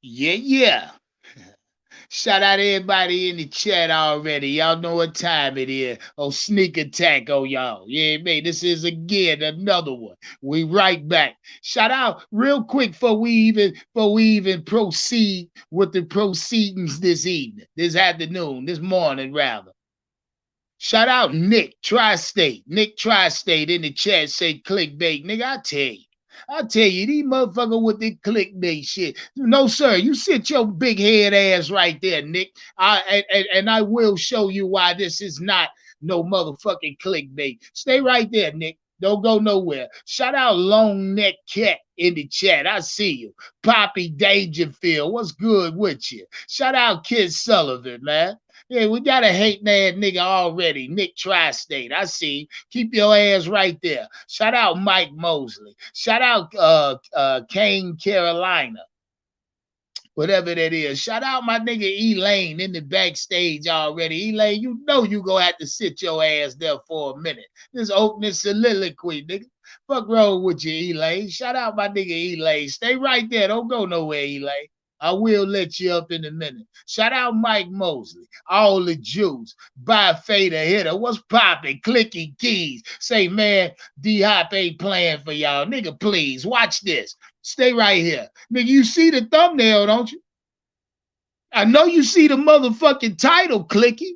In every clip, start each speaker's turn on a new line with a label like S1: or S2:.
S1: Yeah, yeah. Shout out everybody in the chat already. Y'all know what time it is. Oh, sneak attack on y'all. Yeah, man. This is again another one. We right back. Shout out real quick before we even proceed with the proceedings this evening, this afternoon, this morning rather. Shout out Nick Tri-State. Nick Tri-State in the chat say clickbait. Nigga, I tell you, these motherfuckers with the clickbait shit. No, sir, you sit your big head ass right there, Nick. And I will show you why this is not no motherfucking clickbait. Stay right there, Nick. Don't go nowhere. Shout out Long Neck Cat in the chat. I see you. Poppy Dangerfield, what's good with you? Shout out Kid Sullivan, man. Yeah, we got a hating ass nigga already. Nick Tri-State. I see. Keep your ass right there. Shout out Mike Mosley. Shout out Kane, Carolina. Whatever that is. Shout out my nigga Elaine in the backstage already. Elaine, you know you gonna have to sit your ass there for a minute. This opening soliloquy, nigga. Fuck wrong with you, Elaine. Shout out my nigga Elaine. Stay right there. Don't go nowhere, Elaine. I will let you up in a minute. Shout out Mike Mosley, all the Jews. By Fader Hitter. What's popping? Clicking keys. Say, man, D-Hop ain't playing for y'all. Nigga, please, watch this. Stay right here. Nigga, you see the thumbnail, don't you? I know you see the motherfucking title, Clicky.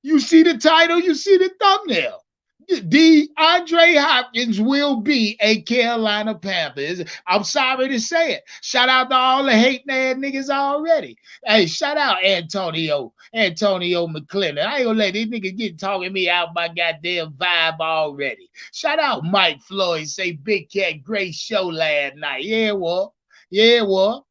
S1: You see the title, you see the thumbnail. DeAndre Hopkins will be a Carolina Panthers. I'm sorry to say it. Shout out to all the hating ass niggas already. Hey, shout out Antonio McClellan. I ain't gonna let this nigga get talking me out my goddamn vibe already. Shout out Mike Floyd. Say Big Cat, great show last night. Yeah, what? Yeah, what?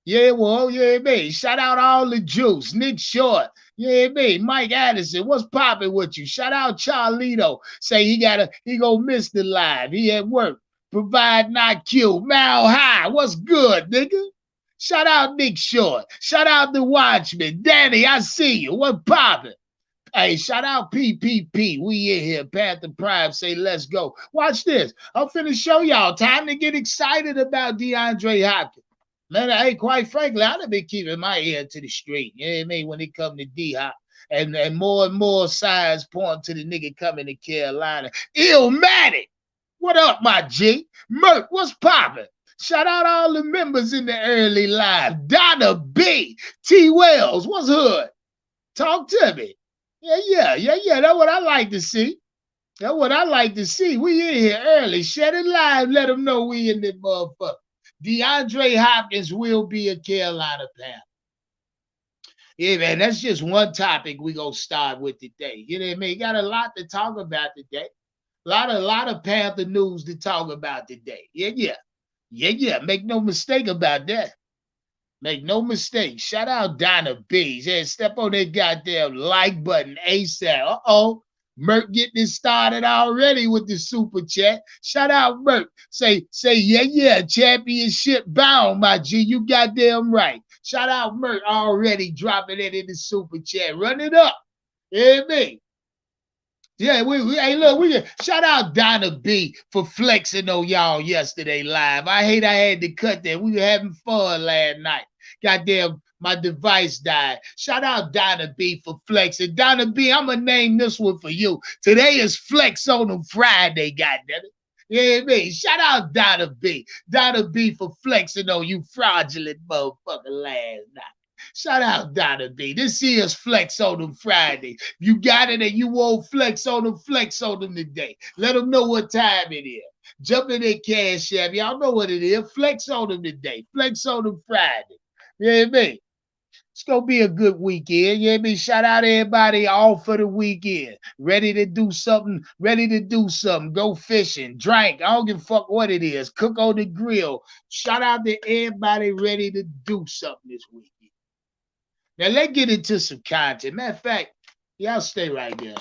S1: Yeah, well, yeah, me. Shout out all the juice. Nick Short. Yeah, me. Mike Addison. What's popping with you? Shout out Charlito. Say he gonna miss the live. He at work. Provide not Q. Mal High. What's good, nigga? Shout out Nick Short. Shout out the Watchman. Danny, I see you. What popping? Hey, shout out PPP. We in here. Panther Prime say, let's go. Watch this. I'm finna show y'all. Time to get excited about DeAndre Hopkins. Man, hey, quite frankly, I've been keeping my ear to the street. You know what I mean? When it come to D-Hop. And more signs point to the nigga coming to Carolina. Illmatic. What up, my G? Merc, what's poppin'? Shout out all the members in the early live. Donna B. T. Wells, what's hood? Talk to me. Yeah. That's what I like to see. That's what I like to see. We in here early. Shut it live. Let them know we in this motherfucker. DeAndre Hopkins will be a Carolina Panther. Yeah, man, that's just one topic we gonna start with today. You know what I mean? Got a lot to talk about today. A lot of Panther news to talk about today. Yeah. Make no mistake about that. Make no mistake. Shout out Donna B. Yeah, step on that goddamn like button ASAP. Uh-oh. Merc getting it started already with the super chat. Shout out Merc. Say, yeah, championship bound, my G. You goddamn right. Shout out Merc already dropping it in the super chat. Run it up. You hear me? Yeah, hey, look, we shout out Donna B for flexing on y'all yesterday live. I hate I had to cut that. We were having fun last night. Goddamn, my device died. Shout out Donna B for flexing. Donna B, I'm gonna name this one for you. Today is Flex on them Friday, goddamn it. You know what I mean? Shout out Donna B. Donna B for flexing on you fraudulent motherfucker last night. Shout out Donna B. This year's Flex on them Friday. You got it and you won't flex on them today. Let them know what time it is. Jump in their cash app. Y'all know what it is. Flex on them today. Flex on them Friday. You know what I mean? It's gonna be a good weekend. You know what I mean? Shout out everybody off for the weekend. Ready to do something. Go fishing, drink. I don't give a fuck what it is. Cook on the grill. Shout out to everybody ready to do something this weekend. Now let's get into some content. Matter of fact, y'all stay right there.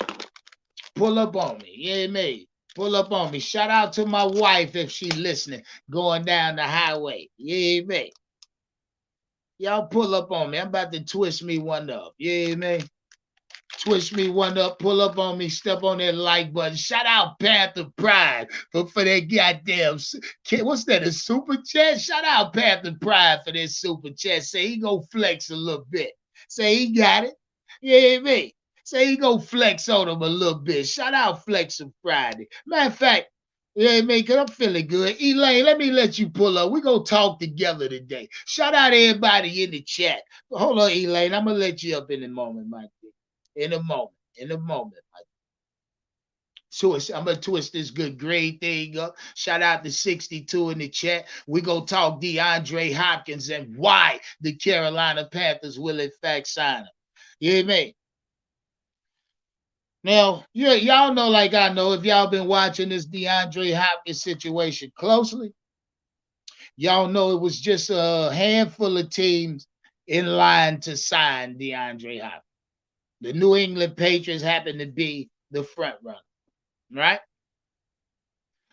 S1: Pull up on me. You know what I mean? Pull up on me. Shout out to my wife if she's listening, going down the highway. You know what I mean? Y'all pull up on me. I'm about to twist me one up. You know what I mean? Twist me one up, pull up on me, step on that like button. Shout out Panther Pride for that goddamn. What's that? A super chat? Shout out Panther Pride for that super chat. Say he go flex a little bit. Say he got it. Yeah, me. Say he go flex on him a little bit. Shout out Flexing Friday. Matter of fact, yeah, man, cause I'm feeling good. Elaine, let me let you pull up. We gonna talk together today. Shout out everybody in the chat. Hold on, Elaine. I'm gonna let you up in a moment, my dear. In a moment. In a moment. I'm gonna twist this good grade thing up. Shout out to 62 in the chat. We gonna talk DeAndre Hopkins and why the Carolina Panthers will in fact sign him. You hear me? Now, y'all know, like I know, if y'all been watching this DeAndre Hopkins situation closely, y'all know it was just a handful of teams in line to sign DeAndre Hopkins. The New England Patriots happened to be the front runner, right?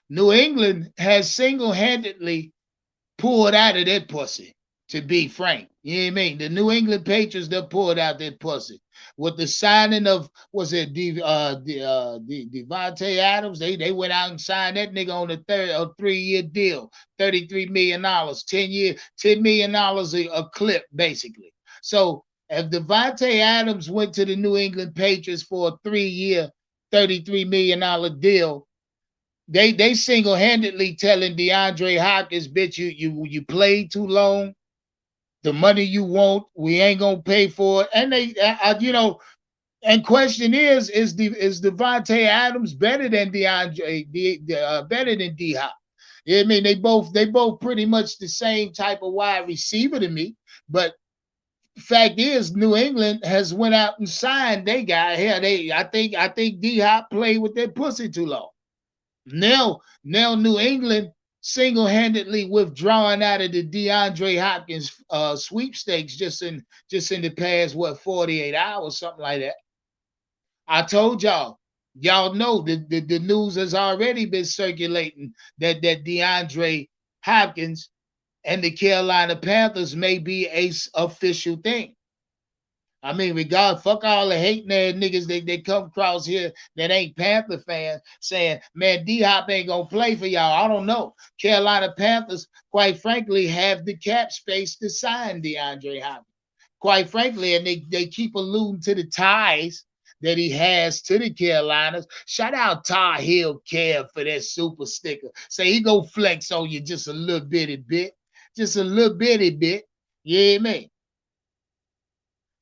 S1: New England has single-handedly pulled out of that pussy, to be frank. You know what I mean? The New England Patriots, they pulled out that pussy. With the signing of, was it Devontae Adams? They went out and signed that nigga on a 3-year deal, $33 million, 10 year, $10 million a clip, basically. So if Devontae Adams went to the New England Patriots for a 3-year, $33 million deal, they single-handedly telling DeAndre Hopkins, bitch, you played too long. The money you want, we ain't gonna pay for it. And they, and question is Devontae Adams better than better than D Hop? I mean, they both pretty much the same type of wide receiver to me. But fact is, New England has went out and signed they guy. Hell, I think D Hop played with that pussy too long. Now New England single-handedly withdrawing out of the DeAndre Hopkins sweepstakes just in the past 48 hours, something like that. I told y'all know the news has already been circulating that DeAndre Hopkins and the Carolina Panthers may be a official thing. I mean, regard, fuck all the hating ass niggas they come across here that ain't Panther fans saying, man, D Hop ain't gonna play for y'all. I don't know. Carolina Panthers, quite frankly, have the cap space to sign DeAndre Hopkins. Quite frankly, and they keep alluding to the ties that he has to the Carolinas. Shout out Tar Heel Kev for that super sticker. Say he go flex on you just a little bitty bit. Just a little bitty bit. Yeah, man.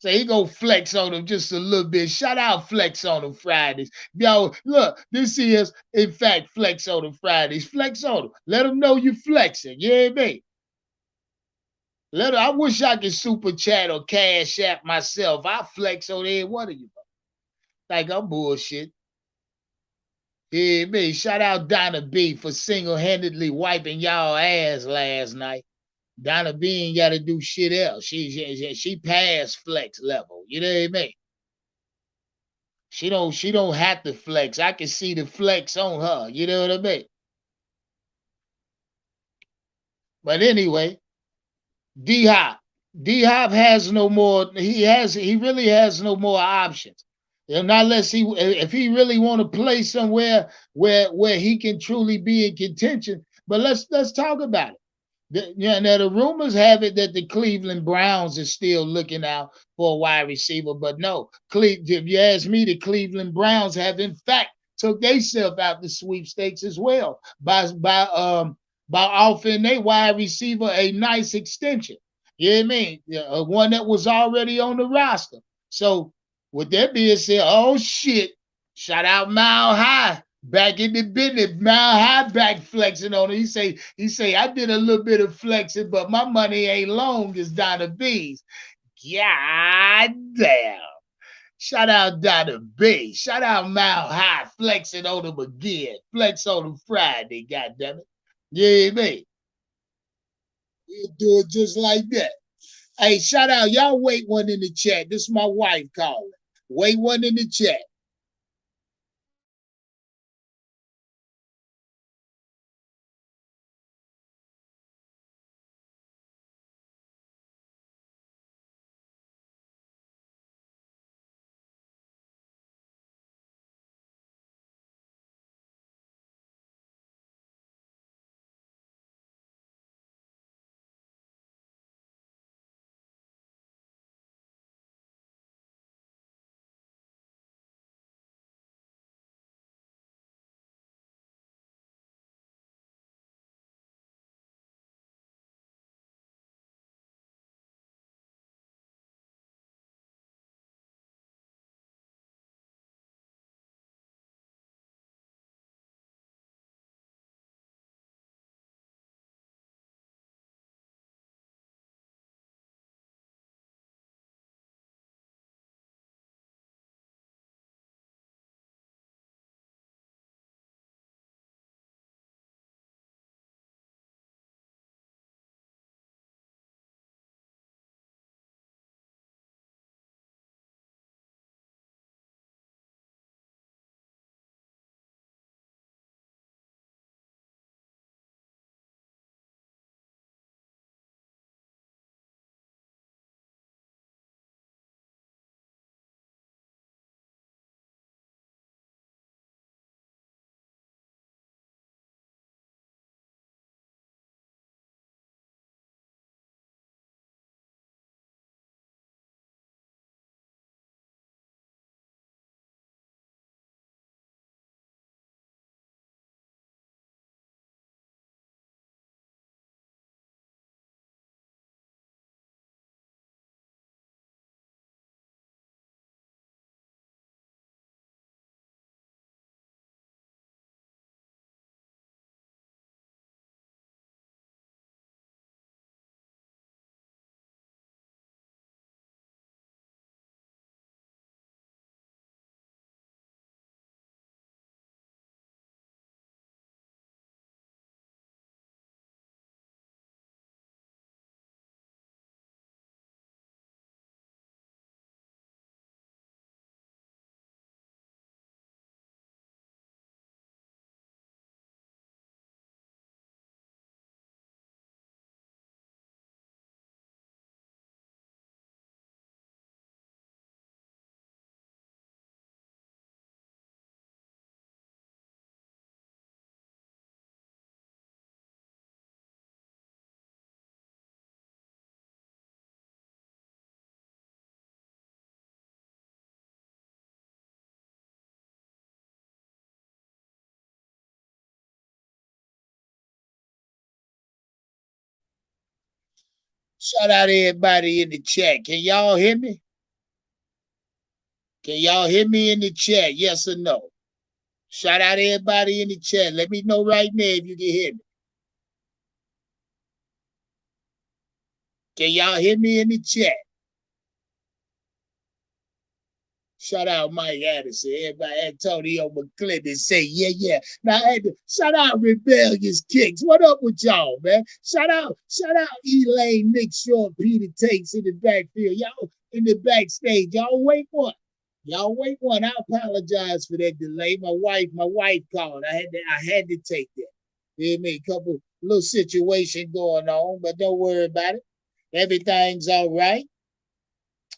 S1: So he go flex on them just a little bit. Shout out Flex on them Fridays. Yo, look, this is, in fact, Flex on them Fridays. Flex on them. Let them know you flexing. You hear me? I wish I could super chat or cash app myself. I flex on every one of you. Like I'm bullshit. Yeah, me. Shout out Donna B for single-handedly wiping y'all ass last night. Donna B ain't got to do shit else. She passed flex level. You know what I mean? She don't have to flex. I can see the flex on her. You know what I mean? But anyway, D Hop. D Hop has no more. He really has no more options. And unless if he really want to play somewhere where he can truly be in contention. But let's talk about it. Now the rumors have it that the Cleveland Browns is still looking out for a wide receiver, but no, if you ask me, the Cleveland Browns have in fact took themselves out the sweepstakes as well by offering their wide receiver a nice extension. You know what I mean? One that was already on the roster. So with that being said, oh shit, shout out Mile High. Back in the business, Mile High back flexing on it. He say, I did a little bit of flexing, but my money ain't long as Donna B's. God damn. Shout out Donna B. Shout out Mile High flexing on him again. Flex on him Friday, goddammit. Yeah, me. You do it just like that. Hey, shout out. Y'all wait one in the chat. This is my wife calling. Wait one in the chat. Shout out everybody in the chat. Can y'all hear me? Can y'all hear me in the chat? Yes or no? Shout out everybody in the chat. Let me know right now if you can hear me. Can y'all hear me in the chat? Shout out Mike Addison, everybody, Antonio McClinton say, yeah. Now, shout out Rebellious Kicks. What up with y'all, man? Shout out Elaine, Nick Short, Peter Takes in the backfield. Y'all in the backstage. Y'all wait one. I apologize for that delay. My wife called. I had to take that. You know what I mean? Couple little situation going on, but don't worry about it. Everything's all right.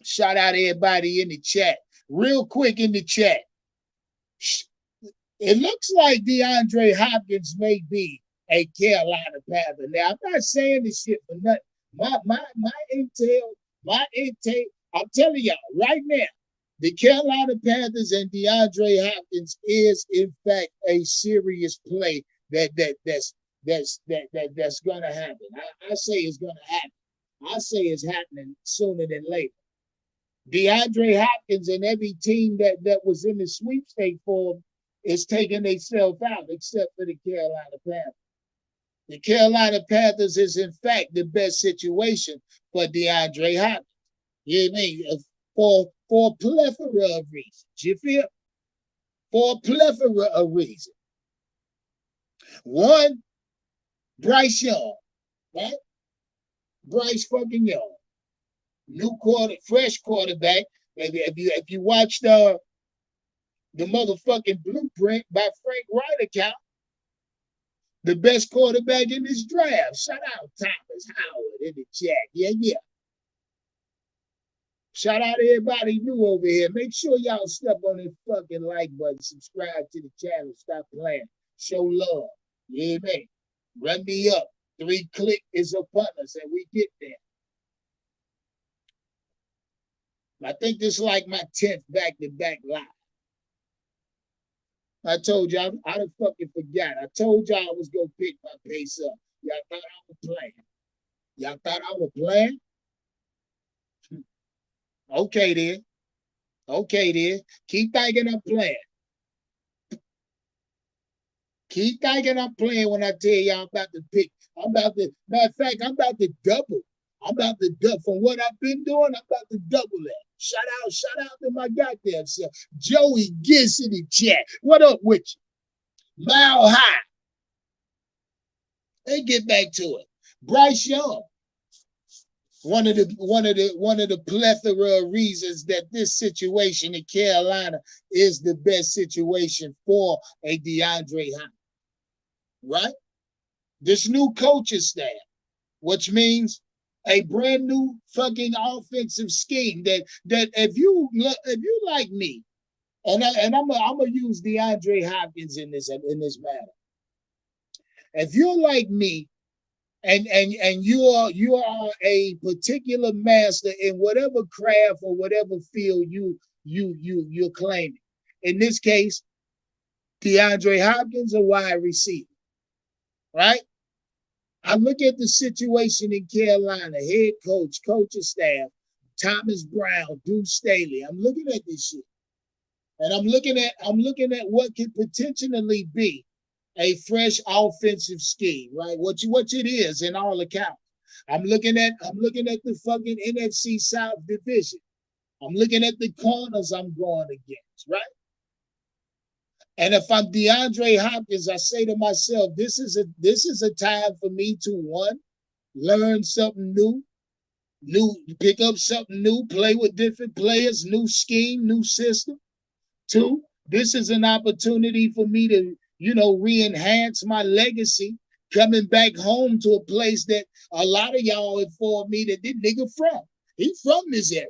S1: Shout out everybody in the chat. Real quick in the chat. It looks like DeAndre Hopkins may be a Carolina Panther. Now, I'm not saying this shit for nothing. My intel, I'm telling y'all right now, the Carolina Panthers and DeAndre Hopkins is in fact a serious play that's gonna happen. I say it's gonna happen. I say it's happening sooner than later. DeAndre Hopkins and every team that was in the sweepstake for him is taking themselves out, except for the Carolina Panthers. The Carolina Panthers is, in fact, the best situation for DeAndre Hopkins. You know what I mean? For a plethora of reasons. You feel? For a plethora of reasons. One, Bryce Young, right? Bryce fucking Young. Fresh quarterback. If you watch the motherfucking blueprint by Frank Reich account, the best quarterback in this draft. Shout out Thomas Howard in the chat. Yeah. Shout out everybody new over here. Make sure y'all step on that fucking like button, subscribe to the channel, stop playing, show love. You hear me? Run me up. 3 click is upon us, and we get there. I think this is like my 10th back-to-back live. I told y'all, I done fucking forgot. I told y'all I was going to pick my pace up. Y'all thought I was playing. Y'all thought I was playing? Okay, then. Keep thinking I'm playing. Keep thinking I'm playing when I tell y'all I'm about to pick. Matter of fact, I'm about to double. From what I've been doing, I'm about to double that. Shout out to my goddamn self. Joey Giss in the chat. What up with you? Mile high. Let's get back to it. Bryce Young. One of the plethora of reasons that this situation in Carolina is the best situation for a DeAndre Hopkins. Right? This new coaching staff, which means a brand new fucking offensive scheme that if you like me, and I'm gonna use DeAndre Hopkins in this matter. If you're like me, and you are a particular master in whatever craft or whatever field you're claiming. In this case, DeAndre Hopkins, a wide receiver, right? I look at the situation in Carolina, head coach, coaching staff, Thomas Brown, Deuce Staley. I'm looking at this shit. And I'm looking at what could potentially be a fresh offensive scheme, right? What it is in all accounts. I'm looking at the fucking NFC South division. I'm looking at the corners I'm going against, right? And if I'm DeAndre Hopkins, I say to myself, this is a time for me to, one, learn something new, pick up something new, play with different players, new scheme, new system. 2, this is an opportunity for me to, re-enhance my legacy, coming back home to a place that a lot of y'all informed me that this nigga from. He from this area.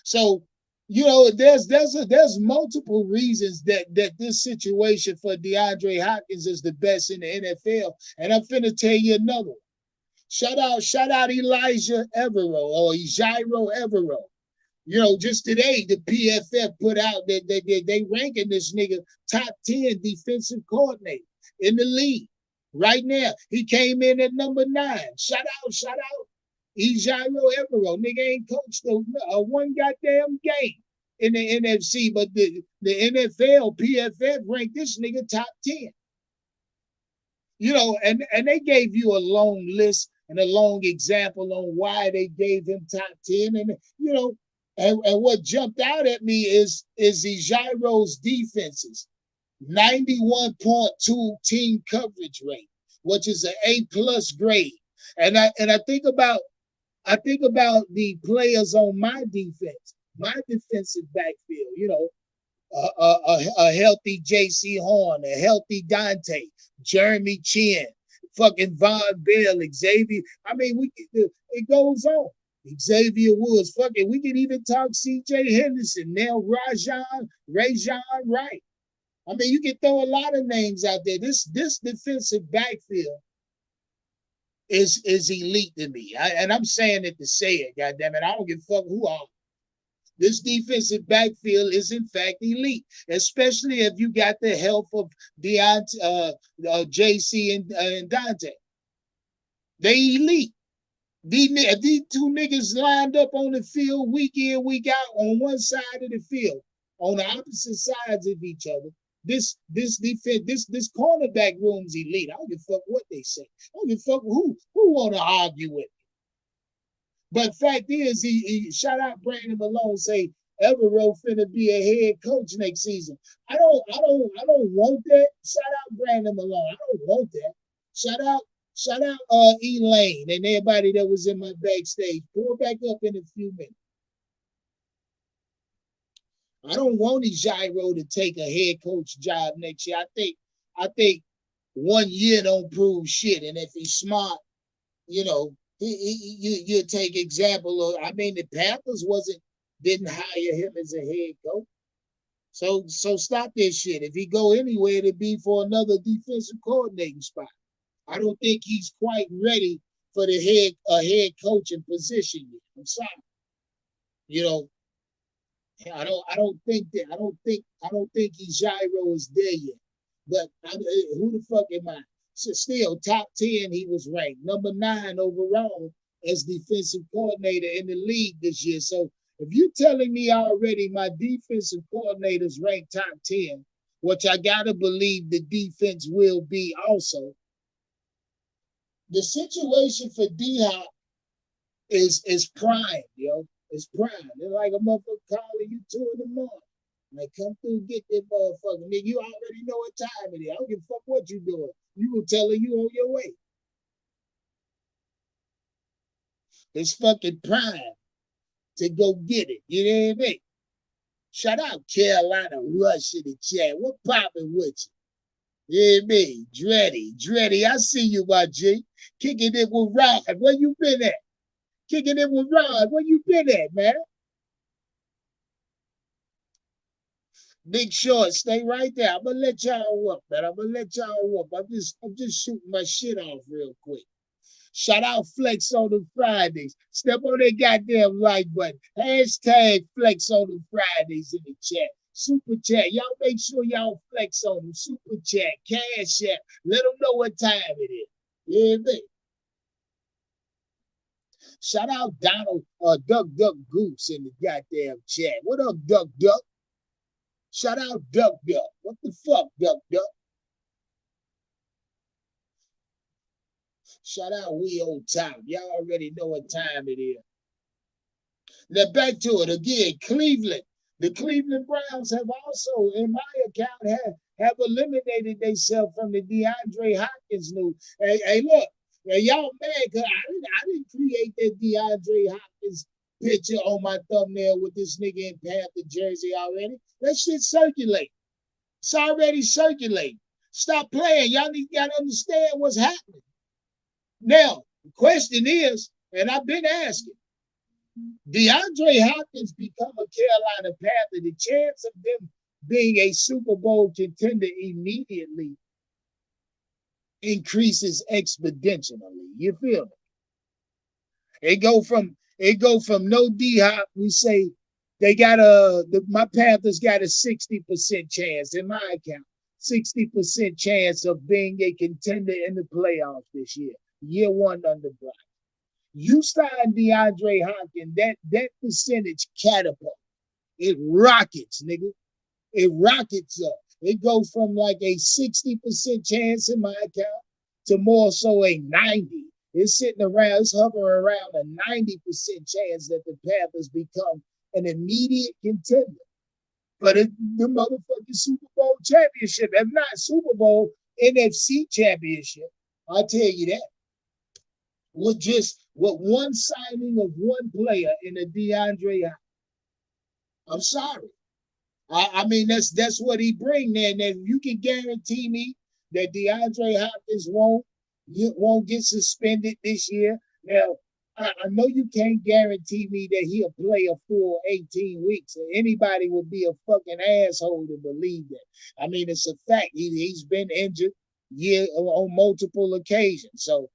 S1: So, there's multiple reasons that this situation for DeAndre Hopkins is the best in the NFL. And I'm finna tell you another one. Shout out Elijah Evero or Ejiro Evero. Just today, the PFF put out that they ranking this nigga top 10 defensive coordinator in the league, right now. He came in at number 9. Shout out. Ejiro Evero. Nigga ain't coached one goddamn game in the NFC, but the NFL, PFF ranked this nigga top 10. You know, and they gave you a long list and a long example on why they gave him top 10. And, you know, and what jumped out at me is Ejiro's defenses. 91.2 team coverage rate, which is an A+ grade. And I think about the players on my defense, my defensive backfield, you know, a healthy J.C. Horn, a healthy Dante, Jeremy Chin, fucking Von Bell, Xavier. I mean, it goes on. Xavier Woods, fucking, we can even talk C.J. Henderson, now Rajon Wright. I mean, you can throw a lot of names out there. This defensive backfield is elite to me. And I'm saying it to say it, goddammit. I don't give a fuck who are. This defensive backfield is in fact elite, especially if you got the help of JC and Dante. They elite. These two niggas lined up on the field week in, week out on one side of the field, on the opposite sides of each other. This defense, this cornerback room's elite. I don't give a fuck what they say. I don't give a fuck who want to argue with me. But fact is, he shout out Brandon Malone, say Evero finna be a head coach next season. I don't want that. Shout out Brandon Malone. I don't want that. Shout out Elaine and everybody that was in my backstage. Pull back up in a few minutes. I don't want Ejiro to take a head coach job next year. I think 1 year don't prove shit. And if he's smart, you know, you take example of, I mean, the Panthers didn't hire him as a head coach. So stop this shit. If he go anywhere, it'd be for another defensive coordinating spot. I don't think he's quite ready for the head coaching position yet. I'm sorry. You know, I don't think Ejiro is there yet. But who the fuck am I? So still, top 10, he was ranked number 9 overall as defensive coordinator in the league this year. So if you're telling me already my defensive coordinators ranked top 10, which I gotta believe the defense will be also, the situation for D-Hop is prime, yo. It's prime. It's like a motherfucker calling you 2 in the morning. Like, come through, get that motherfucker. Nigga, you already know what time it is. I don't give a fuck what you doing. You will tell her you on your way. It's fucking prime to go get it. You know what I mean? Shout out Carolina Rush in the chat. What poppin' with you? You know what I mean? Dreddy. I see you, my G. Kicking it with Rod. Where you been at? Kicking it with Rod. Where you been at, man? Big Short, stay right there. I'm gonna let y'all whoop, man. I'm just shooting my shit off real quick. Shout out Flex on the Fridays. Step on that goddamn like button. Hashtag Flex on the Fridays in the chat. Super chat. Y'all make sure y'all flex on them. Super chat. Cash app. Let them know what time it is. Yeah, man. Shout out Donald Duck Goose in the goddamn chat. What up, Duck? Shout out Duck. What the fuck, Duck? Shout out We Old Top. Y'all already know what time it is. Now back to it again. Cleveland. The Cleveland Browns have also, in my account, have eliminated themselves from the DeAndre Hopkins news. Hey, look, y'all mad because I didn't create that DeAndre Hopkins picture on my thumbnail with this nigga in Panther jersey already. That shit circulate. It's already circulating. Stop playing. Y'all gotta understand what's happening. Now, the question is, and I've been asking, DeAndre Hopkins become a Carolina Panther, the chance of them being a Super Bowl contender immediately increases exponentially. You feel me? It go from no D-Hop, we say they got my Panthers got a 60% chance in my account. 60% chance of being a contender in the playoffs this year. Year one under Brock. You sign DeAndre Hopkins, that percentage catapult. It rockets, nigga. It rockets up. It goes from like a 60% chance in my account to more so a 90. It's sitting around, it's hovering around a 90% chance that the Panthers become an immediate contender for the motherfucking Super Bowl championship. If not Super Bowl, NFC championship. I'll tell you that. With one signing of one player in the DeAndre, I'm sorry. I mean, that's what he bring there. And if you can guarantee me that DeAndre Hopkins won't get suspended this year. Now, I know you can't guarantee me that he'll play a full 18 weeks. Anybody would be a fucking asshole to believe that. I mean, it's a fact. He's been injured on multiple occasions. So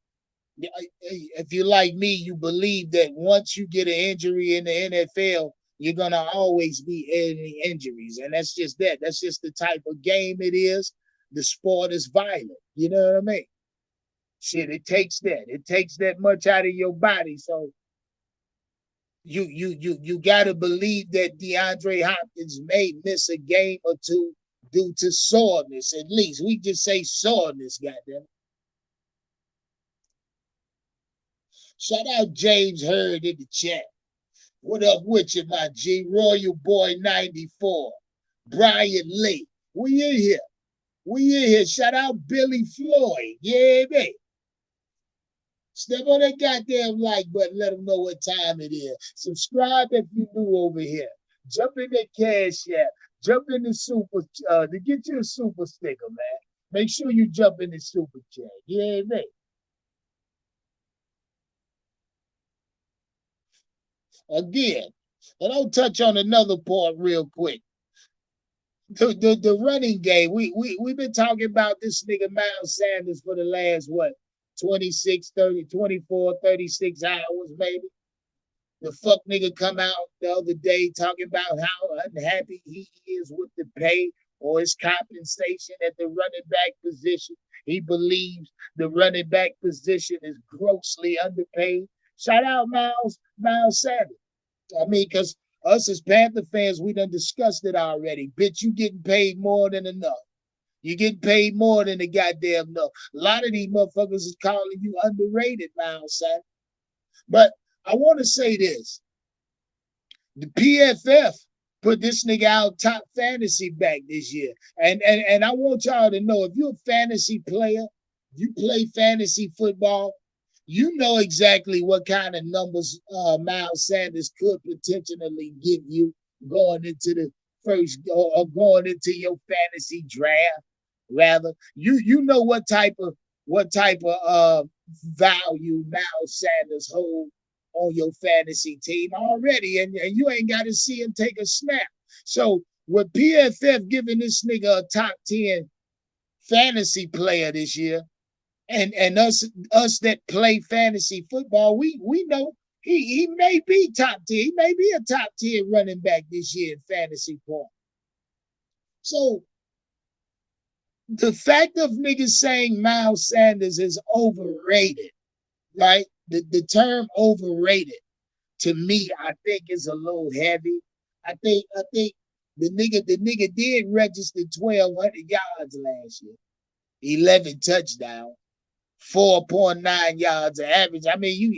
S1: if you're like me, you believe that once you get an injury in the NFL, you're gonna always be any injuries, and that's just that. That's just the type of game it is. The sport is violent. You know what I mean? Shit, it takes that. It takes that much out of your body. So you gotta believe that DeAndre Hopkins may miss a game or two due to soreness. At least we just say soreness, goddamn. Shout out James Hurd in the chat. What up with you, my G? Royal Boy 94. Brian Lee. We in here. We in here. Shout out Billy Floyd. Yeah, man. Step on that goddamn like button. Let them know what time it is. Subscribe if you new over here. Jump in that Cash App. Jump in the super to get you a super sticker, man. Make sure you jump in the super chat. Yeah, man. Again, and I'll touch on another part real quick. The running game. We've been talking about this nigga Miles Sanders for the last what 26, 30, 24, 36 hours, maybe. The fuck nigga come out the other day talking about how unhappy he is with the pay or his compensation at the running back position. He believes the running back position is grossly underpaid. Shout out Miles Sanders. I mean, because us as Panther fans, we done discussed it already. Bitch, you getting paid more than enough. You getting paid more than the goddamn enough. A lot of these motherfuckers is calling you underrated, Miles Sanders. But I want to say this. The PFF put this nigga out top fantasy back this year. And I want y'all to know, if you're a fantasy player, you play fantasy football, you know exactly what kind of numbers Miles Sanders could potentially give you going into the first or going into your fantasy draft. Rather, you know what type of value Miles Sanders hold on your fantasy team already, and you ain't got to see him take a snap. So with PFF giving this nigga a top 10 fantasy player this year, and us that play fantasy football, we know he may be top 10. He may be a top 10 running back this year in fantasy point. So the fact of niggas saying Miles Sanders is overrated, right? The term overrated to me, I think is a little heavy. I think the nigga did register 1,200 yards last year, 11 touchdowns. 4.9 yards of average. I mean,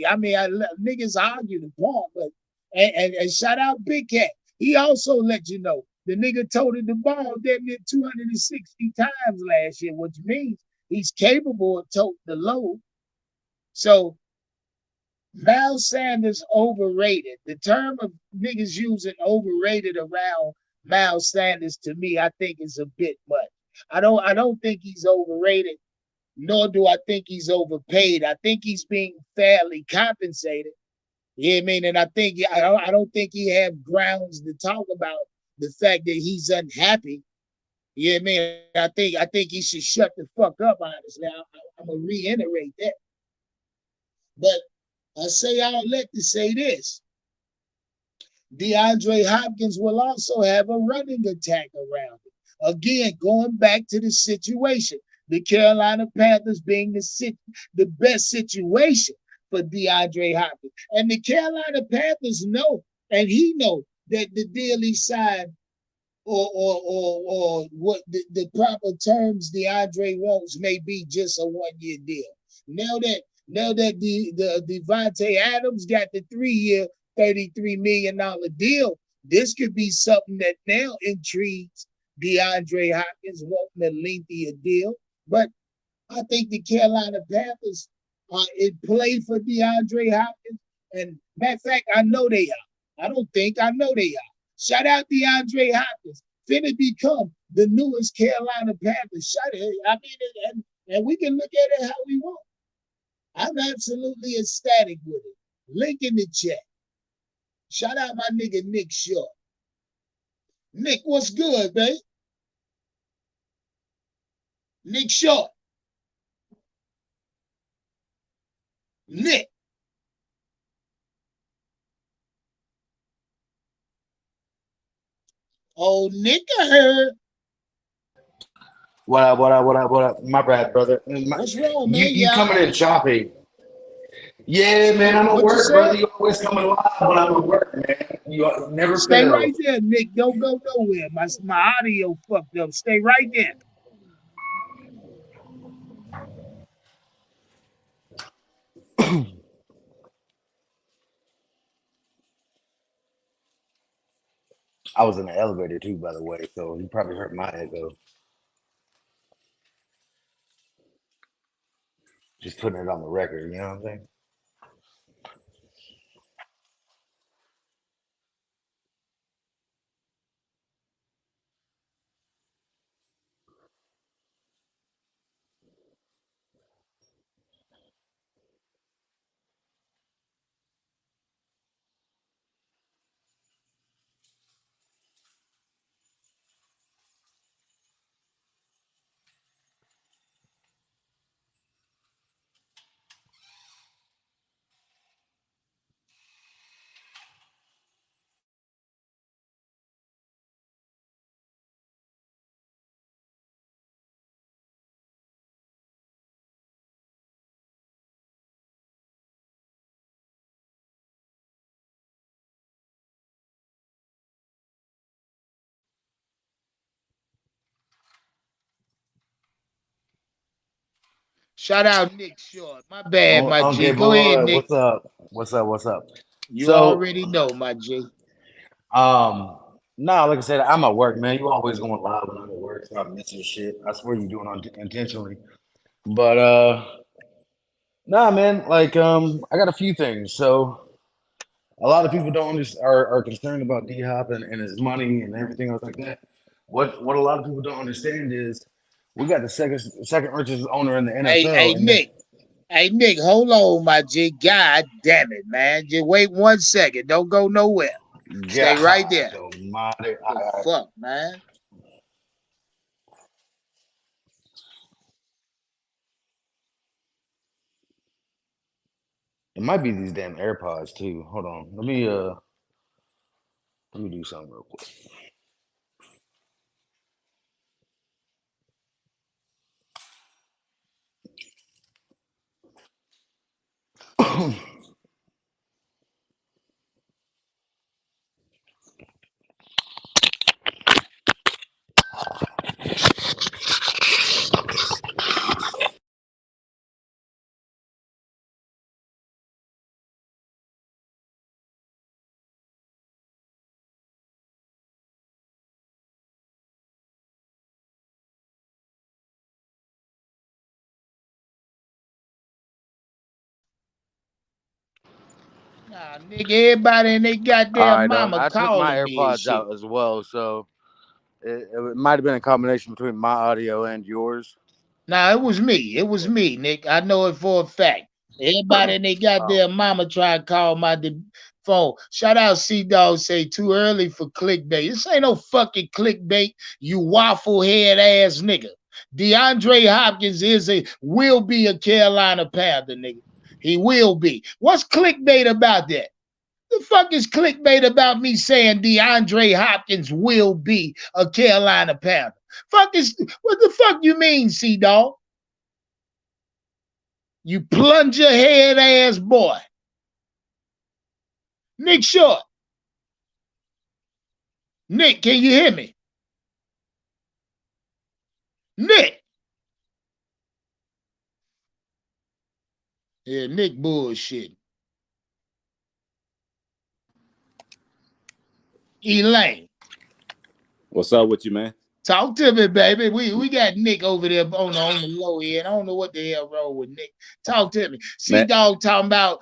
S1: niggas argue the point, but and shout out Big Cat. He also let you know the nigga toted the ball damn near 260 times last year, which means he's capable of toting the load. So Miles Sanders overrated. The term of niggas using overrated around Miles Sanders to me, I think is a bit much. I don't think he's overrated, nor do I think he's overpaid. I think he's being fairly compensated. You know what I mean? And I don't think he have grounds to talk about the fact that he's unhappy. You know what I mean? I think he should shut the fuck up, honestly. I'm gonna reiterate that. But I say all that to say this. DeAndre Hopkins will also have a running attack around him. Again, going back to the situation, the Carolina Panthers being the best situation for DeAndre Hopkins. And the Carolina Panthers know, and he know that the deal he signed or what the proper terms DeAndre wants may be just a 1 year deal. Now that the Devontae Adams got the 3 year, $33 million deal, this could be something that now intrigues DeAndre Hopkins wanting a lengthier deal. But I think the Carolina Panthers are in play for DeAndre Hopkins. And matter of fact, I know they are. I know they are. Shout out DeAndre Hopkins. Finna become the newest Carolina Panthers. Shout it. I mean, and we can look at it how we want. I'm absolutely ecstatic with it. Link in the chat. Shout out my nigga Nick Short. Nick, what's good, babe? Nick Short. Nick. Oh, Nick, I heard.
S2: What up, what up, what up, what up? My bad, brother.
S1: What's wrong, man?
S2: You coming in choppy. Yeah, man, I'm at
S1: What you
S2: work, brother.
S1: said?
S2: You always coming live when I'm at work, man. You never
S1: Stay right
S2: fails.
S1: there, Nick. Don't go nowhere. My audio fucked up. Stay right there.
S2: I was in the elevator too, by the way, so you probably heard my echo. Just putting it on the record, you know what I'm saying?
S1: Shout out Nick Short. My bad, my
S2: Okay,
S1: G. Go ahead,
S2: boy,
S1: Nick.
S2: what's up? What's up? What's up?
S1: You
S2: So,
S1: already know, my G.
S2: um, no, like I said, I'm at work, man. You always going live when I'm at work, so I'm missing shit. I swear you're doing it intentionally. But nah, man, like I got a few things. So a lot of people don't are concerned about D Hop and his money and everything else like that. What a lot of people don't understand is we got the second richest owner in the
S1: Hey,
S2: NFL, and
S1: Nick. Hey, Nick, hold on, my G. God damn it, man. Just wait 1 second. Don't go nowhere. Stay right
S2: God
S1: there.
S2: Almighty,
S1: The fuck, man?
S2: it might be these damn AirPods too. Hold on, let me do something real quick.
S1: Nah, nigga, everybody and they
S2: All
S1: goddamn
S2: right,
S1: mama
S2: I took my
S1: calling me and
S2: AirPods
S1: shit.
S2: out as well, so it might have been a combination between my audio and yours.
S1: Nah, it was me. It was me, Nick. I know it for a fact. Everybody and they
S2: Oh,
S1: goddamn mama try to call my phone. Shout out C Dog say too early for clickbait. This ain't no fucking clickbait, you waffle head ass nigga. DeAndre Hopkins will be a Carolina Panther, nigga. He will be. What's clickbait about that? The fuck is clickbait about me saying DeAndre Hopkins will be a Carolina Panther? Fuck is what the fuck you mean, C Dog? You plunger head ass boy. Nick Short. Nick, can you hear me? Nick. Yeah, Nick bullshit. Elaine.
S3: What's up with you, man?
S1: Talk to me, baby. We got Nick over there on the low end. I don't know what the hell wrong with Nick. Talk to me.
S3: Man,
S1: C Dog talking about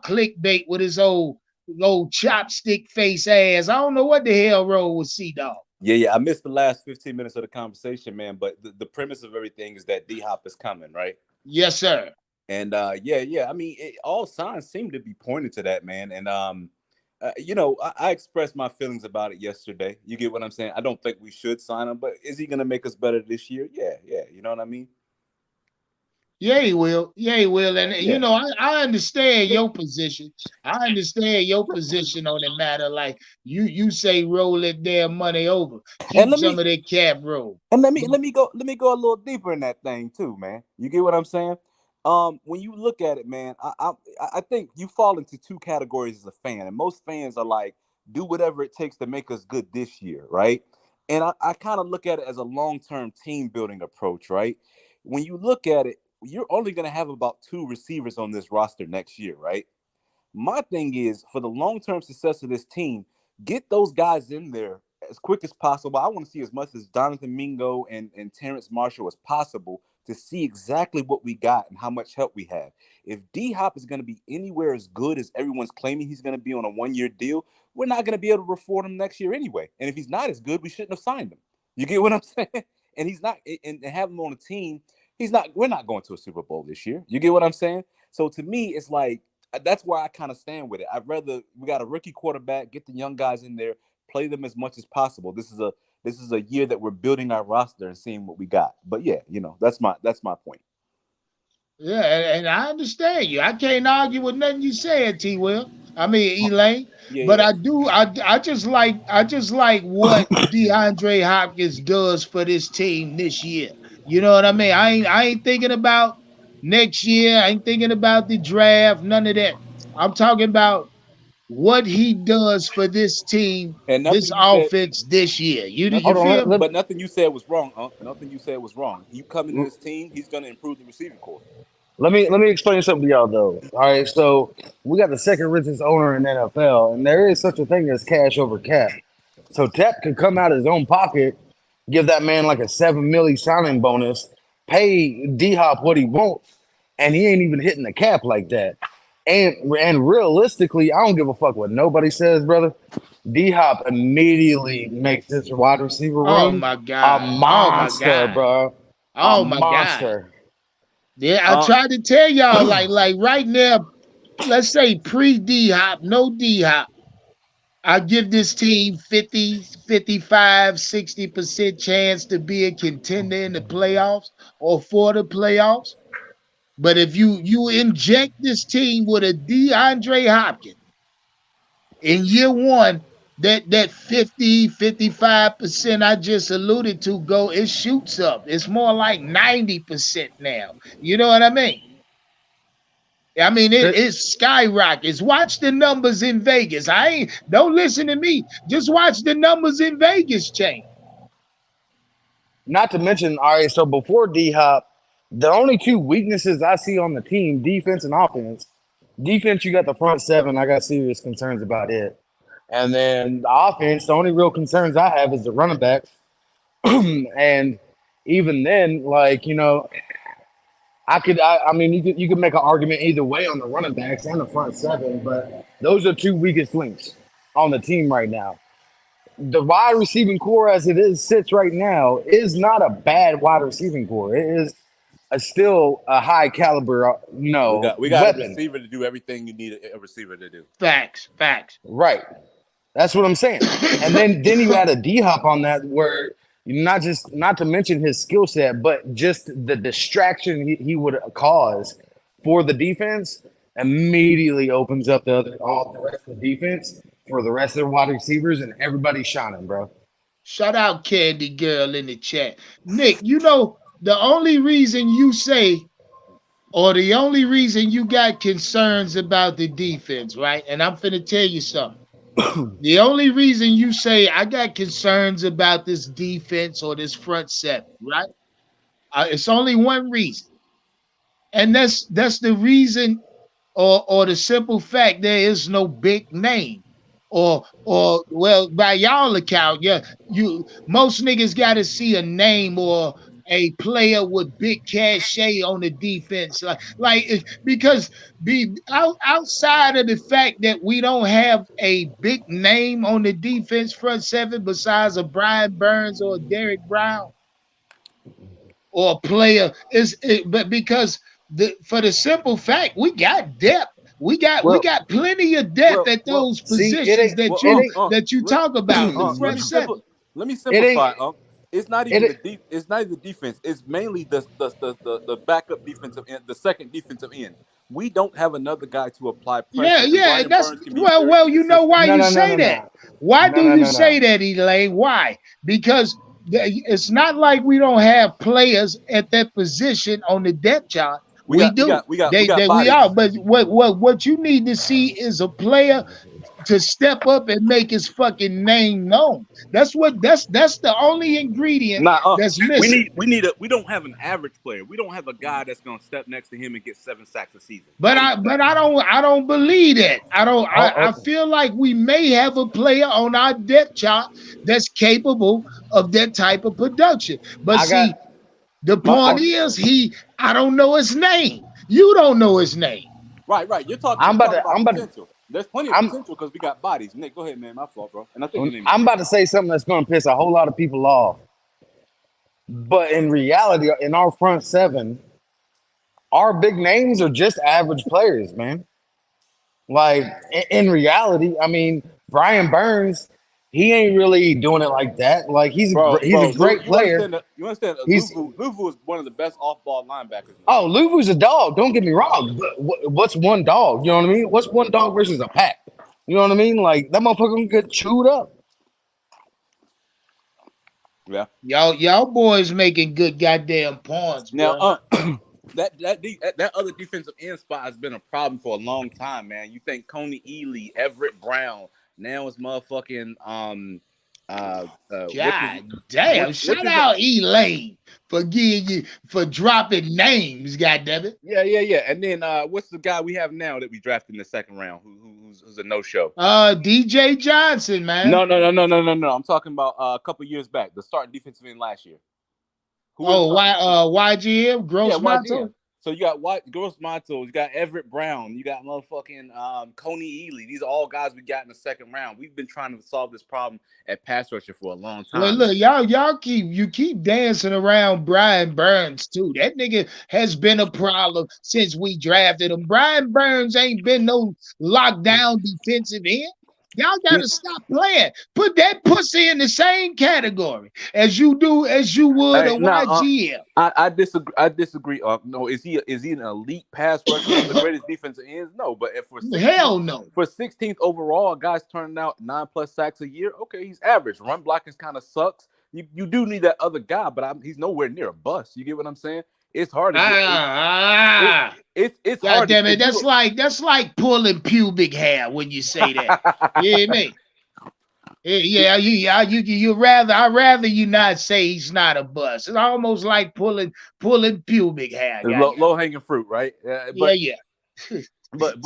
S1: clickbait with his old chopstick face ass. I don't know what the hell wrong with C Dog.
S3: yeah. I missed the last 15 minutes of the conversation, man. But the premise of everything is that D Hop is coming, right?
S1: Yes, sir.
S3: And yeah. I mean, all signs seem to be pointing to that, man. And I expressed my feelings about it yesterday. You get what I'm saying? I don't think we should sign him, but is he going to make us better this year? Yeah. You know what I mean?
S1: Yeah, he will. Yeah, he will. And
S3: Yeah.
S1: I understand your position. I understand your position on the matter. Like you say, roll that damn money over.
S3: And
S1: Keep some of that cap roll.
S3: let me go a little deeper in that thing too, man. You get what I'm saying? When you look at it, man, I think you fall into two categories as a fan, and most fans are like, do whatever it takes to make us good this year, right? And I kind of look at it as a long-term team building approach, right? When you look at it, you're only going to have about two receivers on this roster next year, right? My thing is, for the long-term success of this team, get those guys in there as quick as possible. I want to see as much as Jonathan Mingo and Terrence Marshall as possible to see exactly what we got and how much help we have. If D Hop is going to be anywhere as good as everyone's claiming he's going to be on a one-year deal, we're not going to be able to afford him next year anyway. And if he's not as good, we shouldn't have signed him. You get what I'm saying? And he's not, and have him on a team. He's not. We're not going to a Super Bowl this year. You get what I'm saying? So to me, it's like that's where I kind of stand with it. I'd rather we got a rookie quarterback, get the young guys in there, play them as much as possible. This is a year that we're building our roster and seeing what we got. But yeah, that's my point.
S1: Yeah, and I understand you. I can't argue with nothing you said, T. Will. I mean, Elaine. But
S3: Yeah.
S1: I do. I just like what DeAndre Hopkins does for this team this year. You know what I mean? I ain't thinking about next year. I ain't thinking about the draft. None of that. I'm talking about what he does for this team,
S3: And
S1: this
S3: nothing you said,
S1: offense this year. You
S3: nothing,
S2: Hold on,
S1: feel me?
S3: but nothing you said was wrong, huh? Nothing you said was wrong. You come into this team, he's going to improve the receiving core.
S2: let me explain something to y'all though. All right, so we got the second richest owner in NFL, and there is such a thing as cash over cap. So Tep could come out of his own pocket, give that man like a 7 milli signing bonus, pay D Hop what he wants, and he ain't even hitting the cap like that. And realistically, I don't give a fuck what nobody says, brother. D Hop immediately makes this wide receiver
S1: Oh
S2: room
S1: my
S2: a
S1: God. Oh my
S2: monster,
S1: God.
S2: bro. A
S1: Oh my God.
S2: monster.
S1: Yeah, I
S3: Uh,
S1: tried to tell y'all, like right now, let's say pre D Hop, no D Hop. I give this team 50, 55, 60% chance to be a contender in the playoffs or for the playoffs. But if you inject this team with a DeAndre Hopkins in year one, that 50, 55% I just alluded to go, it shoots up. It's more like 90% now. You know what I mean? I mean, it skyrockets. Watch the numbers in Vegas. I ain't don't listen to me. Just watch the numbers in Vegas change.
S2: Not to mention, all right, so before D Hop, the only two weaknesses I see on the team, defense and offense. Defense, you got the front seven. I got serious concerns about it. And then the offense, the only real concerns I have is the running backs. And even then, like, I mean, you could make an argument either way on the running backs and the front seven, but those are two weakest links on the team right now. The wide receiving core as it is sits right now is not a bad wide receiving core. It is still a high caliber,
S3: we got a
S2: weapon.
S3: receiver to do everything you need a receiver to do.
S1: Facts, facts.
S2: Right. That's what I'm saying. And then you add a D Hop on that, where not to mention his skill set, but just the distraction he would cause for the defense. immediately opens up all the rest of the defense for the rest of their wide receivers, and everybody's shining, bro.
S1: Shout out Candy Girl in the chat. Nick, you know, the only reason you say, or the only reason you got concerns about the defense, right? And I'm finna tell you something. The only reason you say I got concerns about this defense or this front seven, right? It's only one reason, and that's the reason, or the simple fact there is no big name, or well, by y'all account, yeah, you most niggas got to see a name or a player with big cachet on the defense, because outside of the fact that we don't have a big name on the defense front seven besides a Brian Burns or a Derek Brown or a player but because for the simple fact we got depth. We
S2: Well,
S1: got plenty of depth
S3: Well,
S1: at
S3: well,
S1: those
S2: see, it
S1: positions
S2: ain't,
S3: well,
S2: it ain't,
S1: that you
S3: let,
S1: talk about, the
S3: let
S1: front
S3: me
S1: seven.
S3: let me
S2: it ain't,
S3: simplify. It's not even
S2: it.
S3: it's not even the defense. It's mainly the backup defensive end, the second defensive end. We don't have another guy to apply
S1: Yeah,
S3: pressure, and
S1: yeah,
S3: Brian
S1: that's
S3: Burns can be very
S1: well, you know
S3: inconsistent.
S1: why
S2: No,
S1: you
S2: no, no,
S1: say
S2: no,
S1: that.
S2: no,
S1: Why
S2: no,
S1: do
S2: no,
S1: you
S2: no,
S1: say
S2: no.
S1: that, Elaine? Why? Because it's not like we don't have players at that position on the depth chart.
S3: We
S1: We
S3: got
S1: do.
S3: we got
S1: We are.
S3: bodies.
S1: But what you need to see is a player to step up and make his fucking name known. That's the only ingredient
S3: Nah,
S1: that's missing.
S3: we don't have an average player. We don't have a guy that's gonna step next to him and get 7 sacks a season.
S1: But
S3: Not even that.
S1: I don't believe that. I
S2: Oh,
S1: feel like we may have a player on our depth chart that's capable of that type of production. But
S2: I got
S1: see, the
S3: My
S2: I,
S1: point
S3: fault.
S1: is I don't know his name. You don't know his name.
S3: Right.
S2: I'm
S3: You're
S2: about
S3: talking
S2: to
S3: about potential. There's plenty of
S2: I'm
S3: potential because we got bodies. Nick, go ahead, man. My fault, bro. And I think your name is
S2: I'm
S3: Nick.
S2: about to say something that's going to piss a whole lot of people off. But in reality, in our front seven, our big names are just average players, man. Like in reality, I mean, Brian Burns, he ain't really doing it like that. Like he's a great player.
S3: You understand that
S2: He's
S3: Luvu is one of the best off ball linebackers in the
S2: Oh,
S3: league.
S2: Luvu's a dog. Don't get me wrong. But what's one dog? You know what I mean? What's one dog versus a pack? You know what I mean? Like that motherfucker can get chewed up.
S3: Yeah.
S1: Y'all boys making good goddamn points,
S3: Now,
S1: bro.
S3: that other defensive end spot has been a problem for a long time, man. You think Coney Ely, Everett Brown, now it's motherfucking
S1: God damn!
S3: what's
S1: Shout
S3: his
S1: out Elaine for giving you for dropping names. God damn it!
S3: yeah. And then what's the guy we have now that we drafted in the second round who's a no show?
S1: DJ Johnson, man.
S3: No. I'm talking about a couple years back, the starting defensive end last year. Who was the
S1: Oh,
S3: starting defensive end?
S1: YGM,
S3: Yeah,
S1: Gross
S3: YGM.
S1: Mato.
S3: So you got White Gross Matos, you got Everett Brown, you got motherfucking Coney Ely. These are all guys we got in the second round. We've been trying to solve this problem at pass rusher for a long
S1: Well,
S3: time, man.
S1: look, y'all keep dancing around Brian Burns too. That nigga has been a problem since we drafted him. Brian Burns ain't been no lockdown defensive end. Y'all
S3: You,
S1: gotta stop playing. Put that pussy in the same category as you would a
S3: hey, now
S1: YGM.
S3: I disagree. I disagree. No, is he an elite pass rusher, one of the greatest defensive ends? No, but if
S1: Hell no.
S3: for 16th overall, a guy's turning out 9+ sacks a year. Okay, he's average. Run blocking kind of sucks. You do need that other guy, but he's nowhere near a bust. You get what I'm saying? It's hard to get.
S1: Ah,
S3: It's
S1: God
S3: hard to
S1: damn it.
S3: if you.
S1: That's like pulling pubic hair when you say that. You hear me? Yeah, you rather I rather you not say he's not a bust. It's almost like pulling pubic hair. Goddamn.
S3: Low hanging fruit, right?
S1: Yeah, yeah.
S3: But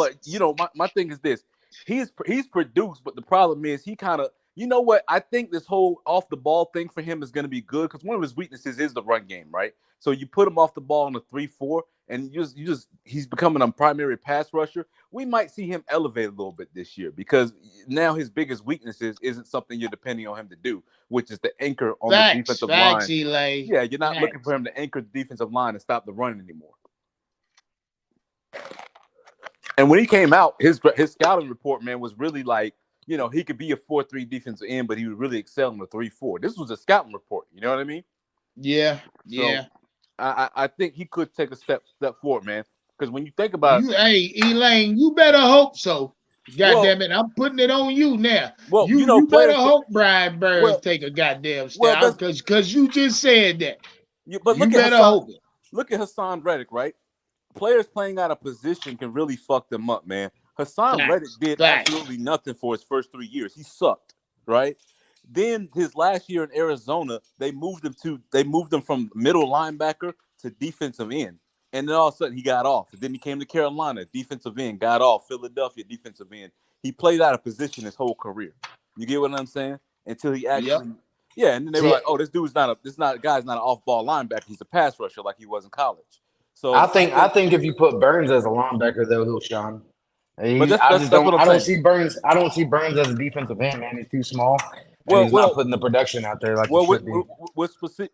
S3: my thing is this: he's produced, but the problem is he kind of what I think this whole off the ball thing for him is going to be good because one of his weaknesses is the run game, right? So you put him off the ball in a 3-4, and you just he's becoming a primary pass rusher. We might see him elevate a little bit this year because now his biggest weaknesses isn't something you're depending on him to do, which is the anchor on the defensive
S1: Facts,
S3: line.
S1: Eli.
S3: Yeah, you're not looking
S1: Facts.
S3: for him to anchor the defensive line and stop the run anymore. And when he came out, his scouting report, man, was really like, he could be a 4-3 defensive end, but he would really excel in a 3-4. This was a scouting report. You know what I mean?
S1: Yeah,
S3: So
S1: yeah.
S3: I think he could take a step forward, man. Because when you think about it,
S1: Elaine, you better hope so. God
S3: well,
S1: damn it, I'm putting it on you now.
S3: you know,
S1: You better
S3: players.
S1: hope Brian Burns
S3: Well,
S1: take a goddamn
S3: well,
S1: step because you just said that.
S3: but
S1: You better hope it.
S3: Look at Hassan Reddick, right? Players playing out of position can really fuck them up, man. Hassan Reddick did
S1: Facts.
S3: absolutely nothing for his first 3 years. He sucked, right? Then his last year in Arizona, they moved him from middle linebacker to defensive end. And then all of a sudden he got off. Then he came to Carolina, defensive end, got off. Philadelphia, defensive end. He played out of position his whole career. You get what I'm saying? Until he actually, yeah. And then they were like, "Oh, this guy's not an off-ball linebacker. He's a pass rusher like he was in college." So
S2: I think if you put Burns as a linebacker, though, Sean,
S3: but that's what I'm
S2: I don't
S3: saying.
S2: see Burns. I don't see Burns as a defensive end, man. He's too small, and he's not putting the production out there like he should be.
S3: We're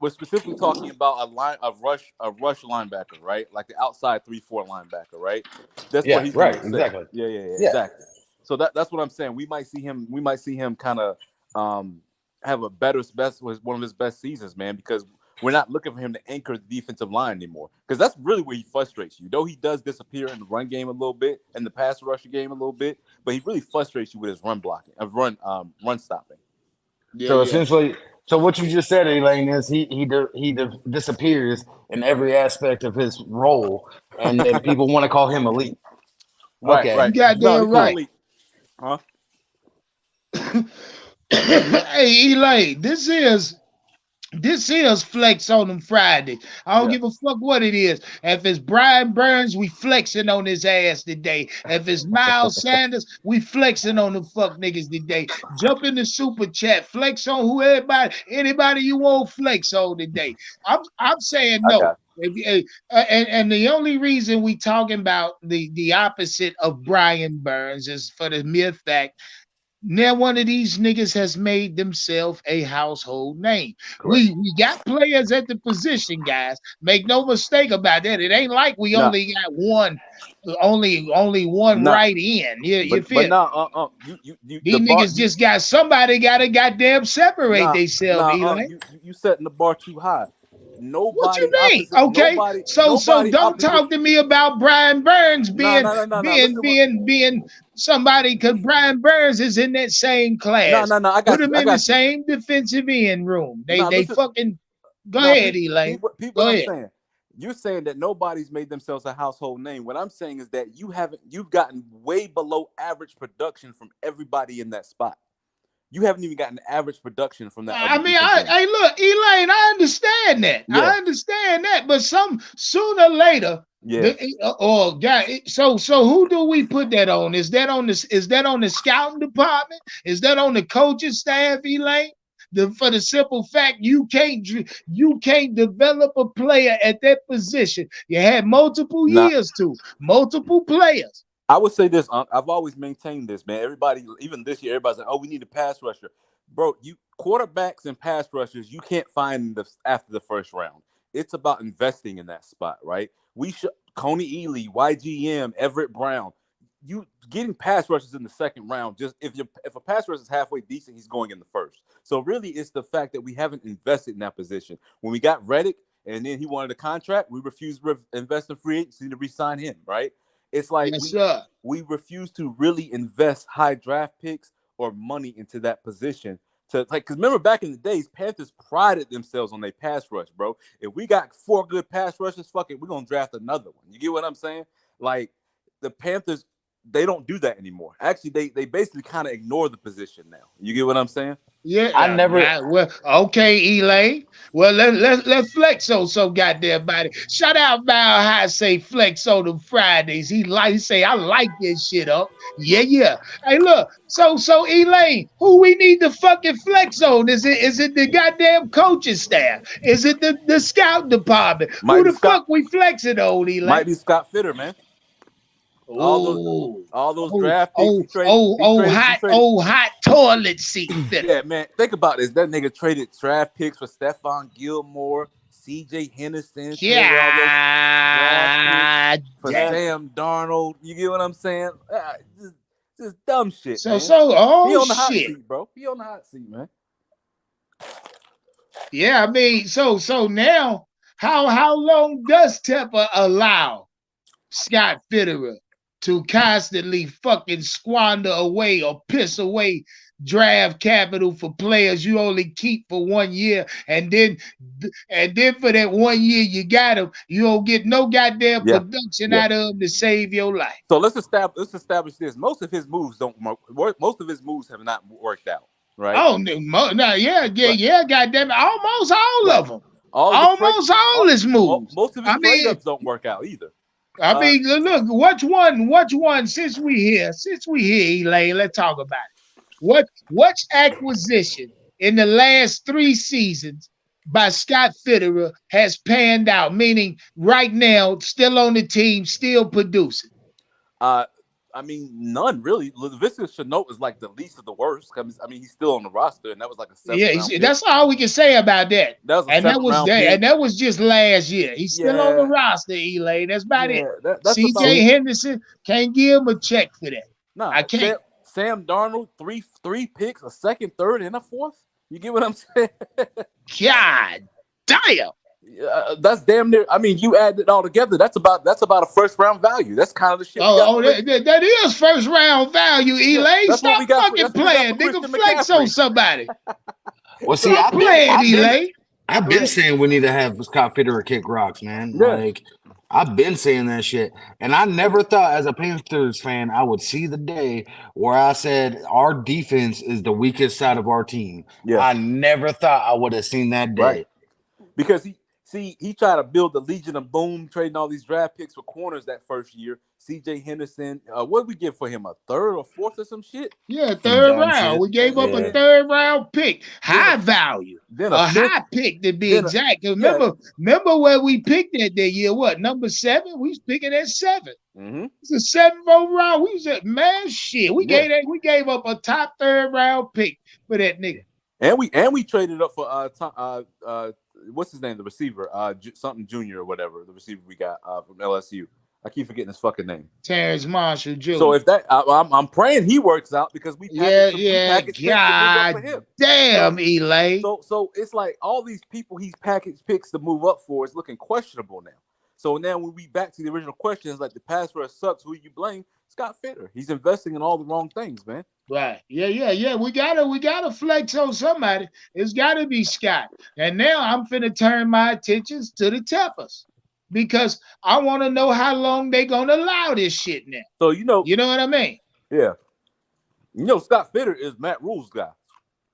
S3: specifically talking about a rush linebacker, right? Like the outside 3-4 linebacker, right? That's where he's
S2: right,
S3: gonna excel.
S2: exactly.
S3: Yeah, exactly. So that's what I'm saying. We might see him kind of have one of his best seasons, man, because we're not looking for him to anchor the defensive line anymore. Because that's really where he frustrates you. Though he does disappear in the run game a little bit and the pass rushing game a little bit, but he really frustrates you with his run blocking, run stopping.
S2: So essentially, what you just said, Elaine, is he disappears in every aspect of his role, and then people want to call him elite.
S3: Right.
S1: You goddamn right.
S3: Elite. Huh?
S1: Hey, Elaine, this is Flex on them Friday. I don't give a fuck what it is. If it's Brian Burns, we flexing on his ass today. If it's Miles Sanders, we flexing on the fuck niggas today. Jump in the super chat, flex on anybody you want flex on today. I'm saying no. And the only reason we talking about the opposite of Brian Burns is for the mere fact now one of these niggas has made themselves a household name. We got players at the position, guys. Make no mistake about that. It ain't like we only got one right in. You feel? These niggas just got somebody got to goddamn separate themselves.
S3: You setting the bar too high. Nobody.
S1: What you mean? Okay, so don't talk to me about Brian Burns being somebody, because Brian Burns is in that same class.
S3: I got
S1: Put him in the same defensive end room. They fucking go ahead, Elaine. Go ahead.
S3: Saying. You're saying that nobody's made themselves a household name. What I'm saying is that you've gotten way below average production from everybody in that spot. You haven't even gotten average production from that.
S1: Hey, look, Elaine, I understand that. Yeah. I understand that, but sooner or later, so who do we put that on? Is that on the scouting department? Is that on the coaching staff, Elaine? For the simple fact you can't develop a player at that position. You had multiple years to multiple players.
S3: I would say this, I've always maintained this, man. Everybody, even this year, everybody's like, "Oh, we need a pass rusher." Bro, quarterbacks and pass rushers, you can't find after the first round. It's about investing in that spot, right? Coney Ely, YGM, Everett Brown. You getting pass rushers in the second round, just if a pass rusher is halfway decent, he's going in the first. So really, it's the fact that we haven't invested in that position. When we got Reddick and then he wanted a contract, we refused to invest in free agency to re-sign him, right? It's like we refuse to really invest high draft picks or money into that position. Because remember back in the days, Panthers prided themselves on their pass rush, bro. If we got 4 good pass rushes, fuck it, we're gonna draft another one. You get what I'm saying? Like the Panthers, they don't do that anymore. Actually, they basically kind of ignore the position now. You get what I'm saying?
S1: Yeah, I never. Well, okay, Elaine. Well, let's flex on so goddamn body. Shout out Mal High say flex on them Fridays. He say I like this shit up. Yeah. Hey, look. So Elaine, who we need to fucking flex on? Is it the goddamn coaching staff? Is it the scout department? Who the fuck we flexing on, Elaine?
S3: Might be Scott Fitter, man. All those draft picks.
S1: Hot toilet seat fitter.
S3: Yeah, man. Think about this. That nigga traded draft picks for Stephon Gilmore, CJ Henderson.
S1: Yeah.
S3: For Sam Darnold. You get what I'm saying? Just dumb shit.
S1: He
S3: on the hot seat, bro. He on the hot seat, man.
S1: Yeah, I mean, so now, how long does Tepper allow Scott Fitterer to constantly fucking squander away or piss away draft capital for players you only keep for 1 year, and then for that 1 year you got them, you don't get no goddamn
S3: Yeah,
S1: production
S3: yeah.
S1: out of them to save your life.
S3: So let's establish this. Most of his moves don't work. Most of his moves have not worked out, right?
S1: Oh no, yeah, goddamn it, almost all
S3: Right.
S1: of them,
S3: All the straight,
S1: almost all his moves.
S3: most of his
S1: I
S3: straight
S1: mean,
S3: ups don't work out either.
S1: I
S3: Uh,
S1: mean, look, which one? Since we here, Elaine, let's talk about it. Which acquisition in the last 3 seasons by Scott Fitterer has panned out? Meaning, right now, still on the team, still producing.
S3: uh, I mean, none really. Laviska Shenault is like the least of the worst. I mean, he's still on the roster, and that was like a
S1: Yeah,
S3: seventh round pick.
S1: that's all we can say about that.
S3: That was a
S1: And that
S3: seventh
S1: was
S3: round
S1: that,
S3: pick.
S1: and that was just last year. He's still on the
S3: Yeah,
S1: roster, Elaine. That's about it.
S3: yeah. That's about
S1: CJ Henderson, can't give him a check for that.
S3: nah.
S1: I can't.
S3: Sam Darnold, three picks, a second, third, and a fourth. You get what I'm saying?
S1: God damn.
S3: That's damn near. I mean, you add it all together. That's about a first round value. That's kind of the shit.
S1: That is first round value, Elaine.
S3: that's what
S1: Stop
S3: we got for-
S1: fucking
S3: that's what we got
S1: playing.
S3: for
S1: Nigga,
S3: Christian
S1: flex
S3: McCaffrey.
S1: on somebody.
S2: Well, see,
S1: Stop playing, Elaine.
S2: I've been saying we need to have Scott Fitterer kick rocks, man.
S3: Yeah.
S2: Like, I've been saying that shit. And I never thought, as a Panthers fan, I would see the day where I said our defense is the weakest side of our team.
S3: Yeah.
S2: I never thought I would have seen that day.
S3: Right. Because he tried to build the Legion of Boom, trading all these draft picks for corners that first year. CJ Henderson, what did we give for him? A third or fourth or some shit?
S1: Yeah, third
S2: dumb
S1: round.
S2: shit.
S1: We gave up a
S3: Yeah.
S1: third round pick. High value.
S3: Then
S1: A
S3: a fifth.
S1: high pick to be
S3: then a-
S1: exact. Remember where we picked that year? What, number 7? We was picking at 7.
S3: Mm-hmm.
S1: It's a 7th overall. We said, man, shit. We gave up a top third round pick for that nigga.
S3: And we traded up for what's his name, the receiver, something Junior or whatever, the receiver we got from LSU. I keep forgetting his fucking name.
S1: Terrence Marshall Jr.
S3: So if that, I'm praying he works out because we packaged
S1: God
S3: for him.
S1: damn, Elaine.
S3: So it's like all these people he's packaged picks to move up for is looking questionable now. So now when we back to the original questions, like the pass rush sucks, who you blame? Scott Fitterer. He's investing in all the wrong things, man.
S1: Right. Yeah. We gotta flex on somebody. It's gotta be Scott. And now I'm finna turn my attentions to the Teppers, because I want to know how long they gonna allow this shit now.
S3: So
S1: you know what I mean?
S3: Yeah. Scott Fitterer is Matt Rule's guy.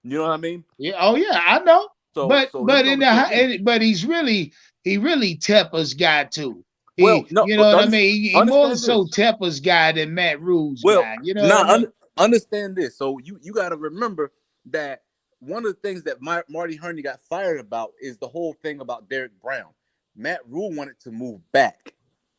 S3: You know what I mean?
S1: Yeah. Oh yeah, I know.
S3: So
S1: but he's really Tepper's guy too.
S3: Well, no,
S1: you know what I mean? He more so Tepper's guy than Matt Rule's guy. You know what I mean?
S3: Understand this. So you got to remember that one of the things that Marty Hurney got fired about is the whole thing about Derek Brown. Matt Rule wanted to move back,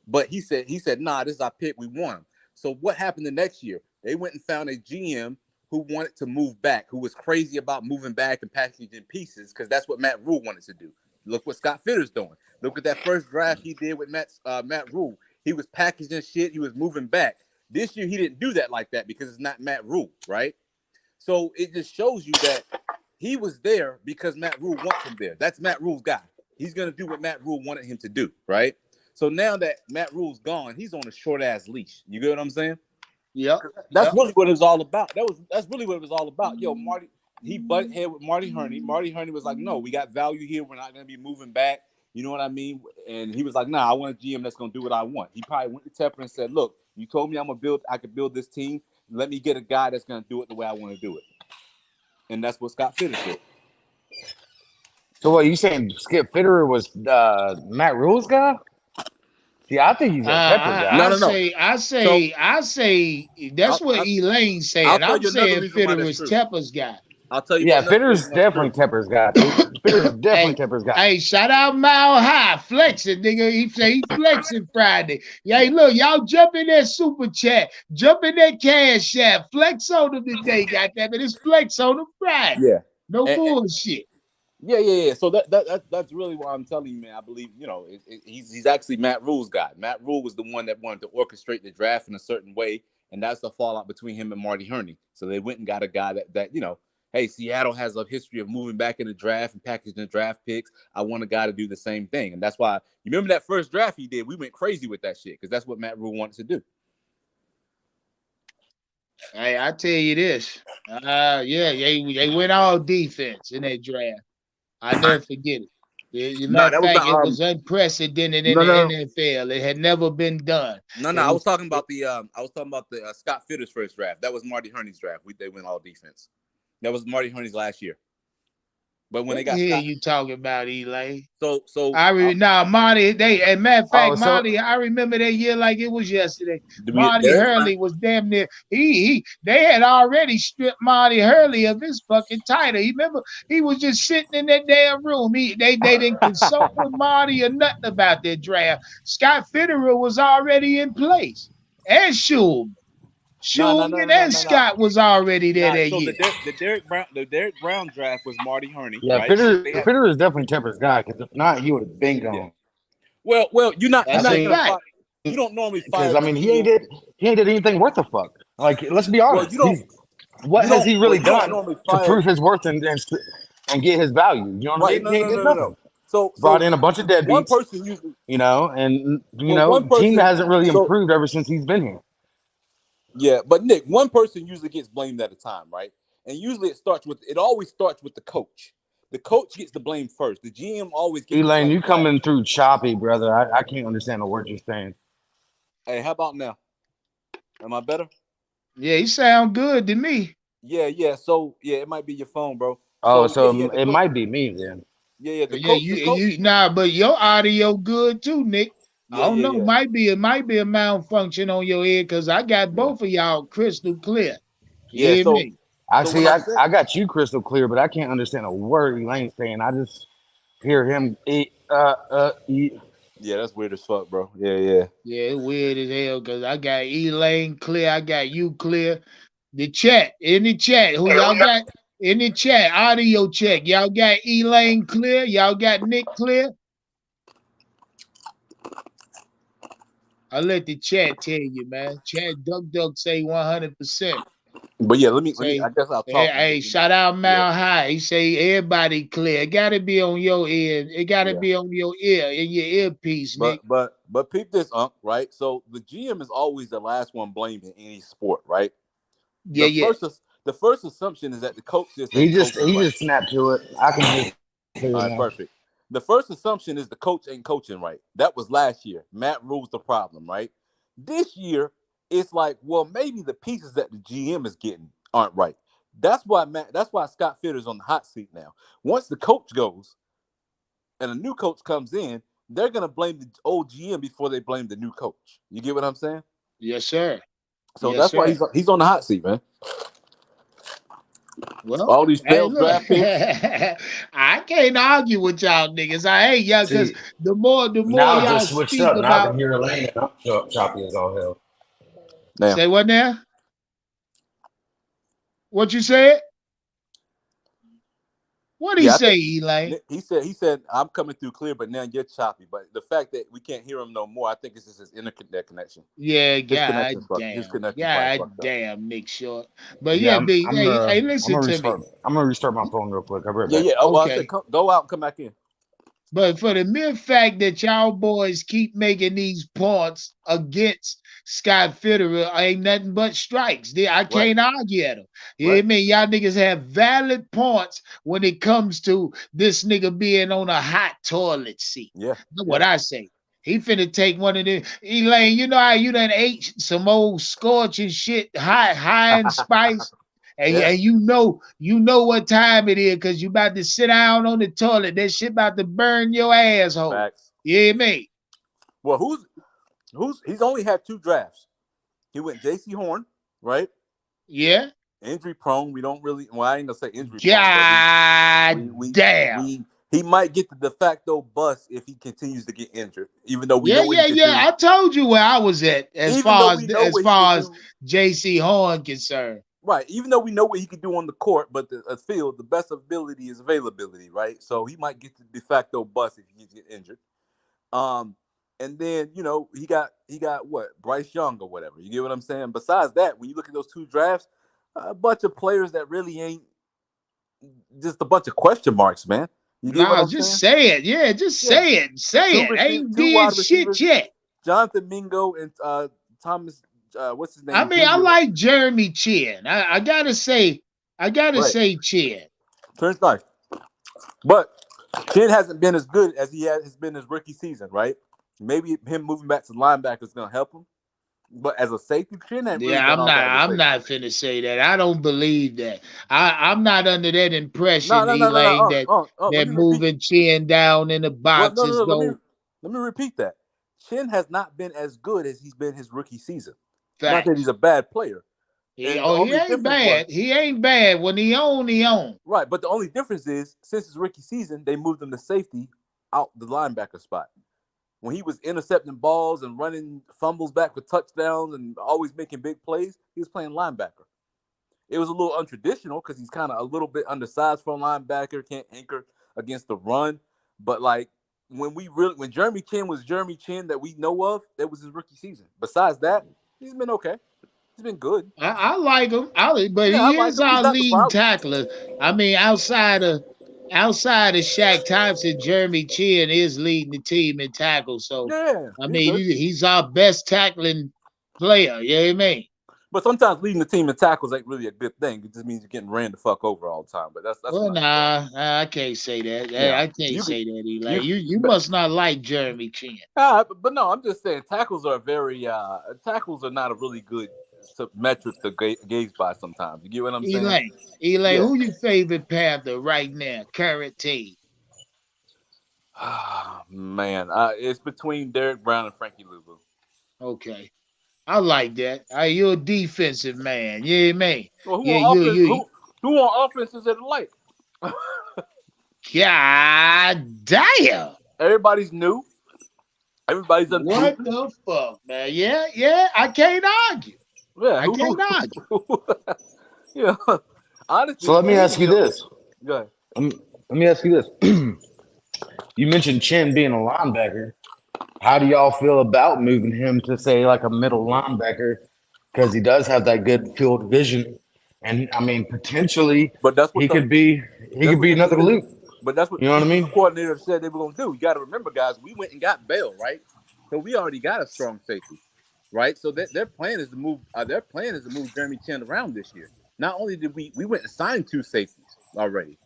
S3: but he said, nah, this is our pick. We want him. So what happened the next year? They went and found a GM who wanted to move back, who was crazy about moving back and packaging in pieces, because that's what Matt Rule wanted to do. Look what Scott Fitterer's doing. Look at that first draft he did with Matt Rule. He was packaging shit. He was moving back. This year he didn't do that like that because it's not Matt Rule, right? So it just shows you that he was there because Matt Rule wants him there. That's Matt Rule's guy. He's going to do what Matt Rule wanted him to do, right? So now that Matt Rule's gone, he's on a short-ass leash. You get what I'm saying?
S1: Yeah.
S3: That's really what it was all about. That's really what it was all about. Yo, Marty, he butted head with Marty Hurney. Marty Hurney was like, no, we got value here. We're not going to be moving back. You know what I mean? And he was like, nah, I want a GM that's going to do what I want. He probably went to Tepper and said, look, you told me I could build this team. Let me get a guy that's going to do it the way I want to do it. And that's what Scott Fitterer did.
S2: So what, you saying Skip Fitterer was Matt Rule's guy? See, I think he's a Pepper guy.
S3: No.
S1: I say that's what Elaine's saying. I'm saying Fitterer was Tepper's guy.
S3: I'll tell you.
S2: Yeah, Fitterer's definitely Tepper's guy. Fitterer's definitely Tepper's guy.
S1: Hey, shout out Mile High flexing, nigga. He say he flexing Friday. Yeah, hey, look, y'all jump in that super chat, jump in that cash app, flex on them today. Goddamn it, it's flex on them Friday.
S3: Yeah,
S1: no bullshit.
S3: Yeah. So that's really what I'm telling you, man. I believe he's actually Matt Rule's guy. Matt Rule was the one that wanted to orchestrate the draft in a certain way, and that's the fallout between him and Marty Hurney. So they went and got a guy that hey, Seattle has a history of moving back in the draft and packaging the draft picks. I want a guy to do the same thing. And that's why, you remember that first draft he did? We went crazy with that shit because that's what Matt Rule wanted to do.
S1: Hey, I tell you this. Yeah, they went all defense in that draft. I never forget it.
S3: No,
S1: Matter of
S3: that was
S1: fact, it
S3: the
S1: was unprecedented in
S3: no
S1: the
S3: no
S1: NFL. It had never been done.
S3: no.
S1: It
S3: I was
S1: was
S3: talking about the Scott Fitter's first draft. That was Marty Herney's draft. They went all defense. That was Marty Herney's last year. But when they
S1: what the
S3: got
S1: hell
S3: Scott,
S1: you talking about, Eli?
S3: so
S1: Now Marty. And matter of fact,
S2: Oh, so
S1: Marty. I remember that year like it was yesterday. Marty
S3: Derek Brown.
S1: Hurley was damn near. They had already stripped Marty Hurley of his fucking title. You remember he was just sitting in that damn room. They didn't consult with Marty or nothing about that draft. Scott Fitterer was already in place, and Schulman. Schulman and
S3: No.
S1: Scott was already there
S3: Nah,
S1: that
S3: so
S1: year.
S3: the Derek Brown draft was Marty Herney,
S2: yeah,
S3: right?
S2: Fitter is definitely Temper's guy because if not, he would have been
S3: Yeah.
S2: gone.
S3: Well, you're not
S1: That's a
S3: gonna
S1: fact.
S3: fire. You don't normally
S2: Because
S3: fire
S2: I mean,
S3: GM.
S2: he ain't did anything worth a fuck. Like, let's be
S3: Well,
S2: honest. What has he really
S3: you don't
S2: done
S3: normally
S2: to
S3: fire.
S2: prove his worth and get his value? You know what I
S3: Right?
S2: mean? He ain't did nothing.
S3: So
S2: Brought in a bunch of
S3: one
S2: deadbeats,
S3: person usually.
S2: and
S3: Well, one
S2: team
S3: person.
S2: hasn't really
S3: So
S2: improved ever since he's been here.
S3: yeah, but Nick, one person usually gets blamed at a time, right? And usually it always starts with the coach. The coach gets the blame first. The GM always gets the
S2: Elaine,
S3: blame
S2: you
S3: last.
S2: coming through choppy, brother. I can't understand a word you're saying.
S3: Hey, how about now? Am I better?
S1: Yeah, he sound good to me.
S3: Yeah. So yeah, it might be your phone, bro.
S2: Oh,
S3: So
S2: so
S3: the
S2: it
S3: coach.
S2: might be me then.
S3: Yeah. The
S1: Yeah,
S3: coach. The coach.
S1: but your audio good too, Nick. I don't know.
S3: Yeah.
S1: It might be a malfunction on your end because I got
S3: Yeah.
S1: both of y'all crystal clear. You
S3: Yeah.
S1: hear me?
S3: So when
S2: Actually,
S3: I
S2: I,
S3: said
S2: I got you crystal clear, but I can't understand a word Elaine's saying. I just hear him eat.
S3: yeah, that's weird as fuck, bro. Yeah.
S1: Yeah, it's weird as hell because I got Elaine clear, I got you clear. In the chat, who y'all got in the chat, audio check. Y'all got Elaine clear, y'all got Nick clear. I let the chat tell you, man. Chat Duck say 100%.
S3: But yeah, let me. I
S1: Say,
S3: guess I'll talk.
S1: hey, shout out
S3: Yeah.
S1: Mile High. He say everybody clear. It gotta be on your ear. It gotta
S3: Yeah.
S1: be on your ear, in your earpiece, Nick.
S3: But peep this, right? So the GM is always the last one blamed in any sport, right?
S1: Yeah.
S3: The first assumption is that the coach just
S2: He
S3: ain't
S2: just
S3: coaching right.
S2: snapped to it. I can just hear
S3: All
S2: it
S3: right,
S2: now.
S3: perfect. The first assumption is the coach ain't coaching right. That was last year. Matt Rule's the problem, right? This year, it's like, well, maybe the pieces that the GM is getting aren't right. That's why Scott Fitter's on the hot seat now. Once the coach goes and a new coach comes in, they're gonna blame the old GM before they blame the new coach. You get what I'm saying?
S1: Yes, sir.
S3: So
S1: Yes,
S3: that's why
S1: sir.
S3: he's on the hot seat, man.
S1: Well,
S3: All these
S1: hey,
S3: failed
S1: look,
S3: draft picks.
S1: I can't argue with y'all niggas. I hate y'all because
S2: See,
S1: the more
S2: now it
S1: y'all
S2: just switched
S1: speak
S2: up. Now I
S1: about,
S2: can hear Elaine and I'm choppy as all hell.
S3: Now,
S1: say what now? What you said? What he
S3: yeah, I
S1: say,
S3: think
S1: Elaine?
S3: he said I'm coming through clear, but now you're choppy. But the fact that we can't hear him no more, I think it's just his internet connection.
S1: Yeah,
S3: His
S1: goddamn,
S3: connection probably fucked up.
S1: goddamn, Nick Short. But
S2: Yeah,
S1: yeah, B, hey, listen to me.
S2: I'm gonna restart my phone real quick. I'll be right
S3: Yeah,
S2: back.
S3: yeah. Oh, well, I said
S1: Okay.
S3: go out and come back in.
S1: But for the mere fact that y'all boys keep making these points against Scott Fitterer, ain't nothing but strikes. I
S3: Right,
S1: can't argue at them. You hear
S3: right.
S1: me? Y'all niggas have valid points when it comes to this nigga being on a hot toilet seat.
S3: Yeah,
S1: That's
S3: yeah.
S1: what I say. He finna take one of them. Elaine, you know how you done ate some old scorching shit, high in spice?
S3: Yeah,
S1: And you know what time it is because you about to sit down on the toilet. That shit about to burn your asshole.
S3: facts.
S1: You hear me?
S3: Well, he's only had 2 drafts. He went J.C. Horn, right?
S1: Yeah.
S3: Injury prone. We don't really. Well, I ain't gonna say injury prone, but
S1: God damn.
S3: we he might get the de facto bust if he continues to get injured. Even though we know what he can do.
S1: I told you where I was at
S3: Even though we know what he can do.
S1: JC Horn concerned.
S3: Right, even though we know what he can do on the court, but the field, the best ability is availability, right? So he might get the de facto bust if he gets injured. And then he got what, Bryce Young or whatever. You get what I'm saying? Besides that, when you look at those 2 drafts, a bunch of players that really ain't just a bunch of question marks, man. You get what
S1: Nah,
S3: I'm
S1: just
S3: saying?
S1: say it. Yeah, just
S3: Yeah.
S1: say it. Say it. Ain't
S3: Two
S1: did
S3: wide
S1: shit
S3: receivers,
S1: yet.
S3: Jonathan Mingo and Thomas. What's his
S1: I
S3: name?
S1: mean, I
S3: Junior.
S1: like Jeremy Chin. I gotta say
S3: Right.
S1: Chin.
S3: Turns nice, but Chin hasn't been as good as he has been his rookie season, right? Maybe him moving back to linebacker is gonna help him. But as a safety, Chin ain't really
S1: Yeah,
S3: done all that as a
S1: I'm
S3: safety.
S1: not finna say that. I don't believe that. I'm not under that
S3: No,
S1: impression,
S3: no, no, no,
S1: Elaine,
S3: no. Let
S1: that
S3: me repeat.
S1: moving Chin down in the
S3: Well,
S1: box
S3: no, no,
S1: is
S3: no.
S1: go
S3: Let me repeat that. Chin has not been as good as he's been his rookie season. Not that he's
S1: facts.
S3: a bad player. And the
S1: He
S3: only
S1: ain't
S3: difference was
S1: bad. He ain't bad. When he on.
S3: right, but the only difference is since his rookie season, they moved him to safety out the linebacker spot. When he was intercepting balls and running fumbles back for touchdowns and always making big plays, he was playing linebacker. It was a little untraditional because he's kind of a little bit undersized for a linebacker, can't anchor against the run. But like when Jeremy Chin was Jeremy Chin that we know of, that was his rookie season. Besides that, he's been okay. He's been good.
S1: I like him. But
S3: Yeah, I
S1: he
S3: like
S1: is
S3: him. He's
S1: our
S3: not the
S1: leading
S3: problem.
S1: tackler. I mean, outside of Shaq Thompson, Jeremy Chin is leading the team in tackles. So
S3: Yeah,
S1: I
S3: he's
S1: mean,
S3: good.
S1: he's our best tackling player. You know what I mean?
S3: But sometimes leading the team in tackles ain't really a good thing. It just means you're getting ran the fuck over all the time. But that's
S1: Well,
S3: another story.
S1: I can't say that.
S3: Yeah,
S1: I can't
S3: you could
S1: say that, Eli.
S3: you
S1: You
S3: but
S1: must not like Jeremy Chin.
S3: but no, I'm just saying tackles are very tackles are not a really good metric to gauge by sometimes. You get what I'm saying?
S1: Eli,
S3: Yeah.
S1: who your favorite Panther right now? Current team.
S3: Man, it's between Derek Brown and Frankie Louvu.
S1: Okay. I like that. You're a defensive man. Yeah, man.
S3: Well,
S1: Yeah, you.
S3: who on offense is it like?
S1: God damn.
S3: Everybody's new. Everybody's
S1: What
S3: unproven.
S1: the fuck, man? Yeah. I can't argue.
S3: Yeah,
S1: I can't argue.
S3: yeah.
S2: So
S3: Honestly,
S2: let me
S3: Chin
S2: ask
S3: is
S2: you
S3: the
S2: this.
S3: go ahead.
S2: Let me ask you this. You mentioned Chin being a linebacker. How do y'all feel about moving him to say like a middle linebacker? Because he does have that good field vision, and I mean potentially
S3: But that's what
S2: he
S3: the
S2: could be
S3: that's what the
S2: another
S3: defensive
S2: Luke.
S3: but that's what
S2: You
S3: the
S2: know what I
S3: defensive
S2: mean?
S3: coordinator said they were gonna do. You gotta remember, guys, we went and got Bell, right? So we already got a strong safety, right? So their plan is to move Jeremy Chin around this year. Not only did we went and signed two safeties already.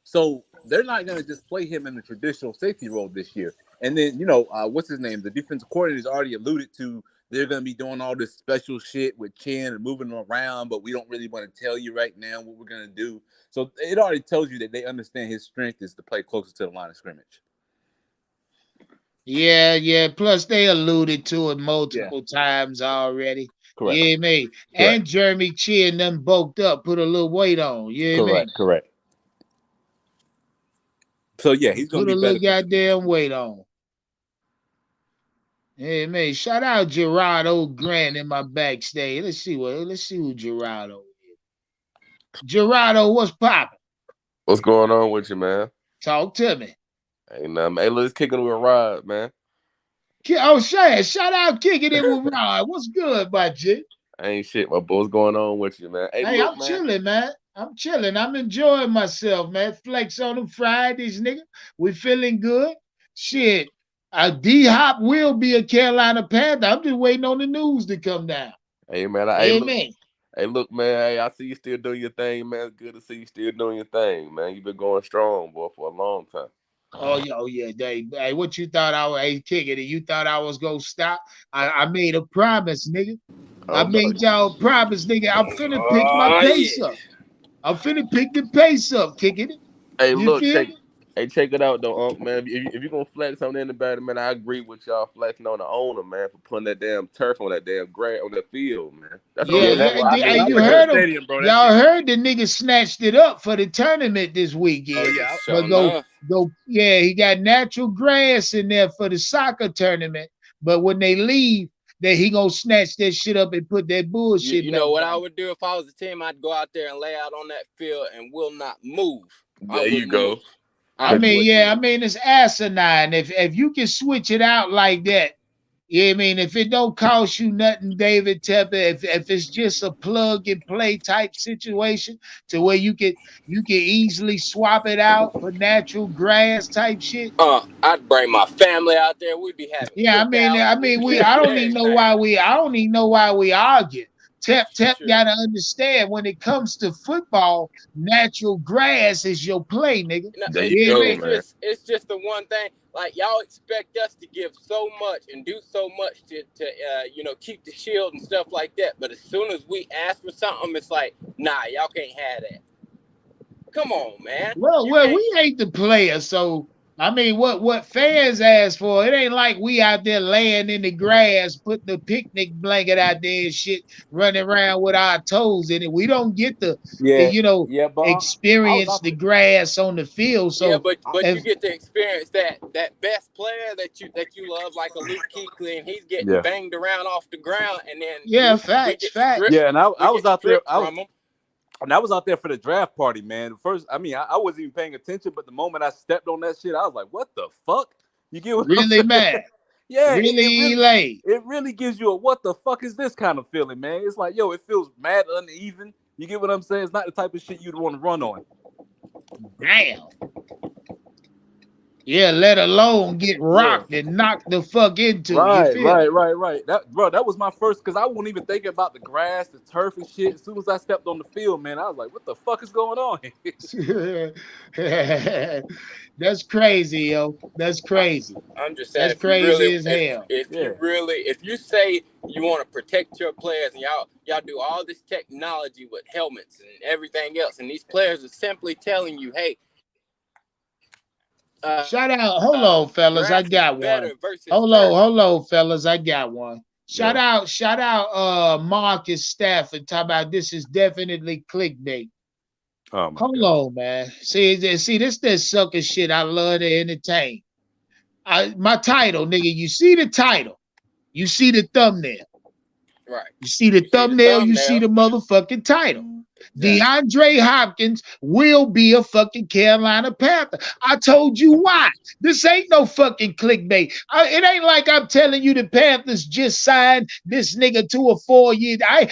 S3: So they're not going to just play him in the traditional safety role this year. And then, what's his name? The defensive coordinator has already alluded to they're going to be doing all this special shit with Chin and moving him around, but we don't really want to tell you right now what we're going to do. So it already tells you that they understand his strength is to play closer to the line of scrimmage.
S1: Yeah. Plus, they alluded to it
S3: Yeah,
S1: multiple times already.
S3: correct.
S1: Yeah, me.
S3: Correct.
S1: And Jeremy Chin them bulked up, put a little weight on. Yeah, me.
S3: Correct. So yeah, he's going
S1: Put
S3: to
S1: a
S3: be
S1: little
S3: better.
S1: goddamn weight on. Hey man, shout out Gerardo Grant in my backstage. Let's see who Gerardo is. Gerardo, what's poppin'?
S4: What's going on with you, man?
S1: Talk to me.
S4: Ain't nothing. Hey, let's kick it with Rod, man.
S1: Oh, shout out kicking it with Rod. What's good, my G?
S4: Ain't shit, my boy. What's going on with you, man? Hey,
S1: Hey,
S4: look,
S1: I'm
S4: man.
S1: chilling, man. I'm chilling. I'm enjoying myself, man. Flex on them Fridays, nigga. We feeling good. Shit. D Hop will be a Carolina Panther. I'm just waiting on the news to come down.
S4: Hey, man.
S1: Amen.
S4: Hey, look, man. Hey, I see you still doing your thing, man. It's good to see you still doing your thing, man. You've been going strong, boy, for a long time.
S1: Oh yeah. Hey, what you thought I was? Hey, kick it. You thought I was gonna stop? I made a promise, nigga. I
S4: Oh no.
S1: made y'all a promise, nigga. I'm finna pick my
S4: Oh
S1: pace
S4: yeah.
S1: up. I'm finna pick the pace up, kicking it.
S4: Hey,
S1: You
S4: look,
S1: feel me?
S4: check it out though, man. If you gonna flex on anybody, man, I agree with y'all flexing on the owner, man, for putting that damn turf on that damn grass on that field, man. That's the
S1: Yeah,
S4: only
S3: Yeah,
S4: reason
S1: yeah.
S4: why I
S3: when
S1: Hey,
S4: give a
S3: I
S1: you
S3: went
S4: fuck.
S3: to the
S1: heard him?
S3: stadium, bro, that
S1: Y'all
S3: shit.
S1: heard the nigga snatched it up for the tournament this
S3: Oh
S1: weekend.
S3: yeah,
S4: Sure
S1: But go,
S4: enough.
S1: go. Yeah, he got natural grass in there for the soccer tournament. But when they leave, that he gonna snatch that shit up and put that bullshit
S5: You
S1: back
S5: know what I
S1: on.
S5: would do if I was a team? I'd go out there and lay out on that field and will not move. I
S4: There you
S5: wouldn't
S4: go.
S5: move. I wouldn't move.
S1: I mean, it's asinine. If you can switch it out like that, Yeah, I mean, if it don't cost you nothing, David Tepper, if it's just a plug and play type situation to where you can easily swap it out for natural grass type shit.
S5: I'd bring my family out there. We'd be having
S1: Yeah, I
S5: cookouts. We'd
S1: mean,
S5: be
S1: we
S5: doing
S1: I don't even know
S5: everything.
S1: why we argue. Tep
S5: Sure.
S1: gotta understand when it comes to football, natural grass is your play, nigga.
S5: No,
S4: There you
S1: Yeah,
S4: go,
S1: man.
S4: man.
S5: it's just the one thing. Like y'all expect us to give so much and do so much to keep the shield and stuff like that. But as soon as we ask for something, it's like, nah, y'all can't have that. Come on, man. You
S1: Well,
S5: can't.
S1: we ain't the player, so I mean, what fans ask for, it ain't like we out there laying in the grass, putting the picnic blanket out there and shit, running around with our toes in it. We don't get the
S3: Yeah, yeah, but I was
S1: experience
S3: out
S1: the
S3: there.
S1: grass on the field.
S5: Yeah,
S1: So
S5: but you
S1: if
S5: get to experience that best player that you love, like a Luke Kuechly, and he's getting
S3: Yeah,
S5: banged around off the ground, and then
S1: yeah,
S5: we
S1: facts,
S5: get
S1: facts.
S5: stripped.
S3: yeah, and
S5: We
S3: I was
S5: get
S3: out there.
S5: stripped from them.
S3: And I was out there for the draft party, man. First, I mean, I wasn't even paying attention, but the moment I stepped on that shit, I was like, "What the fuck?" You get what I'm
S1: Really
S3: saying?
S1: mad,
S3: Yeah,
S1: really elated.
S3: it really gives you a "what the fuck is this" kind of feeling, man. It's like, yo, it feels mad uneven. You get what I'm saying? It's not the type of shit you'd want to run on.
S1: Damn. Yeah, let alone get
S3: Yeah.
S1: rocked and knocked the fuck into. You
S3: Right,
S1: feel
S3: right, right, right. That was my first because I wasn't even thinking about the grass, the turf, and shit. As soon as I stepped on the field, man, I was like, "What the fuck is going on?"
S1: me? That's crazy, yo. That's
S5: I,
S1: crazy.
S5: I'm just saying,
S1: That's crazy as hell.
S3: Yeah,
S5: if you say you want to protect your players, and y'all do all this technology with helmets and everything else, and these players are simply telling you, hey,
S1: Shout out. Hold on,
S5: grass is
S1: fellas. I
S5: better
S1: got one.
S5: versus turf.
S1: Hold on, fellas. I got one.
S3: yeah.
S1: Shout out, Marcus Stafford. Talk about this is definitely clickbait.
S3: Oh my
S1: Hold
S3: god.
S1: on, man. See, this that sucker shit I love to entertain. My title, nigga. You see the title. You see the thumbnail.
S5: Right.
S1: You see the
S5: You see the
S1: thumbnail, you see
S5: thumbnail.
S1: the motherfucking title.
S5: Exactly.
S1: DeAndre Hopkins will be a fucking Carolina Panther. I told you why. This ain't no fucking clickbait. It ain't like I'm telling you the Panthers just signed this nigga to a 4-year. I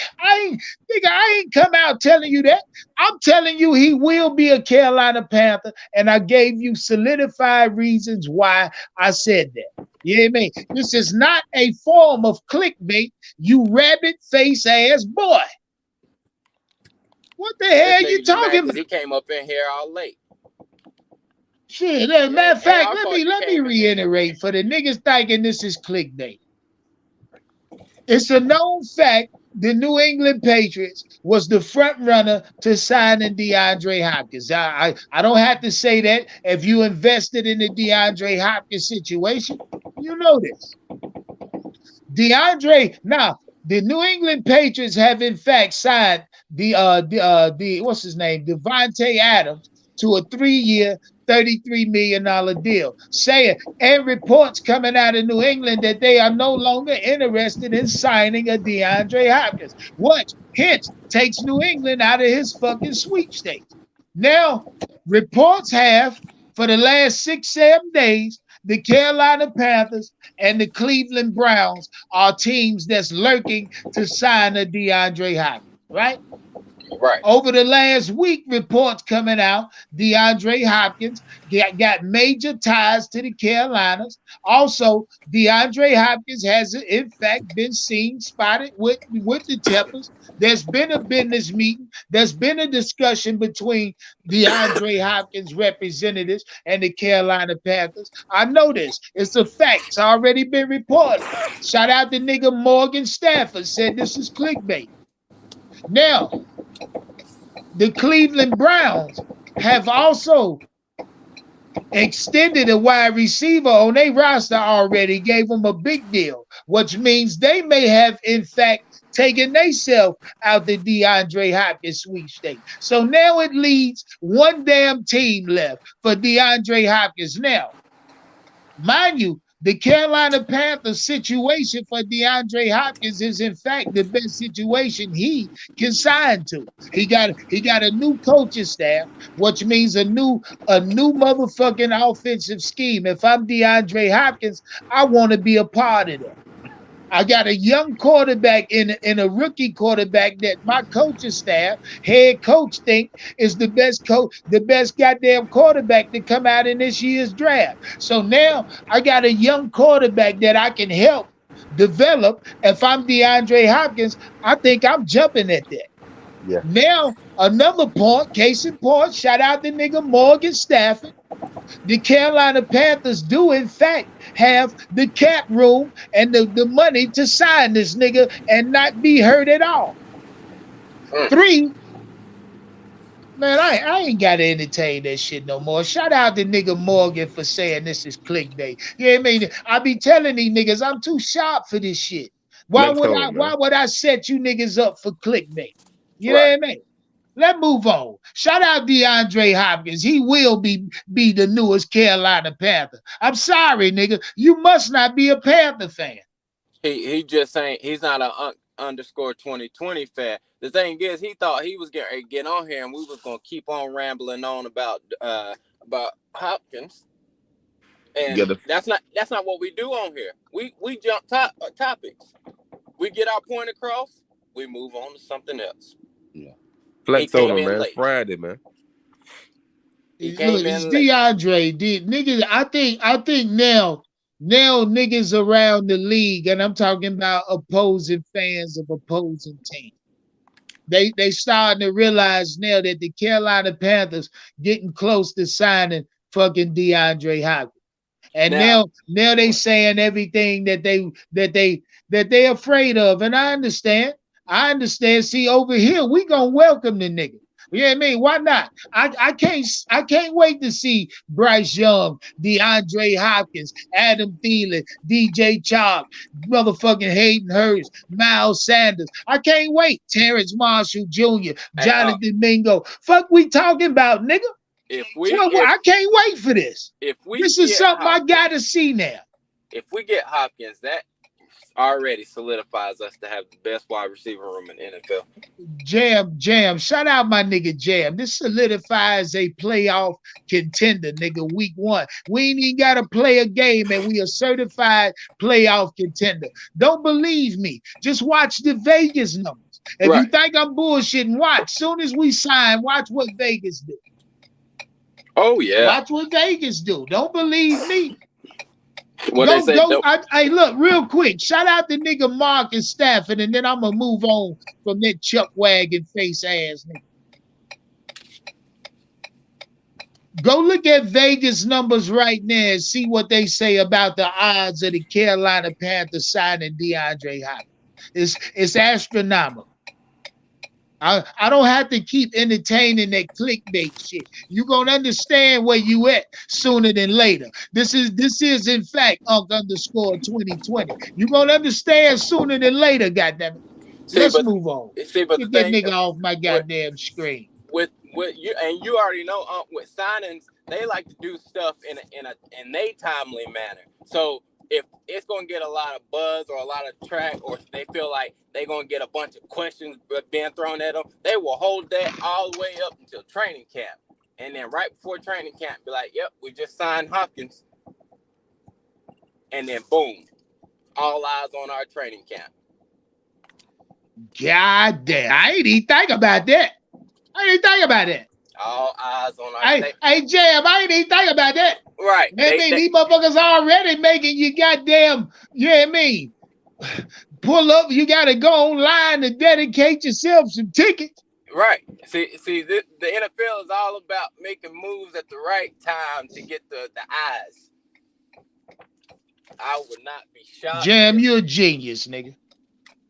S1: ain't come out telling you that. I'm telling you he will be a Carolina Panther, and I gave you solidified reasons why I said that. You know what I mean? This is not a form of clickbait, you rabbit face ass boy. What the
S5: This
S1: hell you
S5: nigga just mad
S1: talking
S5: because
S1: about?
S5: he came up in here all late.
S1: Shit, as a
S5: It
S1: matter of
S5: ain't
S1: fact,
S5: our fault you
S1: let me
S5: came in here.
S1: reiterate for the niggas thinking this is clickbait. It's a known fact the New England Patriots was the front runner to signing DeAndre Hopkins. I don't have to say that. If you invested in the DeAndre Hopkins situation, you know this. Now the New England Patriots have in fact signed the what's his name, Devontae Adams, to a 3-year, $33 million deal. Saying and reports coming out of New England that they are no longer interested in signing a DeAndre Hopkins, which hence takes New England out of his fucking sweepstakes. Now, reports have for the last 6-7 days the Carolina Panthers and the Cleveland Browns are teams that's lurking to sign a DeAndre Hopkins, right?
S5: Right.
S1: Over the last week, reports coming out, DeAndre Hopkins got major ties to the Carolinas. Also, DeAndre Hopkins has, in fact, been seen spotted with the Tempers. There's been a business meeting. There's been a discussion between DeAndre Hopkins representatives and the Carolina Panthers. I know this. It's a fact. It's already been reported. Shout out to nigga Morgan Stafford said this is clickbait. Now, the Cleveland Browns have also extended a wide receiver on their roster already, gave them a big deal, which means they may have, in fact, taken themselves out the DeAndre Hopkins sweepstakes. So now it leads one damn team left for DeAndre Hopkins. Now, mind you, the Carolina Panthers situation for DeAndre Hopkins is in fact the best situation he can sign to. He got a new coaching staff, which means a new motherfucking offensive scheme. If I'm DeAndre Hopkins, I want to be a part of that. I got a young quarterback in a rookie quarterback that my coaching staff, head coach, think is the best coach, the best goddamn quarterback to come out in this year's draft. So now I got a young quarterback that I can help develop. If I'm DeAndre Hopkins, I think I'm jumping at that.
S3: Yeah.
S1: Now, another point, case in point, shout out the nigga Morgan Stafford. The Carolina Panthers do, in fact, have the cap room and the money to sign this nigga and not be hurt at all.
S5: Mm.
S1: Three, man, I ain't got to entertain that shit no more. Shout out to nigga Morgan for saying this is clickbait. You know what I mean? I be telling these niggas I'm too sharp for this shit.
S4: Flex on him,
S1: Why
S4: man.
S1: would I set you niggas up for clickbait? You know
S5: Right.
S1: what I mean? Let's move on. Shout out DeAndre Hopkins. He will be the newest Carolina Panther. I'm sorry, nigga. You must not be a Panther fan.
S5: He just saying he's not a underscore 2020 fan. The thing is, he thought he was going to get on here and we was going to keep on rambling on about Hopkins. And that's not what we do on here. We jump topics. We get our point across. We move on to something else.
S3: Yeah.
S4: Flex
S5: He
S4: on
S5: came
S4: him,
S5: in
S4: man.
S5: late.
S4: Friday, man.
S5: He
S1: Look,
S5: came
S1: it's
S5: in late.
S1: DeAndre. Niggas, I think now niggas around the league, and I'm talking about opposing fans of opposing teams. They starting to realize now that the Carolina Panthers getting close to signing fucking DeAndre Hopkins. And
S5: Now,
S1: now they saying everything that they afraid of. And I understand. I understand. See, over here, we gonna welcome the nigga. You know what I mean? Why not? I can't wait to see Bryce Young, DeAndre Hopkins, Adam Thielen, DJ Chalk, motherfucking Hayden Hurst, Miles Sanders. I can't wait. Terrence Marshall Jr.,
S5: hey,
S1: Jonathan Mingo. Fuck we talking about, nigga? I can't wait for this.
S5: if we
S1: This is
S5: get
S1: something I
S5: Hopkins,
S1: gotta see now.
S5: if we get Hopkins, that already solidifies us to have the best wide receiver room in the NFL.
S1: Jam. Shout out my nigga Jam. This solidifies a playoff contender, nigga, week 1. We ain't even gotta play a game and we a certified playoff contender. Don't believe me. Just watch the Vegas numbers. If you think I'm bullshitting, watch. Soon as we sign, watch what Vegas do.
S5: Oh yeah.
S1: Watch what Vegas do. Don't believe me.
S5: Go.
S1: Hey, look, real quick. Shout out to nigga Mark and Stafford, and then I'm gonna move on from that chuck wagon face ass nigga. Go look at Vegas numbers right now and see what they say about the odds of the Carolina Panthers signing DeAndre Hopkins. It's astronomical. I don't have to keep entertaining that clickbait shit. You're gonna understand where you at sooner than later. This is in fact underscore 2020. You're gonna understand sooner than later, goddammit. Let's move on. Get that nigga off my goddamn screen.
S5: With you, and you already know with signings, they like to do stuff in a timely manner. So if it's gonna get a lot of buzz or a lot of track, or they feel like they're gonna get a bunch of questions being thrown at them, they will hold that all the way up until training camp, and then right before training camp, be like, "Yep, we just signed Hopkins," and then boom, all eyes on our training camp.
S1: God damn, I ain't even think about that.
S5: All eyes on our.
S1: Hey, Jam, I ain't even think about that.
S5: Right.
S1: These motherfuckers already making you goddamn, you know what I mean? Pull up, you gotta go online and dedicate yourself some tickets.
S5: Right. See, the NFL is all about making moves at the right time to get the eyes. I would not be shocked.
S1: Jam, you're a genius, nigga.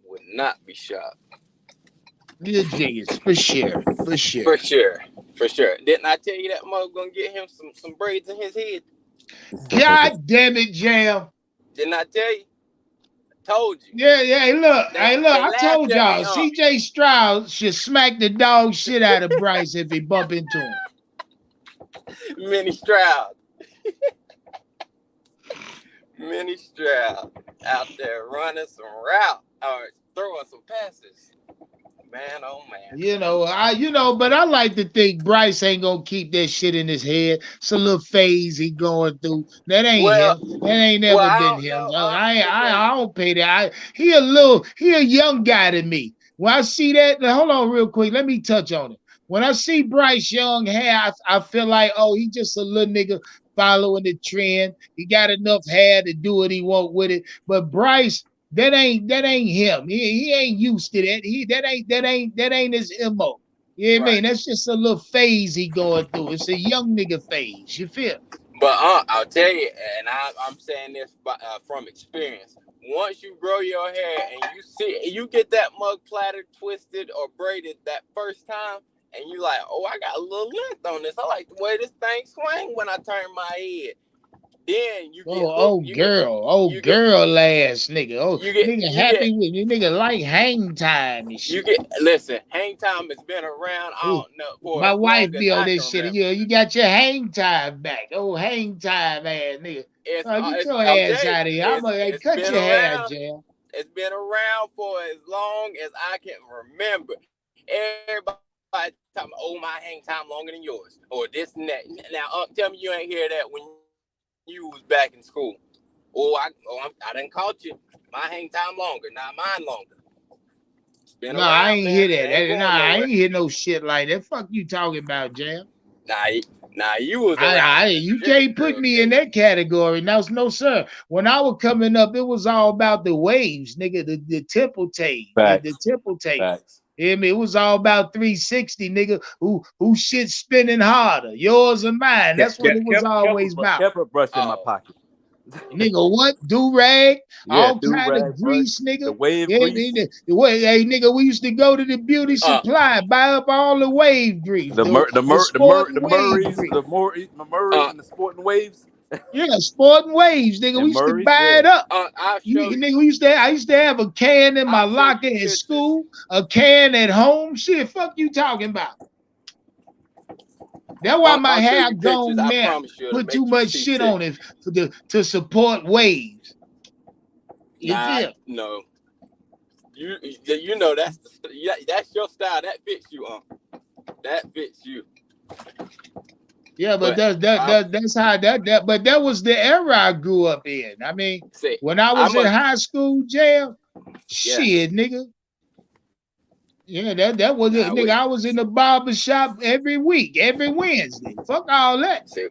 S5: Would not be shocked.
S1: You're a genius, for sure.
S5: Didn't I tell you that mother gonna get him some braids in his head?
S1: God damn it, Jam.
S5: Didn't I tell you? I told you.
S1: Yeah, hey, look, I told y'all, CJ Stroud should smack the dog shit out of Bryce if he bump into him.
S5: Mini Stroud. Mini Stroud out there running some route or throwing some passes. man. Oh man.
S1: But I like to think Bryce ain't gonna keep that shit in his head. It's a little phase he going through. That ain't
S5: Well,
S1: him. That ain't
S5: well,
S1: never
S5: I
S1: been
S5: don't
S1: him.
S5: know, because
S1: I don't pay that. He a young guy to me. When I see that, now, hold on real quick. Let me touch on it. When I see Bryce Young hair, I feel like, oh, he just a little nigga following the trend. He got enough hair to do what he want with it. But Bryce, that ain't him. He ain't used to that. That ain't his MO. You know what I
S5: right.
S1: mean? That's just a little phase he going through. It's a young nigga phase. You feel?
S5: But I'll tell you, and I'm saying this from experience. Once you grow your hair and you get that mug plaited, twisted, or braided that first time, and you like, oh, I got a little length on this. I like the way this thing swing when I turn my head. Then you get hooked. You get
S1: Girl ass nigga. Oh,
S5: you get
S1: nigga
S5: you get
S1: happy with me. Nigga like hang time and
S5: you
S1: shit.
S5: get. Listen, hang time has been around. I
S1: Ooh,
S5: don't know for
S1: my
S5: as long
S1: wife
S5: as
S1: be on
S5: I
S1: this
S5: can
S1: shit.
S5: remember.
S1: You got your hang time back. Oh, hang time ass nigga. Get your
S5: I'll
S1: ass
S5: tell you,
S1: out of here. Hey,
S5: it's
S1: cut
S5: been
S1: your hair,
S5: around.
S1: Jam.
S5: It's been around for as long as I can remember. Everybody talking, oh, my hang time longer than yours, or this and that. Now, tell me you ain't hear that when you was back in school. I done caught you. My hang time longer, not mine longer. It's been
S1: No, I
S5: around,
S1: ain't hear
S5: man. It ain't
S1: that. Nah,
S5: going
S1: I
S5: nowhere.
S1: ain't hear no shit like that. Fuck you talking about, Jam.
S5: Now you was around in the
S1: You
S5: Jimmy
S1: can't put
S5: Curl
S1: me in
S5: days.
S1: that category. No, sir. When I was coming up, it was all about the waves, nigga. The temple tape, the
S3: Facts.
S1: temple tape.
S3: Facts.
S1: Hear me? It was all about 360, nigga. Who shit spinning harder, yours or mine? That's what it was always about.
S3: Kept a brush in my
S5: Oh,
S3: pocket.
S1: Nigga, what? Do-rag?
S3: Yeah,
S1: All
S3: do
S1: kind of
S3: rag brush,
S1: grease,
S3: the
S1: nigga.
S3: wave
S1: Yeah,
S3: grease,
S1: hey, nigga, we used to go to the beauty
S5: uh,
S1: supply, buy up all the wave grease, the sporting wave grease.
S3: the Murrays
S5: uh,
S3: and the sporting waves
S1: Yeah, sporting waves, nigga. We
S3: and
S1: used to
S3: Murrays.
S1: buy it
S3: Yeah,
S1: up.
S5: I'll show you.
S1: Nigga, I used to have a can in my
S5: I'll show
S1: locker
S5: you
S1: at
S5: pictures.
S1: school, a can at home. Shit, fuck you talking about. That's why my
S5: I'll show
S1: hair
S5: you pictures.
S1: gone
S5: I
S1: now.
S5: promise you, it'll
S1: Put too
S5: make you
S1: much
S5: see
S1: shit
S5: fit.
S1: on it to support waves. You
S5: Nah,
S1: feel?
S5: no. You know that's your style. That fits you, That fits you.
S1: Yeah, but
S5: But
S1: that's how but that was the era I grew up in. I mean,
S5: see,
S1: when I was
S5: I'm
S1: in
S5: a
S1: high school jail,
S5: yeah.
S1: shit, nigga. Yeah, that was it.
S5: Nah,
S1: Nigga, I was in the barber shop every week, every Wednesday. Fuck all that.
S5: see,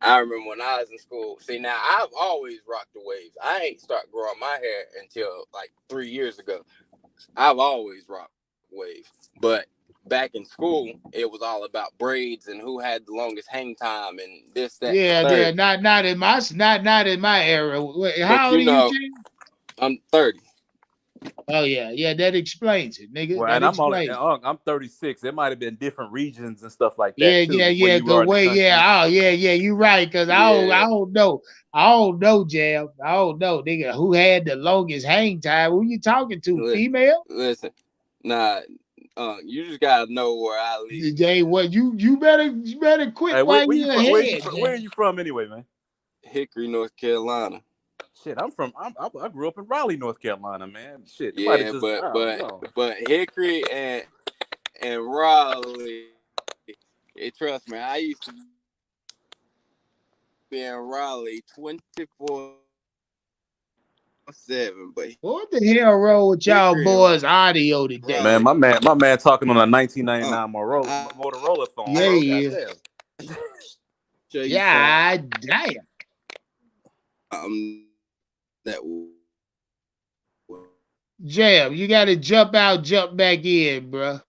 S5: I remember when I was in school. See, now I've always rocked the waves. I ain't start growing my hair until like 3 years ago. I've always rocked waves, but back in school, it was all about braids and who had the longest hang time and this, that, and the
S1: Yeah,
S5: third.
S1: not in my era.
S5: But
S1: How old are you, Jim?
S5: I'm 30.
S1: Oh yeah, that explains it, nigga.
S3: well,
S1: That
S3: and
S1: explains it.
S3: I'm 36. It might have been different regions and stuff like that too where
S1: Yeah.
S3: you
S1: Cause
S3: are in the
S1: wait,
S3: country.
S1: yeah. You right. Cause
S5: Yeah,
S1: I don't know, Jam. I don't know, nigga. Who had the longest hang time? Who you talking to? Female?
S5: listen, nah, you just gotta know where I live,
S1: Jay,
S5: man.
S1: what you better quit
S3: Hey,
S1: while you ahead,
S3: where
S1: Jay.
S3: you from anyway, man?
S5: Hickory, North Carolina.
S3: Shit, I grew up in Raleigh, North Carolina, man. Shit, it might have
S5: Yeah,
S3: just I don't know.
S5: but Hickory and Raleigh. Trust me, I used to be in Raleigh 24/7, but
S1: What the hell wrong with y'all
S5: Hickory and
S1: boys audio today?
S3: Man,
S5: Raleigh.
S3: my man talking on a 1999
S5: Uh, I
S3: Motorola phone,
S1: Yeah,
S3: bro.
S1: yeah.
S3: Goddamn.
S5: show you some.
S1: Yeah, damn.
S5: That
S1: Jam, you gotta jump out, jump back in, bro.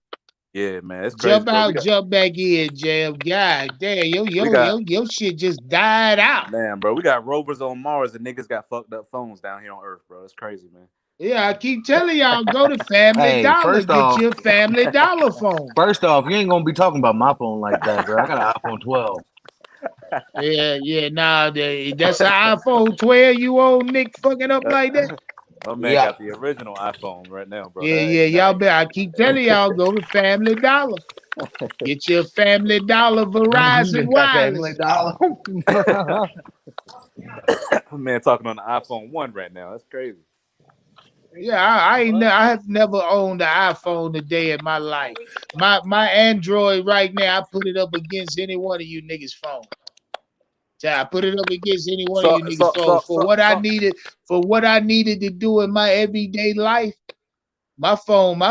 S3: Yeah, man, it's crazy,
S1: Jump
S3: bro.
S1: out, jump back in, Jam. God damn,
S3: We got
S1: your shit just died out.
S3: man, bro. We got rovers on Mars and niggas got fucked up phones down here on Earth, bro. It's crazy, man.
S1: Yeah, I keep telling y'all, go to Family
S2: Hey,
S1: Dollar, get you a Family Dollar phone.
S2: first off, you ain't gonna be talking about my phone like that, bro. I got an iPhone 12.
S1: Nah, that's an iPhone 12 you old Nick fucking up like that.
S3: My man
S2: Yeah.
S3: got the original iPhone right now, bro.
S1: Y'all bet. I keep telling y'all, go to Family Dollar. Get your Family Dollar Verizon
S2: Get that Family
S1: Wireless.
S2: Dollar.
S3: My man talking on the iPhone 1 right now. That's crazy.
S1: Yeah, I have never owned an iPhone a day in my life. My Android right now, I put it up against any one of you niggas' phone. I put it up against any one of
S3: So
S1: you niggas'
S3: so
S1: phones
S3: so
S1: for
S3: so
S1: what I
S3: so.
S1: needed, for what I needed to do in my everyday life. My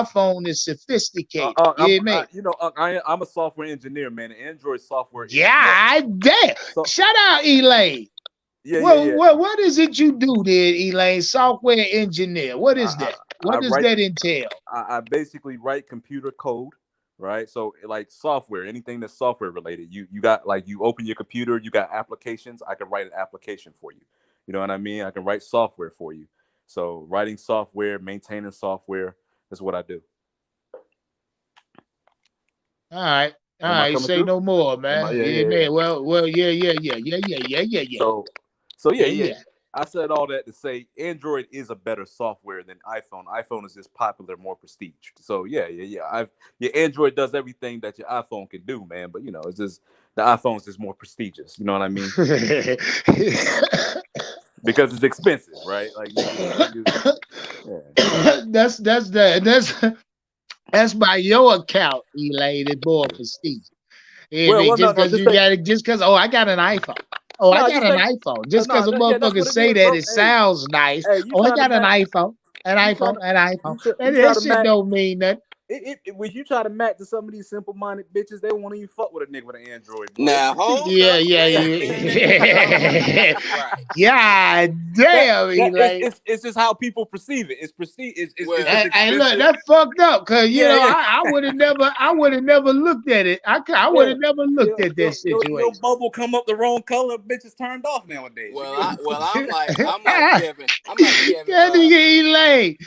S1: phone is sophisticated. You hear me?
S3: I'm a software engineer, man. And Android software is more.
S1: Yeah, damn.
S3: So
S1: Shout out Elaine.
S3: yeah, yeah,
S1: Well,
S3: yeah.
S1: what is it you do there, Elaine? Software engineer. What is
S3: I
S1: that?
S3: I
S1: What does
S3: write.
S1: that entail?
S3: I basically write computer code, right? So like software, anything that's software related. You got like you open your computer, you got applications. I can write an application for you. You know what I mean? I can write software for you. So writing software, maintaining software, that's what I do.
S1: All right. All
S3: Am I
S1: right.
S3: coming
S1: Say
S3: through?
S1: no more,
S3: Am I?
S1: man.
S3: Yeah,
S1: Yeah,
S3: yeah, yeah.
S1: man. Well, yeah.
S3: So yeah,
S1: Yeah,
S3: yeah.
S1: yeah.
S3: I said all that to say Android is a better software than iPhone. iPhone is just popular, more prestige. So yeah, yeah, yeah. Android does everything that your iPhone can do, man. But it's just the iPhone's just more prestigious. You know what I mean? Because it's expensive, right? Like niggas yeah.
S1: that's by your account, Elaine. It's more prestige. Yeah,
S3: Well,
S1: man,
S3: well, no,
S1: just
S3: no,
S1: because
S3: just
S1: you
S3: think,
S1: got it, just because I got an iPhone. Oh, I
S3: no,
S1: got
S3: just
S1: an
S3: think,
S1: iPhone. Just because a
S3: yeah, that's
S1: motherfucker
S3: what it
S1: say
S3: is,
S1: that
S3: bro.
S1: it sounds nice.
S3: Hey, you
S1: Oh, I
S3: try to
S1: got an
S3: match,
S1: iPhone, an
S3: you try
S1: iPhone,
S3: to,
S1: an iPhone.
S3: you try
S1: That
S3: to
S1: shit
S3: match.
S1: don't mean nothing.
S3: When you try to match to some of these simple-minded bitches, they won't even fuck with a nigga with an Android, boy. It's
S5: Now
S3: prestige.
S5: hold
S1: Yeah,
S5: up,
S1: yeah,
S5: wait a minute. Y'all
S1: yeah.
S5: ain't right.
S1: God
S3: That
S1: damn,
S3: that is
S1: Elaine.
S3: it's just how people perceive it. It's prestige. It's
S5: Well,
S3: just
S1: And look,
S3: expensive.
S1: that fucked up because
S3: Yeah, yeah.
S1: I would have never looked at it. I would
S3: Yeah.
S1: have never looked at that
S3: Your
S1: situation.
S3: bubble come up the wrong color, bitches turned off nowadays. You
S5: well,
S3: get what
S5: I'm like
S1: that
S5: Kevin. I'm like Kevin.
S1: nigga Elaine.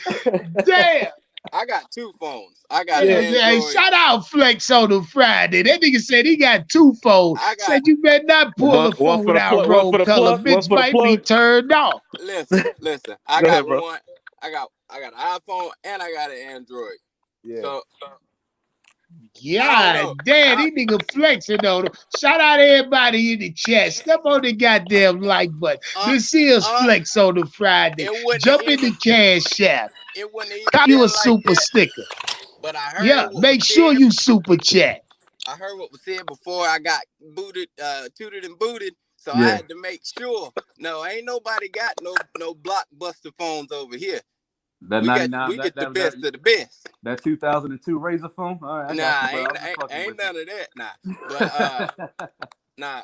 S1: Damn.
S5: I got two phones. I got an
S3: Yeah.
S1: Hey,
S5: Android.
S1: shout out Flex on the Friday. That nigga said he got two phones.
S5: I got
S1: Said you better not pull the
S3: One for
S1: phone
S3: the
S1: out
S3: plug, one for
S1: wrong
S3: the
S1: color.
S3: plug, one
S1: Bitch
S3: for the
S1: might be
S3: plug.
S1: turned off.
S5: listen. I
S3: Go ahead,
S5: got
S3: bro.
S5: one. I got an iPhone and I got an Android.
S3: Yeah.
S5: So I don't know.
S1: God damn, these nigga flexing on them. Shout out everybody in the chat. Step on the goddamn like button. This is
S5: uh,
S1: Flex on the Friday.
S5: it wouldn't
S1: Jump in
S5: even
S1: the cash app.
S5: it wouldn't even
S1: Cop you a
S5: been like
S1: super
S5: that.
S1: sticker.
S5: But I heard
S1: Yeah,
S5: what was
S1: make sure
S5: said.
S1: you super chat.
S5: I heard what was said before I got booted, tooted and booted. So I
S3: Yeah.
S5: had to make sure. No, ain't nobody got no blockbuster phones over here.
S3: That
S5: We
S3: 99,
S5: get the best of the best.
S3: that 2002 Razor phone. All right, I got
S5: Nah,
S3: you, bro. I'm just fucking
S5: ain't
S3: with
S5: none of that. Nah, but nah,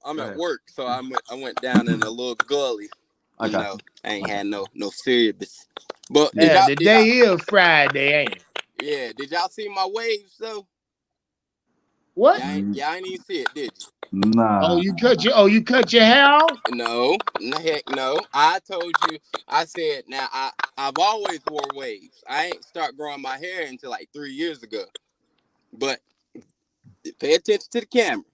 S5: I'm at work, so I went down in a little gully.
S3: I
S5: You
S3: got
S5: know, I ain't had no serious. But
S1: Yeah,
S5: did
S1: today is Friday, ain't it?
S5: yeah, did y'all see my waves though?
S1: What?
S5: Y'all ain't even see it, did you?
S3: Nah.
S1: Oh, you cut your hair off?
S5: No, heck no. I told you. I said now I've always wore waves. I ain't start growing my hair until like 3 years ago. But pay attention to the camera.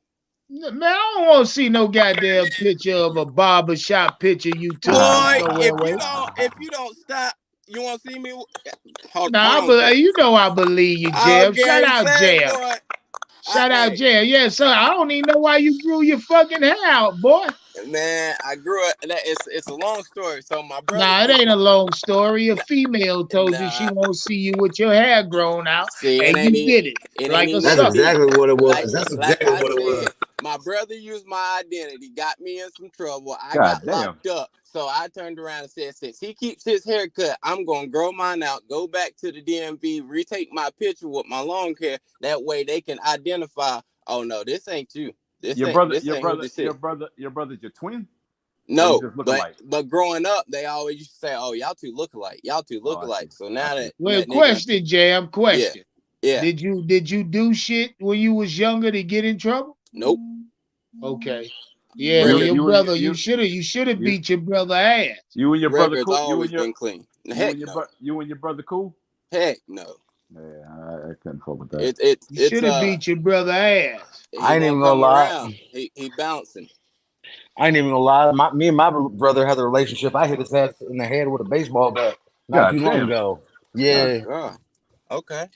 S1: Man, I don't want to see no goddamn picture of a barbershop picture you took with
S5: Boy,
S1: nowhere way.
S5: if you don't stop, you want to see me? Hold
S1: Nah,
S5: on.
S1: you know I believe you, Jam. Shout
S5: Okay,
S1: out
S5: say,
S1: Jam.
S5: boy.
S1: Shout out Jam. Yeah, sir. I don't even know why you grew your fucking hair out, boy.
S5: Man, I grew up. It's a long story. So my brother.
S1: Nah, it ain't a long story. A female told you she
S5: Nah,
S1: won't see you with your hair grown out,
S5: see,
S1: and you did it
S5: it
S1: like
S5: ain't
S1: a
S5: even
S2: That's
S5: that
S1: sucker.
S5: deep.
S2: exactly what it was.
S5: Like,
S2: That's
S5: like
S2: exactly
S5: I
S2: what it was.
S5: said, my brother used my identity, got me in some trouble. I
S3: God
S5: got
S3: damn.
S5: locked up. So I turned around and said, since he keeps his haircut, I'm going to grow mine out, go back to the DMV, retake my picture with my long hair. That way they can identify, oh, no, this ain't you.
S3: Your brother's your twin?
S5: No,
S3: just look
S5: but
S3: alike?
S5: but growing up, they always used to say, "Oh, y'all two look alike. Y'all two look
S3: I
S5: alike."
S3: see.
S5: So now that
S1: Well,
S5: nigga,
S1: question, Jam. Question.
S5: yeah,
S1: Did you do shit when you was younger to get in trouble?
S5: nope.
S1: Okay. Yeah, well, your brother, you should have beat your brother ass.
S3: You and your brother
S5: Records
S3: cool?
S5: always been clean. Heck no.
S3: You and your brother cool?
S5: Heck no.
S3: Yeah, I couldn't fuck with that.
S1: You should have beat your brother ass.
S5: He
S2: I ain't even
S5: won't
S2: gonna
S5: come
S2: lie.
S5: around. He bouncing.
S2: I ain't even gonna lie. Me and my brother had a relationship. I hit his ass in the head with a baseball bat not
S3: God
S2: too long
S3: damn.
S2: ago.
S5: Oh
S2: Yeah.
S5: God. Okay.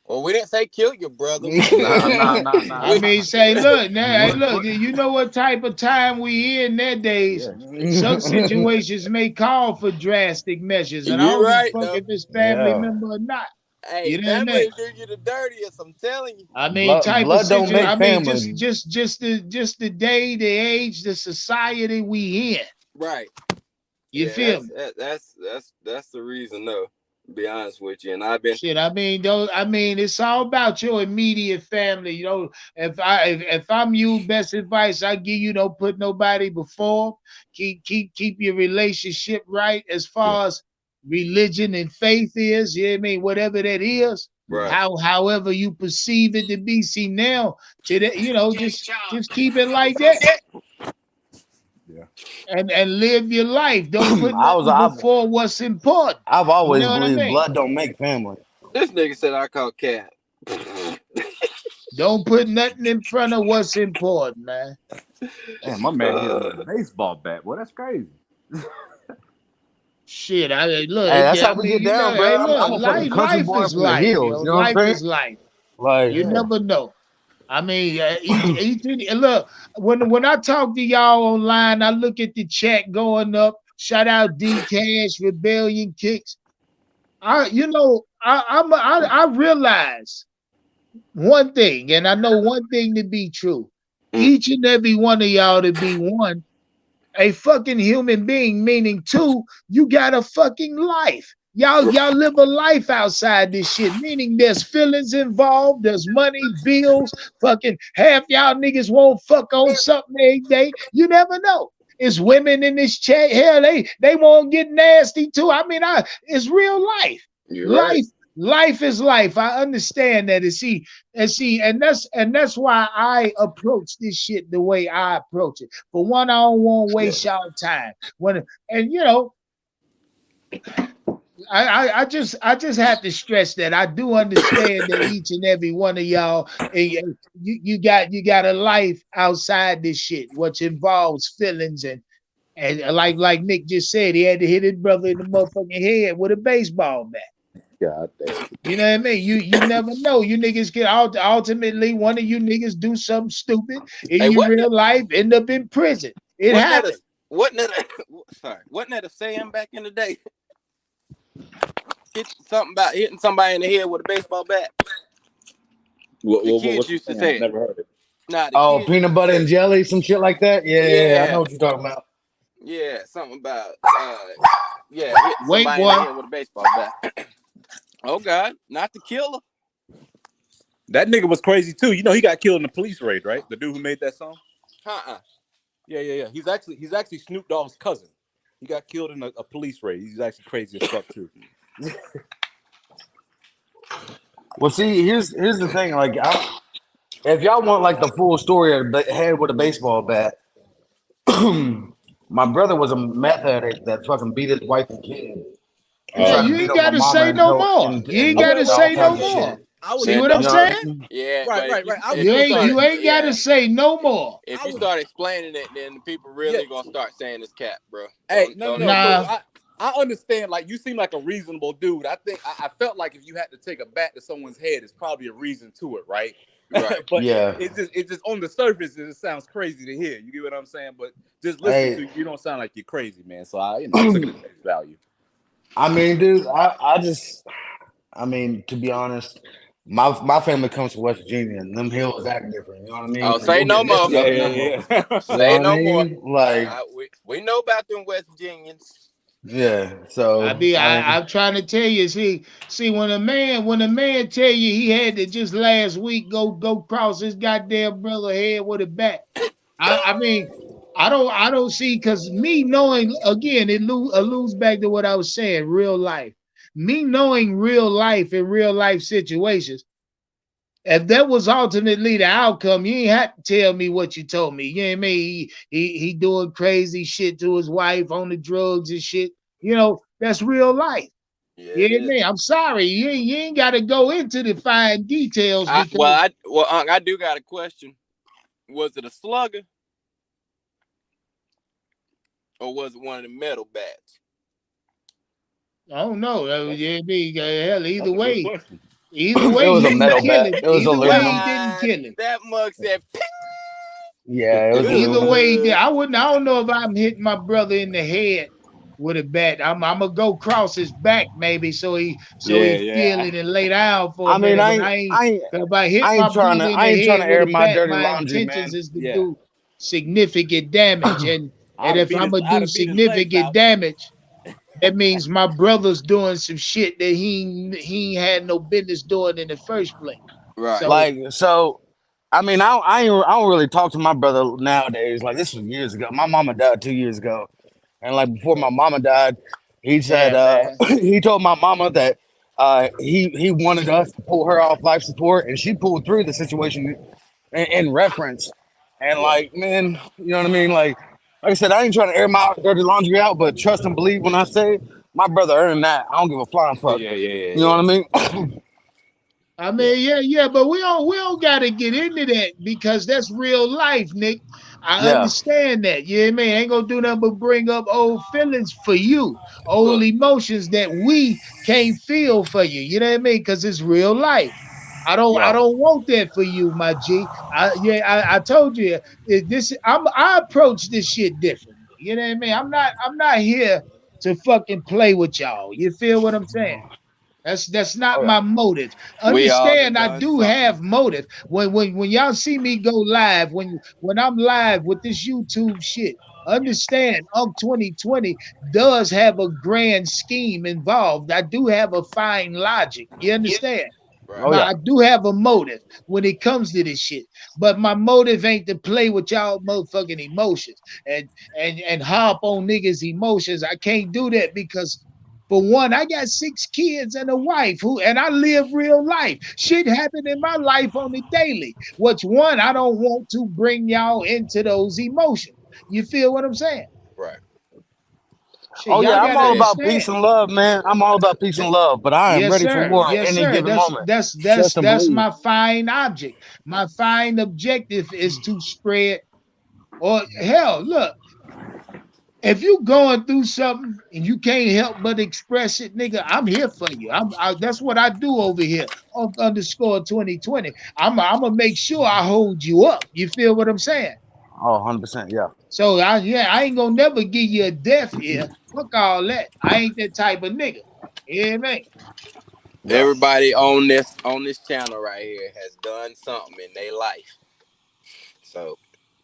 S5: Well, we didn't say kill your brother.
S3: Nah.
S1: I mean, say, look, now, hey,
S3: What-
S1: look,
S3: what-
S1: you know what type of time we in nowadays.
S3: Yeah.
S1: Some situations may call for drastic measures, and I
S5: You're
S1: don't give a
S5: right,
S1: fuck
S5: though.
S1: if it's family
S2: Yeah.
S1: member or not.
S5: Hey,
S1: You know what I
S5: family
S1: mean?
S5: do you the dirtiest. I'm telling you.
S1: I mean, type of
S2: Blood don't
S1: situation.
S2: make
S1: I mean,
S2: family.
S1: just the day, the age, the society we in.
S5: Right.
S1: You
S5: Yeah,
S1: feel me?
S5: that's the reason, though. To be honest with you, and I've been.
S1: Shit, I mean, it's all about your immediate family. You know, if I'm you, best advice I give you: don't put nobody before. Keep your relationship right as far as religion and faith is. You know what I mean? Whatever that is,
S5: Right.
S1: however you perceive it to be. See now, today, you know, just keep it like that.
S3: Yeah.
S1: And live your life. Don't put
S2: I've
S1: nothing before what's important. You
S2: always
S1: know what I
S2: believed
S1: mean?
S2: blood don't make family.
S5: This nigga said I call cat.
S1: Don't put nothing in front of what's important, man.
S3: Damn, my man hit him with a baseball bat. Boy, that's crazy.
S1: Shit, I look.
S2: Hey, that's
S1: I
S2: how we
S1: mean,
S2: get
S1: you know,
S2: down, bro.
S1: hey,
S2: I'm
S1: look,
S2: a fucking country
S1: life
S2: boy
S1: is
S2: from the
S1: life,
S2: hills.
S1: yo.
S2: You know what I'm
S1: Life
S2: saying?
S1: is life.
S2: Like,
S1: You never know. I mean, and look, when I talk to y'all online, I look at the chat going up. Shout out D Cash, Rebellion Kicks. I realize one thing, and I know one thing to be true. Each and every one of y'all to be one, a fucking human being, meaning two, you got a fucking life. Y'all live a life outside this shit, meaning there's feelings involved, there's money, bills, fucking half y'all niggas won't fuck on something every day. You never know. It's women in this chat. Hell, they won't get nasty too. I mean, it's real life.
S5: You're right.
S1: Life is life. I understand that. And that's why I approach this shit the way I approach it. For one, I don't want to waste y'all time. And you know, I just have to stress that I do understand that each and every one of y'all, you got a life outside this shit, which involves feelings and like Nick just said, he had to hit his brother in the motherfucking head with a baseball bat.
S3: God damn.
S1: You know what I mean? You never know. You niggas can ultimately one of you niggas do something stupid in
S5: Hey,
S1: your real life, end up in prison. It happens.
S5: Wasn't that a saying back in the day? Something about hitting somebody in the head with a baseball bat. The kids used to say it.
S3: Never heard it.
S5: Nah, the
S2: oh,
S5: kids
S2: peanut
S5: used to
S2: butter
S5: say
S2: and
S5: it.
S2: jelly, some shit like that. Yeah, I know what you're talking about.
S5: Yeah, something about hitting
S1: Wait,
S5: somebody in the
S1: boy.
S5: head with a baseball bat. Oh God, not the killer.
S3: That nigga was crazy too. You know, he got killed in the police raid, right? The dude who made that song. Yeah. He's actually Snoop Dogg's cousin. He got killed in a police raid. He's actually crazy as fuck too.
S2: Well, see, here's the thing. Like, if y'all want like the full story of the head with a baseball bat, my brother was a meth addict that fucking beat his wife and kid. And
S1: Yeah,
S2: tried to
S1: you
S2: beat
S1: ain't
S2: up my
S1: gotta
S2: mama
S1: say
S2: and
S1: no more. You ain't gotta
S2: all
S1: say no
S2: kinds of
S1: more.
S2: shit.
S1: See what I'm
S2: You know what I
S1: saying?
S2: mean?
S5: Yeah,
S3: Right.
S1: You ain't gotta say no more.
S5: If you start explaining it, then the people really gonna start saying it's cap, bro.
S3: Hey,
S5: Don't
S3: no.
S1: Nah.
S3: I understand. Like, you seem like a reasonable dude. I think I felt like if you had to take a bat to someone's head, it's probably a reason to it, right?
S5: Right.
S3: But
S2: Yeah.
S3: it's just on the surface, it sounds crazy to hear. You get what I'm saying? But just listen
S2: Hey.
S3: to you, you don't sound like you're crazy, man. So I took it at face value.
S2: I mean, dude, I mean, to be honest, my family comes from West Virginia, and them hills act different. You know what I mean?
S5: Oh,
S2: Like,
S5: say
S2: you'll
S5: no
S2: get missed
S5: more.
S2: up in them hoes.
S3: Yeah.
S2: You know
S5: Say
S2: what
S5: no
S2: I
S5: more.
S2: mean? Like,
S5: We know about them West Virginians.
S2: yeah. So
S1: I'm trying to tell you. See, when a man tell you he had to just last week go cross his goddamn brother head with a bat. I mean, I don't see, because me knowing, again, it alludes back to what I was saying, real life. Me knowing real life in real life situations. If that was ultimately the outcome, you ain't have to tell me what you told me. You know what I mean? He doing crazy shit to his wife on the drugs and shit. You know, that's real life.
S5: Yeah,
S1: You know what I mean? I'm sorry, you ain't got to go into the fine details because
S5: I do got a question. Was it a slugger, or was it one of the metal bats?
S1: I don't know. Yeah, hell, either
S3: That's a good
S1: way.
S3: question.
S1: Either
S2: It
S1: way,
S2: was
S1: he
S2: a
S1: didn't
S2: metal
S1: kill
S2: bat.
S1: him.
S2: It was
S1: Either way, he
S2: aluminum.
S1: didn't kill him.
S5: That mug said, "Ping."
S2: Yeah, it was
S1: Either
S2: aluminum.
S1: way, he did. I don't know if I'm hitting my brother in the head with a bat. I'm gonna go cross his back maybe so he feel
S3: Yeah.
S1: it and lay down for a
S2: I mean,
S1: minute. But I ain't. If I hit my brother in
S2: I
S1: the
S2: ain't trying
S1: head
S2: to
S1: with
S2: air
S1: a
S2: my
S1: bat,
S2: dirty
S1: my
S2: laundry,
S1: intentions
S2: man.
S1: is to
S3: Yeah.
S1: do significant damage. And if I'm gonna
S3: I'd
S1: do
S3: have beat his legs
S1: significant
S3: out.
S1: damage, that means my brother's doing some shit that he ain't had no business doing in the first place.
S5: Right.
S1: So
S2: Like, so, I mean, I don't really talk to my brother nowadays. Like, this was years ago. My mama died 2 years ago, and like before my mama died, he said
S1: damn man.
S2: he told my mama that he wanted us to pull her off life support, and she pulled through the situation in reference. And
S5: Yeah.
S2: like, man, you know what I mean? Like I said, I ain't trying to air my dirty laundry out, but trust and believe when I say my brother earned that. I don't give a flying fuck. You know what I mean?
S1: I
S5: Yeah.
S1: mean, yeah, but we don't gotta get into that because that's real life, Nick. I
S2: Yeah.
S1: understand that. Yeah, man, ain't gonna do nothing but bring up old feelings for you, old
S5: Look.
S1: emotions that we can't feel for you. You know what I mean? Because it's real life. I
S2: Yeah.
S1: don't want that for you, my G. I told you I approach this shit differently. You know what I mean? I'm not here to fucking play with y'all. You feel what I'm saying? That's
S2: Oh
S1: not
S2: yeah.
S1: my motive.
S5: We all done
S1: Understand, I
S5: done
S1: do
S5: something.
S1: have motive. When y'all see me go live, when I'm live with this YouTube shit, understand, 2020 does have a grand scheme involved. I do have a fine logic. You understand?
S5: Right.
S2: Oh yeah.
S1: I do have a motive when it comes to this shit, but my motive ain't to play with y'all motherfucking emotions and hop on niggas' emotions. I can't do that because for one, I got 6 kids and a wife and I live real life. Shit happen in my life on the daily. Which one, I don't want to bring y'all into those emotions. You feel what I'm saying?
S5: Right.
S1: Shit,
S2: Oh
S1: y'all
S2: yeah.
S5: Like I
S2: I'm
S1: gotta
S2: all
S5: said,
S2: about peace
S1: understand.
S2: and love, man. I'm all about peace and love. But I am
S1: Yes,
S2: ready for
S1: sir.
S2: war at
S1: Yes,
S2: any
S1: sir.
S2: given
S1: That's
S2: moment.
S1: that's that's
S2: Trust and
S1: that's
S2: believe.
S1: my fine object. My fine objective is to spread. Or hell, look, if you going through something and you can't help but express it, nigga, I'm here for you. That's what I do over here on underscore 2020. I'm gonna make sure I hold you up. You feel what I'm saying?
S2: Oh, 100%. Yeah.
S1: So I ain't gonna never give you a deaf ear. Fuck all that. I ain't that type of nigga. You hear me?
S2: Yeah.
S5: everybody on this channel right here has done something in their life. So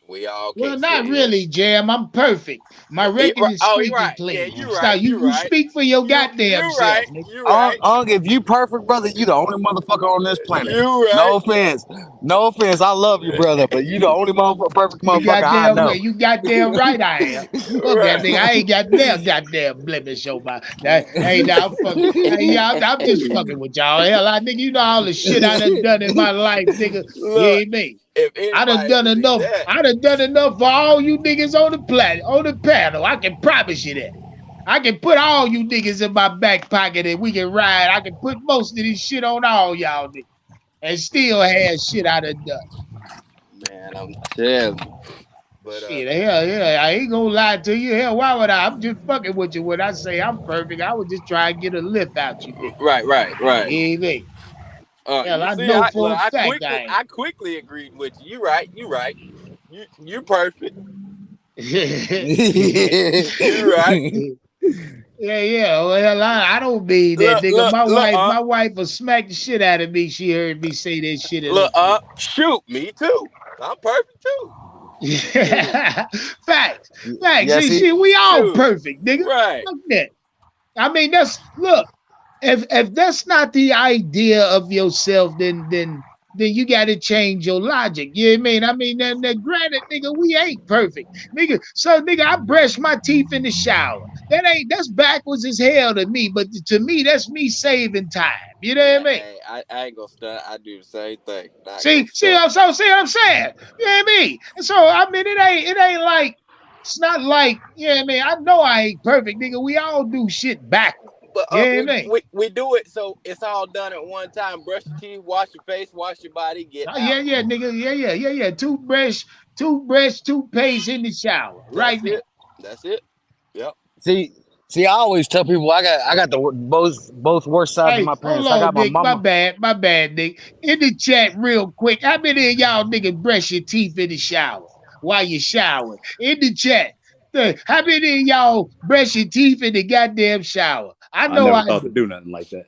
S5: we all
S1: Well,
S5: can't sit
S1: not
S5: here.
S1: really, Jam. I'm perfect. My record is
S5: Oh, you're
S1: squeaky
S5: right. Yeah,
S1: clean.
S5: you're right.
S1: Stop. You
S5: You're
S1: you
S5: right.
S1: speak for your
S5: You
S1: goddamn self,
S5: right.
S1: nigga.
S5: You're right.
S2: If you perfect, brother, you the only motherfucker on this planet.
S5: You're right.
S2: No offense. No offense. I love you, brother, but you the only perfect
S1: You
S2: motherfucker I
S1: goddamn
S2: know.
S1: right. You goddamn right I am. Fuck that
S5: Right.
S1: nigga. I ain't got damn goddamn blemish on my. Hey, now I'm fucking. Hey, yeah, I'm just fucking with y'all. Hell, nigga, you know all the shit I done in my life, nigga. You
S5: Look,
S1: hear me?
S5: if
S1: I done
S5: anybody
S1: done
S5: believe
S1: enough.
S5: that,
S1: I done done enough for all you niggas on the planet, on the panel. I can promise you that. I can put all you niggas in my back pocket and we can ride. I can put most of this shit on all y'all niggas and still have shit I done done.
S5: man, I'm telling you. But
S1: Shit, hell yeah, I ain't gonna lie to you. Hell, why would I? I'm just fucking with you when I say I'm perfect. I would just try and get a lift out you niggas.
S5: right.
S1: You ain't me. Hell,
S5: You
S1: I
S5: see,
S1: know
S5: I
S1: for
S5: look,
S1: a fact I
S5: I quickly agreed with you. You right. You right. You perfect.
S1: ain't.
S5: You right.
S1: Yeah. Well, I don't mean that,
S5: Look,
S1: nigga.
S5: look, look,
S1: My wife will smack the shit out of me. She heard me say that shit in her
S5: look.
S1: face.
S5: Shoot, me too. I'm perfect too. Shoot,
S1: Facts, facts.
S2: Yeah, see,
S1: See, we all
S5: shoot.
S1: perfect, nigga.
S5: Right.
S1: Fuck that. I mean, that's look. If that's not the idea of yourself, then you got to change your logic. You know what I mean? Then granted, nigga, we ain't perfect, nigga. So, nigga, I brush my teeth in the shower. That's backwards as hell to me. But to me, that's me saving time. You know what I mean?
S5: Hey, I ain't gonna stunt. I do the same thing. Not gonna
S1: See,
S5: stunt.
S1: see what I'm saying? You know what I mean? And so, I mean, it ain't like it's not like, you know what I mean? I know I ain't perfect, nigga. We all do shit backwards.
S5: But
S1: You know what I mean?
S5: we do it so it's all done at one time. Brush your teeth, wash your face, wash your body, get
S1: Oh,
S5: out.
S1: yeah, nigga. Yeah. Toothbrush, toothpaste in the shower right
S5: That's
S1: now.
S5: it. That's it. Yep.
S2: see, See, I always tell people I got the both worst sides of
S1: Hey,
S2: my
S1: hold
S2: parents. I
S1: on,
S2: got my
S1: Nick. My
S2: mama.
S1: bad. My bad, Nick. In the chat, real quick. How many of y'all niggas brush your teeth in the shower while you shower? In the chat. How many of y'all brush your teeth in the goddamn shower? I
S3: I
S1: know
S3: never
S1: I
S3: thought to
S1: do.
S3: do nothing like that.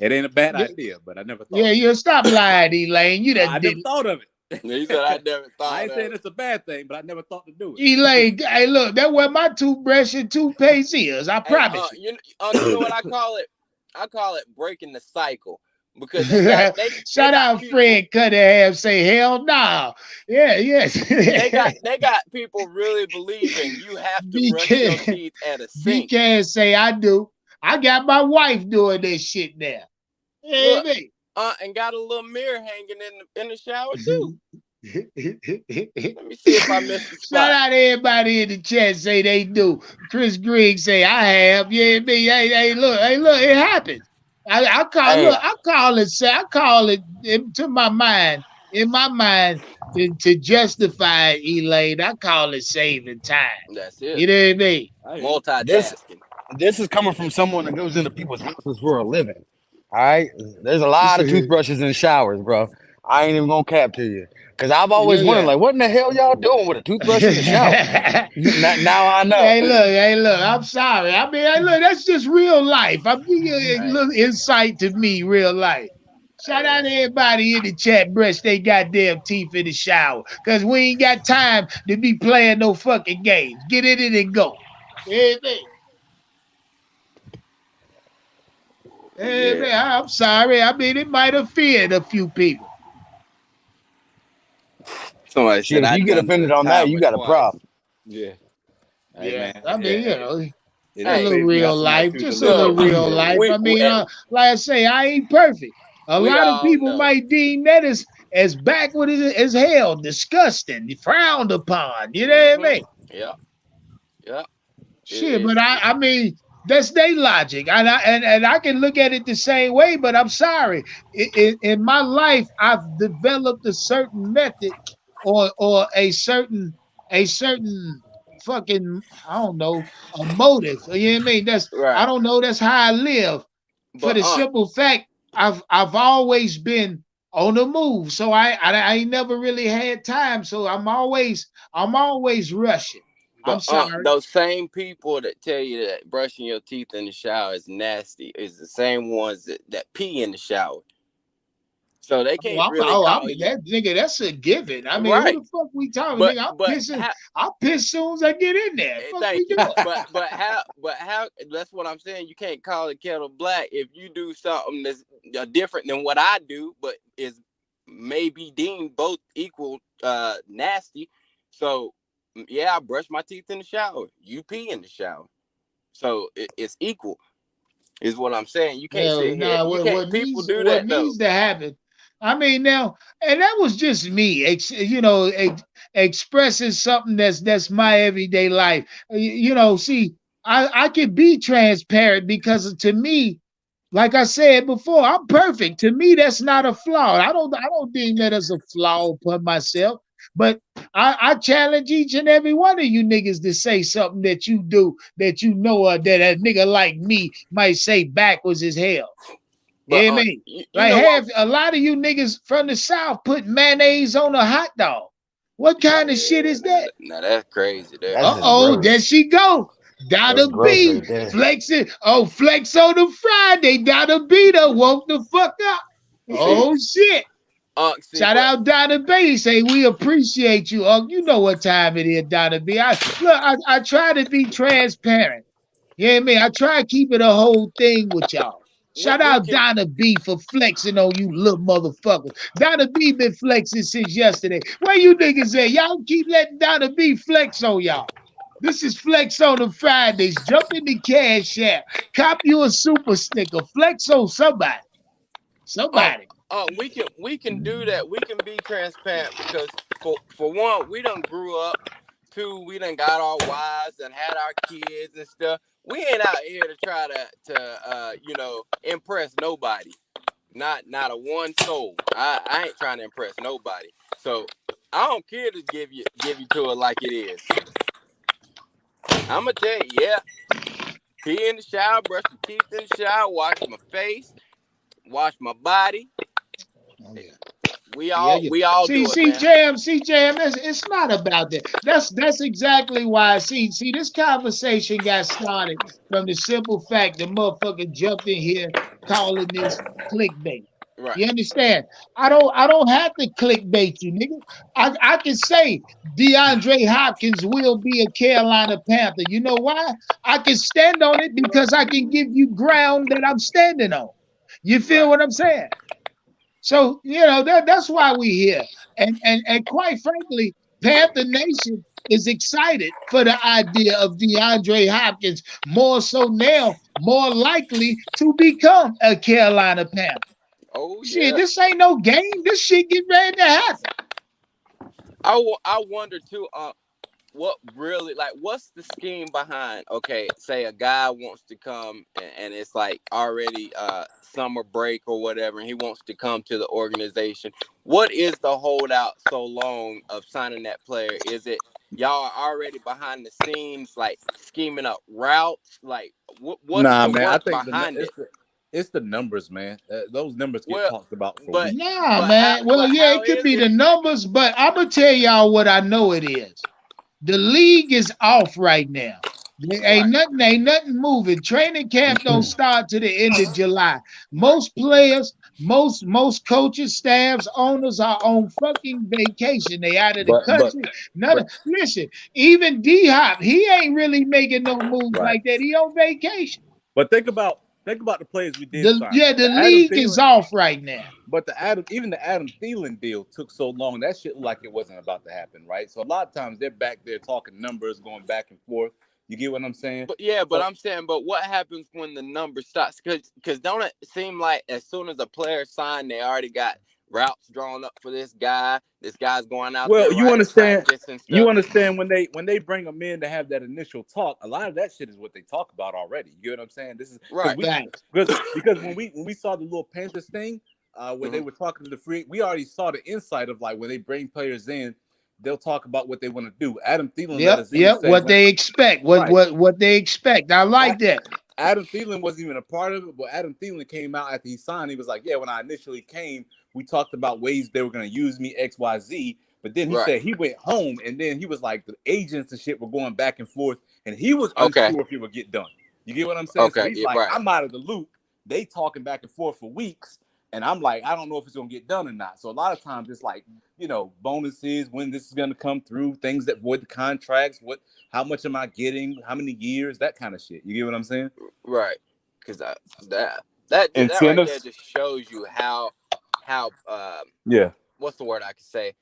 S3: It ain't a bad
S1: Yeah,
S3: idea, but I never
S1: yeah,
S3: thought of it.
S1: you stop lying, Elaine. You
S3: I
S1: done
S3: never
S1: did.
S3: thought of
S5: He said I
S3: it.
S5: never
S3: I
S5: thought
S3: ain't
S5: of
S3: saying
S5: it.
S3: it's a bad thing, but I never thought to do it.
S1: Elaine, hey, look, that where my toothbrush and toothpaste is. I
S5: Hey,
S1: promise
S5: you know what I call it? I call it breaking the cycle
S1: you.
S5: because they
S1: Shout
S5: got
S1: out
S5: people.
S1: Fred Cunningham. Say hell no. Yeah, yes.
S5: They got people really believing you have to brush your
S1: BK,
S5: teeth at a sink.
S1: BK say I do. I got my wife doing this shit now.
S5: Look,
S1: Hey,
S5: and got a little mirror hanging in the shower too.
S1: man.
S5: Let me see if I missed the
S1: Shout
S5: spot.
S1: out to everybody in the chat say they do. Chris Grigg say I have. Yeah, me. Hey, look, it happens. I call
S2: Hey,
S1: look, I call it to my mind, in my mind, to justify it, Elaine. I call it saving time.
S5: That's it.
S1: You know what I mean?
S3: I hear you.
S2: this
S5: Multitasking.
S2: this is coming from someone that goes into people's houses for a living. All right, there's a lot of toothbrushes in showers, bro. I ain't even gonna cap to you, cause I've always wondered,
S1: Yeah,
S2: like, what in the hell y'all doing with a toothbrush in the shower?
S1: yeah.
S2: Now I know.
S1: Hey, look, I'm sorry. I mean, hey, look, that's just real life. I'm giving you a
S5: Hey,
S1: little insight to me, real life. Shout
S5: hey,
S1: out to everybody in the chat, brush they goddamn teeth in the shower. Cause we ain't got time to be playing no fucking games. Get in it and go. Hey, man. Hey,
S5: yeah.
S1: man, I'm sorry. I mean, it might offend a few people.
S5: Somebody
S2: Shit,
S5: said
S2: if
S5: I
S2: you get
S5: done the
S2: offended on that, you
S5: timer
S2: got a
S5: twice.
S2: problem.
S3: Yeah. Hey
S1: Yeah,
S3: man,
S1: I mean,
S3: it
S1: a
S3: don't
S5: Hey,
S1: little
S3: phase me. I
S1: real
S3: see my
S1: life,
S3: tooth a
S1: just a
S3: little
S1: little
S5: look,
S3: broken
S1: real
S3: these days.
S1: life. I mean,
S5: we
S1: like I say, I ain't perfect. A
S5: we
S1: lot of
S5: all
S1: people
S5: know.
S1: might deem that as backward as hell, disgusting, frowned upon. You know what I mean?
S5: Yeah, yeah.
S1: Shit, but
S5: It's
S1: I mean, that's their logic, and I can look at it the same way. But I'm sorry, in my life, I've developed a certain method or a certain fucking I don't know a motive. You know what I mean? I
S5: right.
S1: don't know. That's how I live. For
S5: But
S1: the simple fact, I've always been on the move, so I ain't never really had time. So I'm always rushing. I'm sorry.
S5: those same people that tell you that brushing your teeth in the shower is nasty is the same ones that pee in the shower. So they
S1: Oh,
S5: can't really
S1: I
S5: call
S1: mean
S5: you
S1: that nigga. That's a given. I mean, who
S5: right.
S1: the fuck we talking,
S5: But
S1: nigga? I'm
S5: but
S1: pissing.
S5: how
S1: I'll piss soon as I get in there. Fuck
S5: thank
S1: we
S5: you.
S1: doing?
S5: But how that's what I'm saying. You can't call it kettle black if you do something that's different than what I do, but is maybe deemed both equal nasty. So yeah, I brush my teeth in the shower. You pee in the shower. So it's equal, is what I'm saying. You can't
S1: Hell,
S5: sit here.
S1: nah.
S5: You
S1: What
S5: can't.
S1: what
S5: People
S1: needs
S5: do
S1: what
S5: that though.
S1: needs to happen? I mean now, and that was just me. Expressing something that's my everyday life. See, I can be transparent because to me, like I said before, I'm perfect. To me, that's not a flaw. I don't deem that as a flaw upon myself. But I challenge each and every one of you niggas to say something that you do that that a nigga like me might say backwards as hell. You
S5: But
S1: hear me?
S5: you
S1: Like
S5: know what?
S1: a lot of you niggas from the South put mayonnaise on a hot dog. What kind of shit
S5: Yeah,
S1: is that?
S5: now that's crazy there.
S2: That's just
S1: Uh-oh, there
S2: gross.
S1: she go.
S2: That's
S1: Donna
S2: gross
S1: B
S2: right there.
S1: flexing. Oh, flex on the Friday. Donna B done woke the fuck up.
S5: See,
S1: Oh shit. Shout
S5: but
S1: out Donna B. Say we appreciate you. Oh, you know what time it is, Donna B. I try to be transparent. You know what I mean? I try to keep it a whole thing with y'all. Shout
S5: we
S1: out
S5: can.
S1: Donna B for flexing on you little motherfuckers. Donna B been flexing since yesterday. Where you niggas at? Y'all keep letting Donna B flex on y'all. This is Flex on the Fridays. Jump in the cash app. Cop you a super sticker. Flex on somebody.
S5: Oh,
S1: Somebody.
S5: we can do that. We can be transparent because for one, we done grew up. Two, we done got our wives and had our kids and stuff. We ain't out here to try to impress nobody. Not a one soul. I ain't trying to impress nobody. So I don't care to give you to it like it is. I'ma tell you, yeah. pee in the shower, brush my teeth in the shower, wash my face, wash my body.
S1: Oh, yeah.
S5: We
S1: Yeah,
S5: all
S1: yeah.
S5: do it, man.
S1: CJM, it's not about that. That's exactly why. See, this conversation got started from the simple fact the motherfucker jumped in here calling this clickbait.
S5: Right.
S1: You understand? I don't have to clickbait you, nigga. I can say DeAndre Hopkins will be a Carolina Panther. You know why? I can stand on it because I can give you ground that I'm standing on. You feel
S5: Right.
S1: what I'm saying? So that's why we here, and quite frankly, Panther Nation is excited for the idea of DeAndre Hopkins more so now, more likely to become a Carolina Panther.
S5: Oh
S1: Shit,
S5: yeah.
S1: this ain't no game. This shit get ready to happen.
S5: I wonder too. What really, like, what's the scheme behind? Okay, say a guy wants to come and it's like already summer break or whatever, and he wants to come to the organization. What is the holdout so long of signing that player? Is it y'all are already behind the scenes, like scheming up routes? Like, what's
S3: Nah,
S5: the
S3: man. I
S5: work
S3: think
S5: behind it?
S3: it's the numbers, man. Those numbers get
S5: Well,
S3: talked about for
S5: but
S3: weeks.
S1: Nah, man. Well, yeah,
S5: how
S1: it could
S5: is
S1: be
S5: it?
S1: the numbers, but I'm gonna tell y'all what I know it is. The league is off right now. There
S5: Right.
S1: ain't nothing moving. Training camp don't start to the end of July. Most players, most coaches, staffs, owners are on fucking vacation. They out of the
S3: But
S1: country.
S3: but
S1: Listen, even D Hop, he ain't really making no moves
S3: right.
S1: like that. He on vacation.
S3: But think about the players we did sign.
S1: The
S3: The Adam
S1: league is
S3: Thielen,
S1: off right now.
S3: but even the Adam Thielen deal took so long. That shit looked like it wasn't about to happen, right? So a lot of times they're back there talking numbers, going back and forth. You get what I'm saying?
S5: But yeah, but
S3: So
S5: I'm saying, but what happens when the number starts? Because don't it seem like as soon as a player signed, they already got routes drawn up for this guy. This guy's going out
S3: well,
S5: there
S3: you
S5: right at
S3: understand.
S5: practice and
S3: You
S5: stuff.
S3: understand when they bring them in to have that initial talk. A lot of that shit is what they talk about already. You get what I'm saying? This is because
S5: Right.
S1: Facts.
S3: because when we saw the little Panthers thing, where they were talking to the free, we already saw the insight of like when they bring players in, they'll talk about what they want to do. Adam Thielen let us in and
S1: Yep.
S3: say
S1: What
S3: when
S1: they expect. What
S3: right.
S1: what what they expect. I like that.
S3: Adam Thielen wasn't even a part of it, but Adam Thielen came out after he signed. He was like, "Yeah, when I initially came, we talked about ways they were going to use me X, Y, Z." But then he
S5: Right.
S3: said he went home, and then he was like, the agents and shit were going back and forth, and he was
S5: Okay.
S3: unsure if it would get done. You get what I'm saying? So
S5: Okay.
S3: he's
S5: Yeah,
S3: like,
S5: right.
S3: "I'm out of the loop." They talking back and forth for weeks, and I'm like, I don't know if it's going to get done or not. So a lot of times it's like, bonuses, when this is going to come through, things that void the contracts, how much am I getting, how many years, that kind of shit. You get what I'm saying?
S5: Right. Because that right there
S3: Incentives.
S5: just shows you how
S3: Yeah.
S5: what's the word I could say?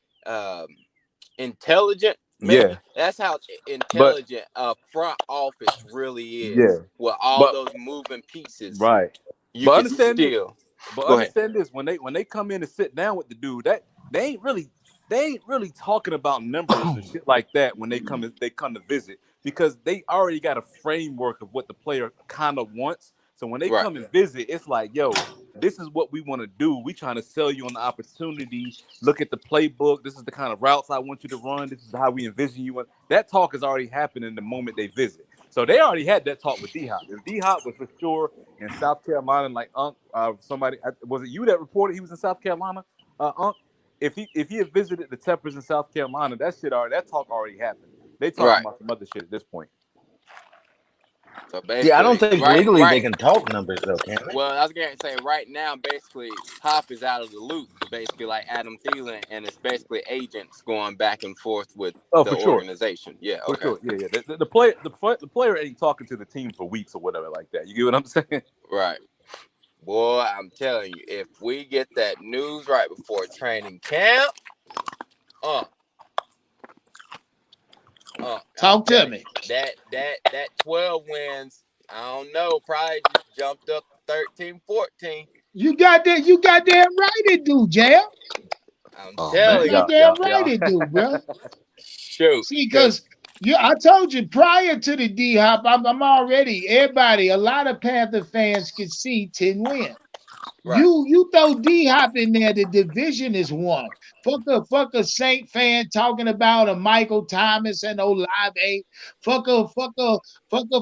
S5: Intelligent. Maybe
S3: Yeah.
S5: that's how
S3: But
S5: intelligent front office really is.
S3: yeah.
S5: With all
S3: But
S5: those moving pieces,
S3: right.
S5: you
S3: But
S5: could
S3: understand this.
S5: still
S3: But
S5: go ahead.
S3: understand this. When they come in and sit down with the dude, that they ain't really talking about numbers and shit like that when they come to visit, because they already got a framework of what the player kind of wants. So when they
S5: Right.
S3: come and visit, it's like, yo, this is what we want to do. We trying to sell you on the opportunity. Look at the playbook. This is the kind of routes I want you to run. This is how we envision you. That talk has already happened in the moment they visit. So they already had that talk with D Hop. If D Hop was for sure in South Carolina, like somebody, was it you that reported he was in South Carolina, Unc? If he had visited the Tempers in South Carolina, that talk already happened. They talking
S5: Right.
S3: about some other shit at this point.
S5: So
S2: Yeah, I don't
S5: basically,
S2: think legally they can talk numbers though, can they?
S5: Well, I was going to say right now, basically, Hop is out of the loop, basically like Adam Thielen, and it's basically agents going back and forth with the
S3: For sure.
S5: organization. Yeah,
S3: For
S5: okay.
S3: sure. Yeah. The player ain't talking to the team for weeks or whatever like that. You get what I'm saying?
S5: Right. Boy, I'm telling you, if we get that news right before training camp,
S1: Talk to me.
S5: that 12 wins, I don't know, probably just jumped up 13, 14.
S1: You got that. You got damn right it do, Jam.
S5: I'm
S3: Oh
S1: You
S3: man,
S5: telling you.
S1: got damn right it do, bro.
S5: Shoot.
S1: See, because I told you prior to the D Hop, I'm already everybody. A lot of Panther fans could see 10 wins.
S5: Right.
S1: You throw D Hop in there, the division is won. Fuck a Saint fan talking about a Michael Thomas and Olave. Fuck a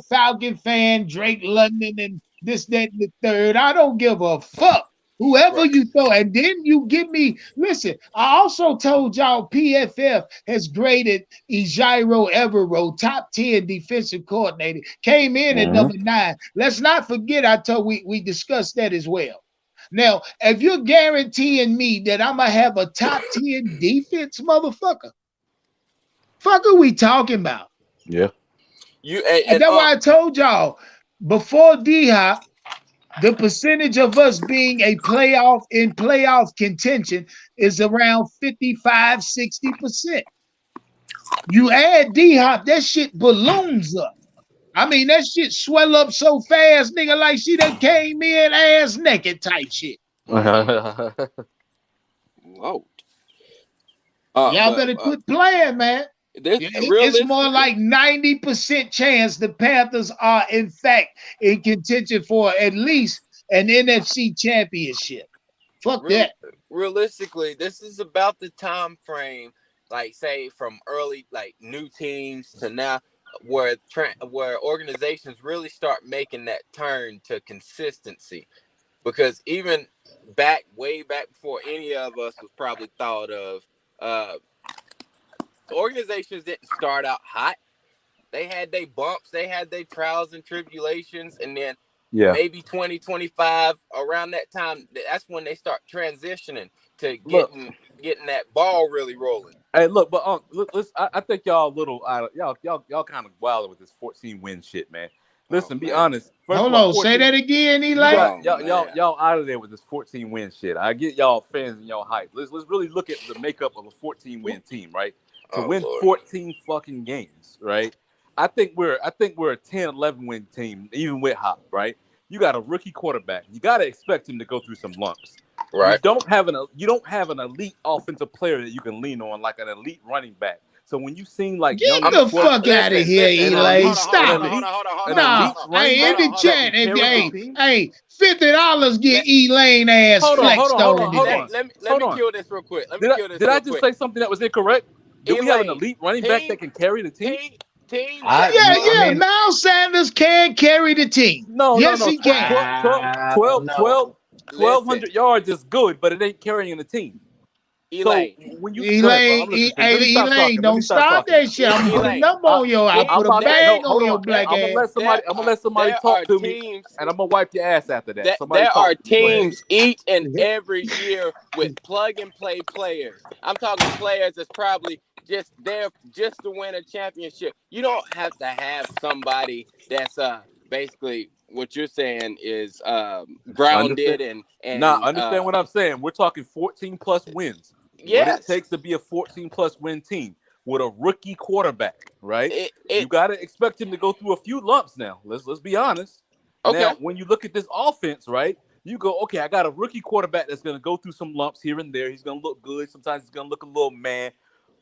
S1: Falcon fan, Drake London and this, that, and the third. I don't give a fuck. Whoever
S5: Right.
S1: you throw, and then you give me. Listen, I also told y'all PFF has graded Ejiro Evero top 10 defensive coordinator. Came in at number 9. Let's not forget, I told we discussed that as well. Now, if you're guaranteeing me that I'm gonna have a top 10 defense, motherfucker, fuck are we talking about?
S3: Yeah.
S1: And that's why I told y'all before D Hop, the percentage of us being a playoff contention is around 55, 60%. You add D Hop, that shit balloons up. I mean, that shit swell up so fast, nigga, like she done came in ass naked type shit.
S5: Whoa.
S1: Y'all better quit playing, man. It's more like 90% chance the Panthers are, in fact, in contention for at least an NFC championship. Fuck that.
S5: Realistically, this is about the time frame, like say from early, like new teams to now, where organizations really start making that turn to consistency. Because even way back before any of us was probably thought of, organizations didn't start out hot. They had their bumps, they had their trials and tribulations, and then maybe 2025, around that time, that's when they start transitioning to getting that ball really rolling.
S3: Hey, look, but I think y'all a little y'all kind of wild with this 14-win shit, man. Listen, be honest.
S1: Hold on, say that again, Eli.
S3: Y'all out of there with this 14-win shit. I get y'all fans and y'all hype. Let's really look at the makeup of a 14-win team, right? To win 14 fucking games, right? I think we're a 10-11 win team, even with Hop, right? You got a rookie quarterback. You got to expect him to go through some lumps. Right. You don't have an elite offensive player that you can lean on, like an elite running back. So when you seen like
S1: get the fuck out of here, Elaine. Stop it. No, hey, in the chat, hey, $50 get Elaine ass flexed on today.
S5: Let me kill this real quick.
S3: Did I just say something that was incorrect? Do we have an elite running back that can carry the team?
S1: Yeah. Miles Sanders can carry the team.
S3: No,
S1: he can.
S3: 1,200 yards is good, but it ain't carrying the team.
S5: Elaine,
S3: so when you
S1: Elaine, don't stop that shit. I'm gonna put a number on your. I'll put a bag on your black ass.
S3: I'm gonna let somebody talk to me, and I'm gonna wipe your ass after that.
S5: There are teams each and every year with plug and play players. I'm talking players that's probably just there just to win a championship. You don't have to have somebody that's basically what you're saying is grounded and
S3: understand what I'm saying. We're talking 14 plus wins.
S5: Yes.
S3: What it takes to be a 14 plus win team with a rookie quarterback, right? You got to expect him to go through a few lumps now. Let's be honest. Okay. Now, when you look at this offense, right, you go, okay, I got a rookie quarterback that's going to go through some lumps here and there. He's going to look good. Sometimes he's going to look a little mad.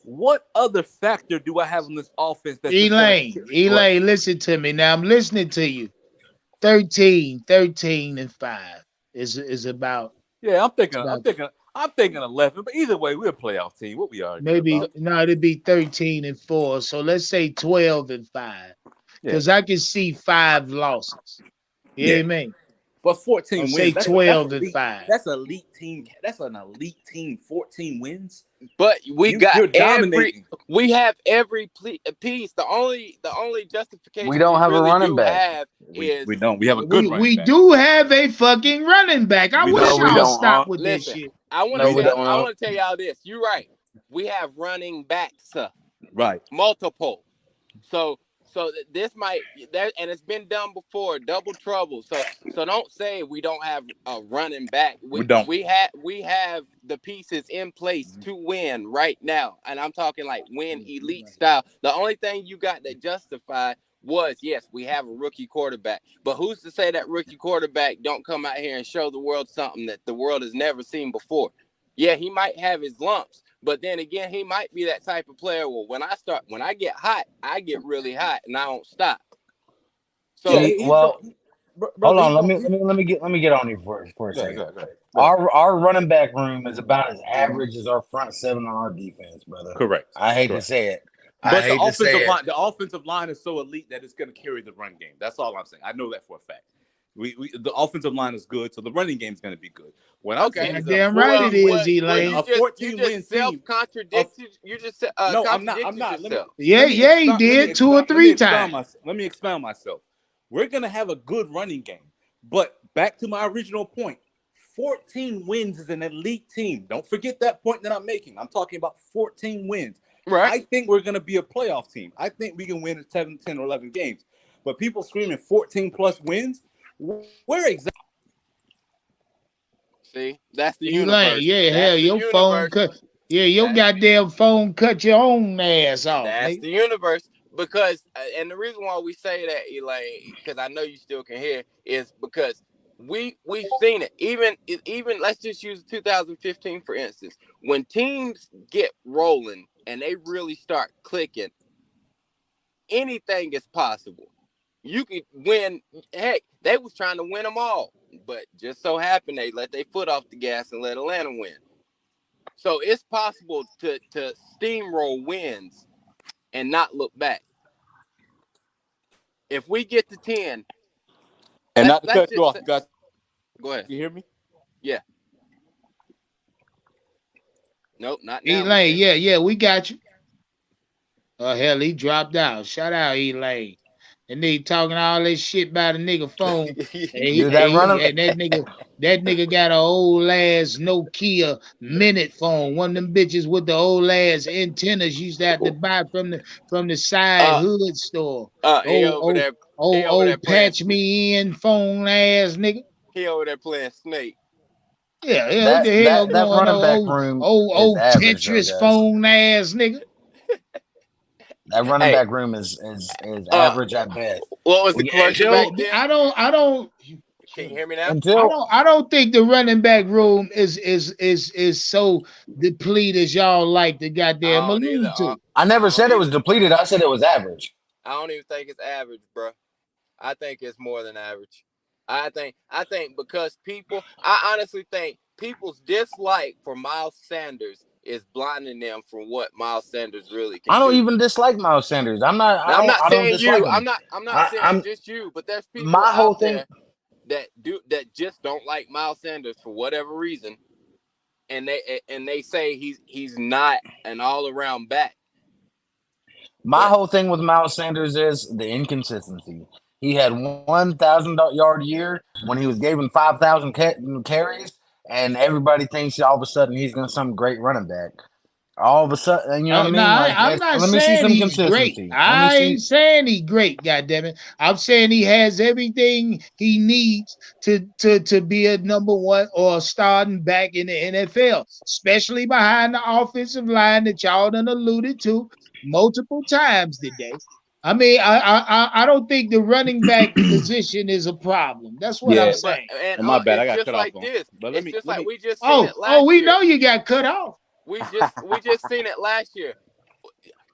S3: What other factor do I have in this offense? That's
S1: Elaine, listen to me. Now I'm listening to you. 13 and 5 is about.
S3: Yeah, I'm thinking 11, but either way, we're a playoff team. What we are?
S1: It'd be 13 and 4. So let's say 12 and 5, because I can see 5 losses. You know what I mean?
S3: But 14 wins.
S1: Say 12 and 5.
S3: That's an elite team. That's an elite team. 14 wins.
S5: But we have every piece. The only justification
S2: we don't have a running back.
S3: We don't. We have a good running back.
S1: We do have a fucking running back. I wish y'all stop with this shit.
S5: I want to tell y'all this. You're right. We have running backs.
S3: Right.
S5: Multiple. So this might, and it's been done before, double trouble. So don't say we don't have a running back. We don't. We have the pieces in place to win right now, and I'm talking like win elite style. The only thing you got that justify was, yes, we have a rookie quarterback, but who's to say that rookie quarterback don't come out here and show the world something that the world has never seen before? Yeah, he might have his lumps. But then again, he might be that type of player. Well, when I get hot, I get really hot and I don't stop. So
S2: Hold
S3: brother.
S2: on, let me get on you for a
S3: Go
S2: second.
S3: ahead.
S2: Our running back room is about as average as our front seven on our defense, brother.
S3: Correct.
S2: I hate to say it.
S3: But the offensive line is so elite that it's going to carry the run game. That's all I'm saying. I know that for a fact. The offensive line is good, so the running game is going to be good. When I'm saying is
S1: damn right it is, Elaine.
S3: A 14-win team.
S5: Contradicted. You just
S3: No, I'm not.
S1: He did 2 or 3 times.
S3: Let me expound myself. We're going to have a good running game. But back to my original point, 14 wins is an elite team. Don't forget that point that I'm making. I'm talking about 14 wins.
S5: Right.
S3: I think we're going to be a playoff team. I think we can win 7, 10, or 11 games. But people screaming 14-plus wins, where exactly?
S5: See, that's the
S1: Elaine,
S5: universe.
S1: hell, your phone cut. Yeah, your goddamn phone cut your own ass off.
S5: That's the universe. Because, and the reason why we say that, Elaine, because I know you still can hear, is because we've seen it. Even let's just use 2015 for instance. When teams get rolling and they really start clicking, anything is possible. You could win. Heck, they was trying to win them all, but just so happened they let their foot off the gas and let Atlanta win. So it's possible to steamroll wins and not look back. If we get to 10,
S3: and not to cut you off, guys.
S5: Go ahead.
S3: You hear me?
S5: Yeah. Nope, not now.
S1: Elaine, yeah, we got you. Oh hell, he dropped out. Shout out, Elaine. And they talking all this shit about a nigga phone. And that nigga got an old ass Nokia minute phone. One of them bitches with the old ass antennas you used to have to buy from the side hood store.
S5: He over there
S1: patch me in phone ass nigga.
S5: He over there playing Snake.
S1: Yeah, what the hell
S2: that
S1: going
S2: running back
S1: on?
S2: room
S1: Old
S2: is average,
S1: Tetris phone ass nigga.
S2: That running back room is average at best.
S5: What was the commercial back then?
S1: I don't.
S5: Can you hear me now?
S1: I don't think the running back room is so depleted as y'all like the goddamn allude to.
S2: I never said it was depleted. I said it was average.
S5: I don't even think it's average, bro. I think it's more than average. I think because I honestly think people's dislike for Miles Sanders is blinding them from what Miles Sanders really can do.
S2: I don't even dislike Miles Sanders. I'm not saying you.
S5: I'm not saying just you, but there's people there that just don't like Miles Sanders for whatever reason, and they say he's not an all-around back.
S2: My whole thing with Miles Sanders is the inconsistency. He had 1,000-yard year when he was given 5,000 carries, and everybody thinks all of a sudden he's going to some great running back. All of a sudden, you know what I mean?
S1: I'm not saying he's great. I ain't saying he's great, goddammit. I'm saying he has everything he needs to be a number one or a starting back in the NFL, especially behind the offensive line that y'all done alluded to multiple times today. I mean, I don't think the running back position is a problem. That's what I'm saying.
S3: And my bad, I got cut off.
S5: But we just seen it last year.
S1: We know you got cut off.
S5: We just seen it last year.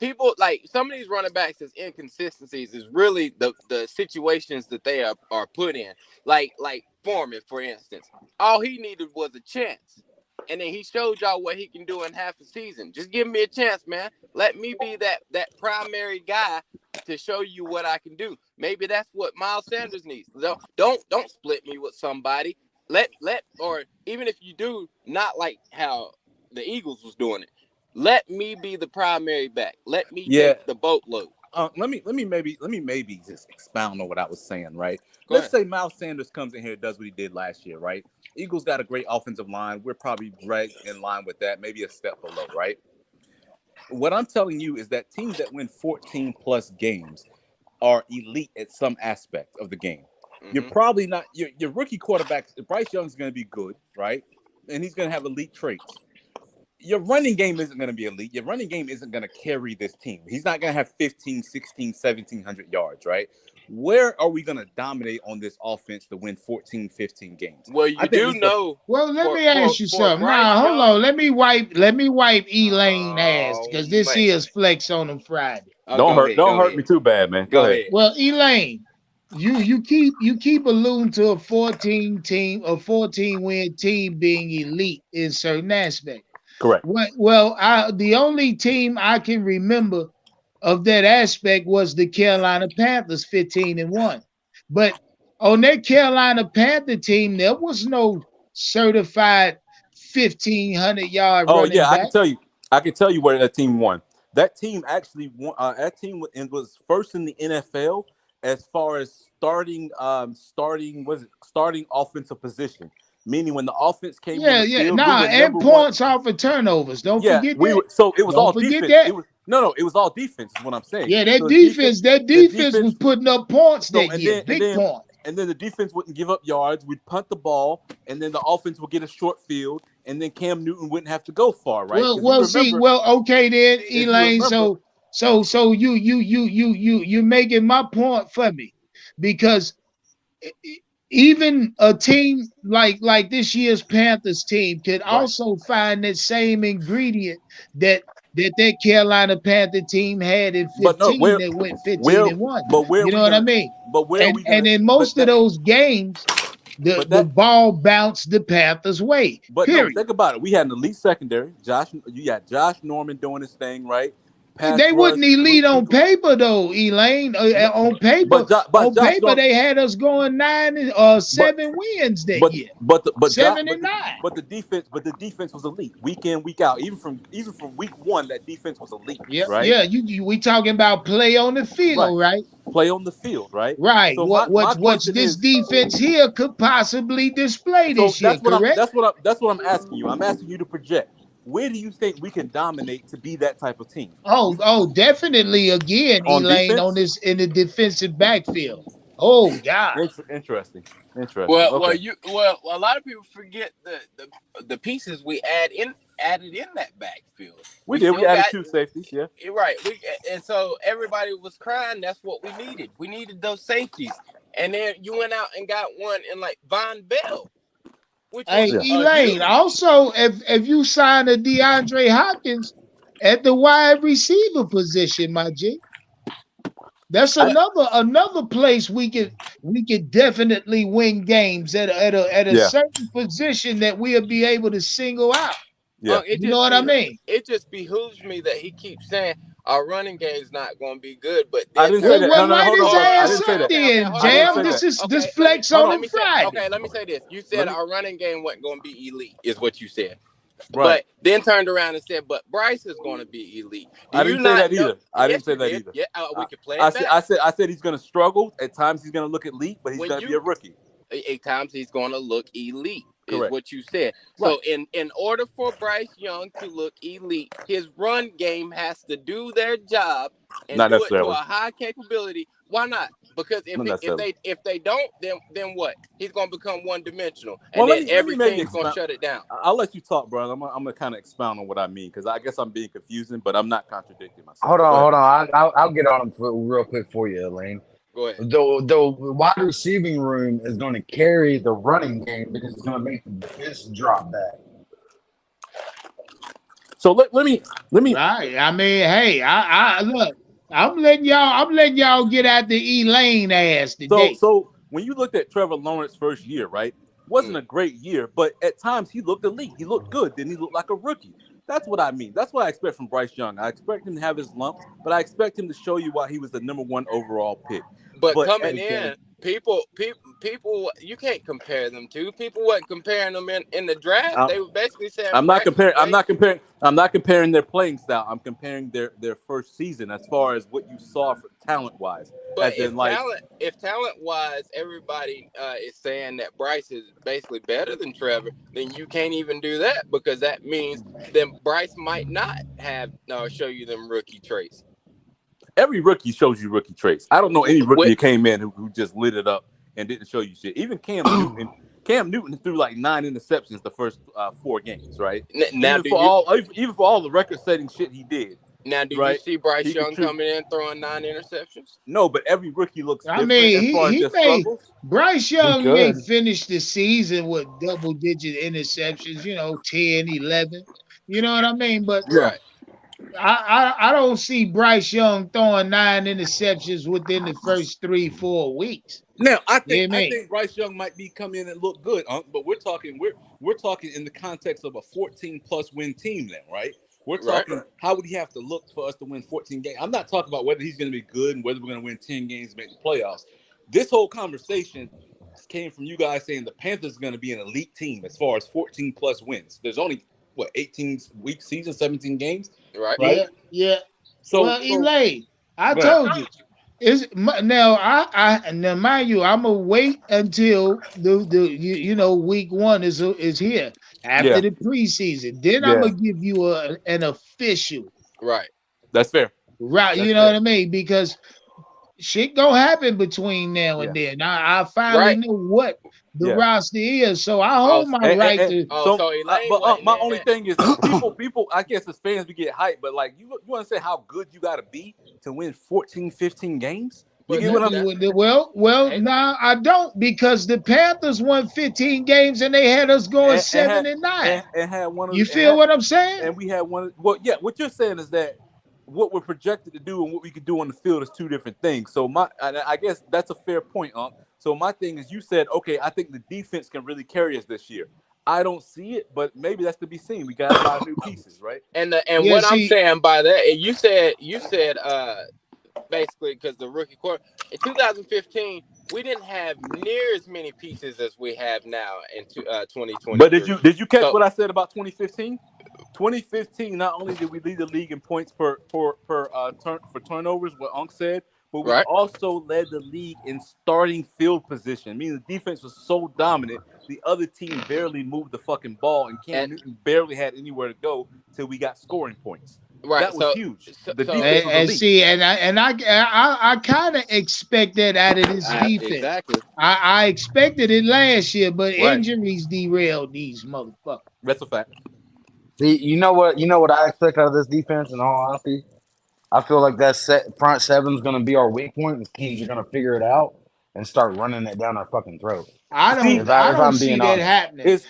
S5: People like some of these running backs' inconsistencies is really the situations that they are put in. Like Foreman, for instance, all he needed was a chance. And then he showed y'all what he can do in half a season. Just give me a chance, man. Let me be that primary guy to show you what I can do. Maybe that's what Miles Sanders needs. Don't split me with somebody. Or even if you do, not like how the Eagles was doing it. Let me be the primary back. Let me take the boatload.
S3: Let me maybe just expound on what I was saying, right? Let's say Miles Sanders comes in here and does what he did last year, right? Eagles got a great offensive line. We're probably right in line with that, maybe a step below, right? What I'm telling you is that teams that win 14 plus games are elite at some aspect of the game. Mm-hmm. You're probably not your rookie quarterback. Bryce Young's going to be good, right? And he's going to have elite traits. Your running game isn't going to be elite. Your running game isn't going to carry this team. He's not going to have 15, 16, 1,700 yards, right? Where are we going to dominate on this offense to win 14, 15 games?
S5: Well, you do know.
S1: Well, let me ask you something. Nah, hold on. Let me wipe Elaine ass because this is Flex on a Friday.
S3: Don't hurt me too bad, man. Go ahead.
S1: Well, Elaine, you keep alluding to a 14 win team being elite in certain aspects.
S3: Correct.
S1: Well, the only team I can remember of that aspect was the Carolina Panthers 15-1. But on that Carolina Panther team, there was no certified 1,500-yard
S3: Oh
S1: running
S3: yeah, I
S1: back.
S3: can tell you. I can tell you where that team won. That team actually won. That team was first in the NFL as far as starting offensive position. Meaning when the offense came on
S1: Yeah,
S3: the
S1: yeah.
S3: field, we
S1: Nah,
S3: were
S1: and
S3: number one.
S1: points off of turnovers. Don't
S3: Yeah,
S1: forget
S3: we
S1: that.
S3: were. So it was
S1: Don't
S3: all
S1: forget
S3: defense.
S1: that.
S3: It was no. It was all defense. Is what I'm saying.
S1: Yeah,
S3: So
S1: that
S3: the
S1: defense was
S3: defense.
S1: putting up points
S3: So
S1: that year. Big points.
S3: and then the defense wouldn't give up yards. We'd punt the ball, and then the offense would get a short field, and then Cam Newton wouldn't have to go far, right? Because
S1: Okay then,
S3: if you
S1: Elaine.
S3: remember,
S1: So you're making my point for me, because even a team like this year's Panthers team could
S3: right?
S1: also find that same ingredient that that Carolina Panther team had in
S3: But no,
S1: 15 that went 15
S3: where,
S1: and 1.
S3: but where are
S1: You know
S3: we
S1: what I
S3: gonna?
S1: mean?
S3: But where are we
S1: And
S3: gonna?
S1: in
S3: But
S1: most of
S3: that,
S1: those games,
S3: but
S1: the
S3: that,
S1: ball bounced the Panthers' way.
S3: but no.
S1: Period.
S3: Think about it. We had an elite secondary. You got Josh Norman doing his thing, right? Pass
S1: They
S3: rush,
S1: wasn't elite
S3: Luke
S1: on
S3: Kuechly.
S1: paper though, Elaine.
S3: No, but
S1: On
S3: Josh
S1: paper,
S3: Norman.
S1: they had us going 9 or
S3: But
S1: 7 wins that
S3: but
S1: year,
S3: but the, but Josh,
S1: 7-9.
S3: but the defense was elite week in week out. Even from week one, that defense was elite,
S1: Yep,
S3: right?
S1: yeah. We talking about play on the
S3: Right.
S1: field, right?
S3: Play on the field, right?
S1: Right.
S3: So my
S1: What's
S3: question
S1: this
S3: is,
S1: defense here could possibly display
S3: so
S1: this year? Correct.
S3: that's what I'm asking you. I'm asking you to project. Where do you think we can dominate to be that type of team?
S1: Definitely. Again,
S3: On
S1: Elaine, on
S3: defense?
S1: this in the defensive backfield. Oh God.
S3: Interesting. Interesting.
S5: Well,
S3: Okay.
S5: a lot of people forget the pieces we added in that backfield.
S3: We did. We
S5: Still
S3: added
S5: got
S3: 2 safeties. Yeah.
S5: right. And so everybody was crying. That's what we needed. We needed those safeties. And then you went out and got one in like Von Bell, which
S1: Hey,
S5: was
S3: Yeah.
S5: a
S1: Elaine.
S5: huge.
S1: Also, if you sign a DeAndre Hopkins at the wide receiver position, my G, that's
S3: I,
S1: another place we could definitely win games at a
S3: yeah.
S1: certain position that we'll be able to single out.
S3: Yeah.
S1: You know what I mean?
S5: It just behooves me that he keeps saying our running game's not going to be good, but
S3: I
S5: then
S3: didn't say
S5: turn
S3: that.
S1: Well,
S3: No,
S5: around.
S3: no,
S1: light
S3: hold on,
S1: his
S3: bro. I
S1: ass
S3: didn't say
S1: up
S3: that.
S1: then,
S5: Hold
S3: I
S5: on,
S3: didn't
S1: Jam.
S3: say that.
S1: This
S5: Okay, let me
S1: flex
S3: Hold
S1: on
S3: on.
S5: let
S1: a
S5: me say
S1: Friday.
S5: let me say this. You
S3: Let
S5: said
S3: me.
S5: our running game wasn't going to be elite, is what you said.
S3: Right.
S5: But then turned around and said, but Bryce is going to be elite. Do
S3: I
S5: you
S3: didn't say
S5: not
S3: that
S5: know?
S3: either. I
S5: Yes,
S3: didn't say
S5: you
S3: that
S5: did.
S3: either.
S5: Yeah, we
S3: I,
S5: can play it back.
S3: I said he's gonna struggle at times. He's gonna look elite, but he's
S5: When
S3: gonna be a
S5: you
S3: rookie.
S5: At times he's going to look elite, is
S3: Correct.
S5: what you said.
S3: Right.
S5: So in order for Bryce Young to look elite, his run game has to do their job and
S3: Not
S5: do it to a
S3: necessarily.
S5: high capability. Why not? Because
S3: Not necessarily.
S5: if they don't, then what? He's going to become one dimensional,
S3: Well,
S5: and then
S3: let me
S5: every
S3: maybe
S5: team's going to
S3: expound.
S5: shut it down.
S3: I'll let you talk, bro. I'm gonna kind of expound on what I mean because I guess I'm being confusing, but I'm not contradicting myself.
S2: Hold
S3: But go
S2: on,
S3: ahead.
S2: hold on. I'll get on them real quick for you, Elaine.
S5: Go ahead.
S2: The wide receiving room is going to carry the running game because it's going to make the defense drop back.
S3: So let me.
S1: Right. I mean, hey, I look. I'm letting y'all get out the Elaine ass today.
S3: So when you looked at Trevor Lawrence's first year, right? Wasn't a great year, but at times he looked elite. He looked good. Then he looked like a rookie. That's what I mean. That's what I expect from Bryce Young. I expect him to have his lumps, but I expect him to show you why he was the #1 overall pick.
S5: But
S3: But
S5: coming in, people, you can't compare them to. People weren't comparing them in the draft. They were basically saying
S3: I'm not
S5: Bryce
S3: comparing.
S5: was way.
S3: I'm not comparing their playing style. I'm comparing their first season as far as what you saw for talent wise.
S5: But
S3: As in, like,
S5: if talent wise, everybody is saying that Bryce is basically better than Trevor, then you can't even do that because that means then Bryce might not have show you them rookie traits.
S3: every rookie shows you rookie traits. I don't know any rookie
S5: Wait.
S3: that came in who just lit it up and didn't show you shit. Even Cam Newton. Cam Newton threw like 9 interceptions the first 4 games, right?
S5: Now,
S3: Even for all the record-setting shit he did.
S5: Now, do
S3: right?
S5: you see Bryce
S3: He
S5: Young
S3: contrib-
S5: coming in throwing 9 interceptions?
S3: No, but every rookie looks
S1: I
S3: different
S1: mean,
S3: as far as
S1: he
S3: their
S1: may
S3: struggles.
S1: Bryce Young may
S2: could.
S1: finish the season with double-digit interceptions, 10, 11. You know what I mean? But
S3: Yeah.
S5: Right.
S1: I don't see Bryce Young throwing 9 interceptions within the first 3-4 weeks.
S3: Now, I
S1: You
S3: think
S1: know what I mean?
S3: Bryce Young might be come in and look good, but we're talking in the context of a 14 plus win team then, right? We're talking how would he have to look for us to win 14 games? I'm not talking about whether he's going to be good and whether we're going to win 10 games to make the playoffs. This whole conversation came from you guys saying the Panthers are going to be an elite team as far as 14 plus wins. There's only 18-week season, 17 games,
S5: Right.
S1: Yeah, yeah. Well,
S3: So
S1: Elaine, I
S3: go ahead.
S1: told you. Now mind you, I'm gonna wait until week 1 is here after
S3: Yeah,
S1: the preseason. Then I'm
S3: yeah,
S1: gonna give you an official
S5: Right.
S3: that's fair.
S1: route.
S3: That's
S1: You know
S3: fair.
S1: what I mean? Because shit gonna happen between now
S3: Yeah,
S1: and then. I finally
S5: Right.
S1: know what the
S3: yeah.
S1: roster is, so I
S5: Oh,
S1: hold my right
S3: And
S1: to.
S5: oh,
S3: so,
S5: so Elaine
S3: but
S5: wasn't
S3: my
S5: in
S3: only
S5: that.
S3: thing is people. I guess as fans we get hyped, but like you want to say how good you got to be to win 14, 15 games. You
S5: But
S3: get what I'm?
S5: that's
S1: Well,
S5: hey,
S1: nah, I don't because the Panthers won 15 games and they had us going
S3: And
S1: 7-9.
S3: had one of
S1: You feel what I'm saying?
S3: and we had one. Well, yeah. What you're saying is that what we're projected to do and what we could do on the field is two different things. So I guess that's a fair point, So my thing is, you said, okay, I think the defense can really carry us this year. I don't see it, but maybe that's to be seen. We got a lot of new pieces, right?
S5: and
S1: Yeah,
S5: what I'm
S1: see,
S5: saying by that, you said basically because the rookie quarter in 2015 we didn't have near as many pieces as we have now in
S3: But
S5: 2023.
S3: did you catch
S5: So
S3: what I said about 2015? 2015, not only did we lead the league in points per turnovers, what Unc said, but we
S5: right,
S3: also led the league in starting field position. Meaning the defense was so dominant, the other team barely moved the fucking ball, and Cam
S5: and
S3: Newton barely had anywhere to go till we got scoring points.
S5: right,
S3: That was
S5: so
S3: huge.
S5: so,
S3: The
S5: so
S3: defense was
S1: and
S3: elite.
S1: see, I kind of expect that out of this defense.
S5: exactly
S1: I expected it last year, but
S3: Right.
S1: injuries derailed these motherfuckers.
S3: That's a fact.
S2: See, you know what? You know what I expect out of this defense. In all honesty, I feel like that front seven is going to be our weak point. And teams are going to figure it out and start running it down our fucking throat.
S3: See,
S1: I
S2: If
S1: don't
S2: I'm
S1: see
S2: being
S1: that
S2: honest,
S1: happening.
S3: it's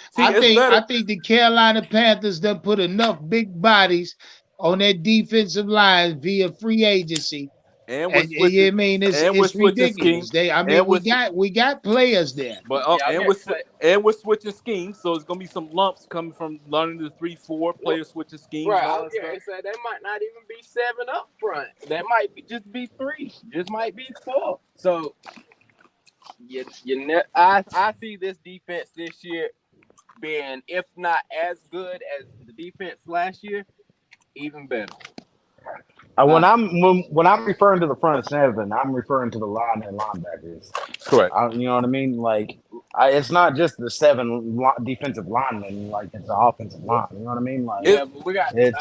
S3: better.
S1: I think the Carolina Panthers done put enough big bodies on that defensive line via free agency.
S3: And we're
S1: And you know
S3: switching
S1: what I mean
S3: and we're
S1: it's
S3: switching
S1: ridiculous.
S3: schemes. And we're
S1: We got players there.
S3: But
S5: yeah, okay, but
S3: and we're switching schemes, so it's gonna be some lumps coming from learning the 3-4
S5: well,
S3: player switching schemes
S5: right,
S3: and
S5: I
S3: all
S5: was
S3: that
S5: gonna
S3: stuff.
S5: say they might not even be 7 up front. That might just be 3, just might be 4. So I see this defense this year being, if not as good as the defense last year, even better.
S2: when I'm referring to the front seven, I'm referring to the line and linebackers.
S3: Correct.
S2: You know what I mean? Like, it's not just the seven defensive linemen. Like, it's the offensive line. You know what I mean? Like,
S5: Yeah, but we got.
S2: it's.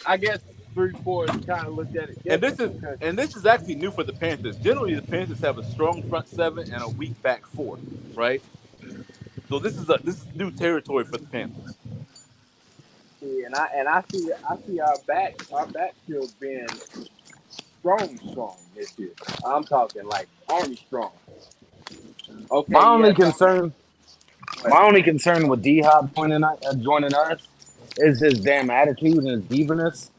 S5: I guess 3-4 kind of looked at it
S3: And
S5: different because
S3: this is actually new for the Panthers. Generally, the Panthers have a strong front seven and a weak back four, right? So this is new territory for the Panthers.
S5: I see our backfield being strong this year. I'm talking like army strong. Okay,
S2: My only
S5: yeah,
S2: concern, my only concern with D Hop joining us is his damn attitude and his divaness.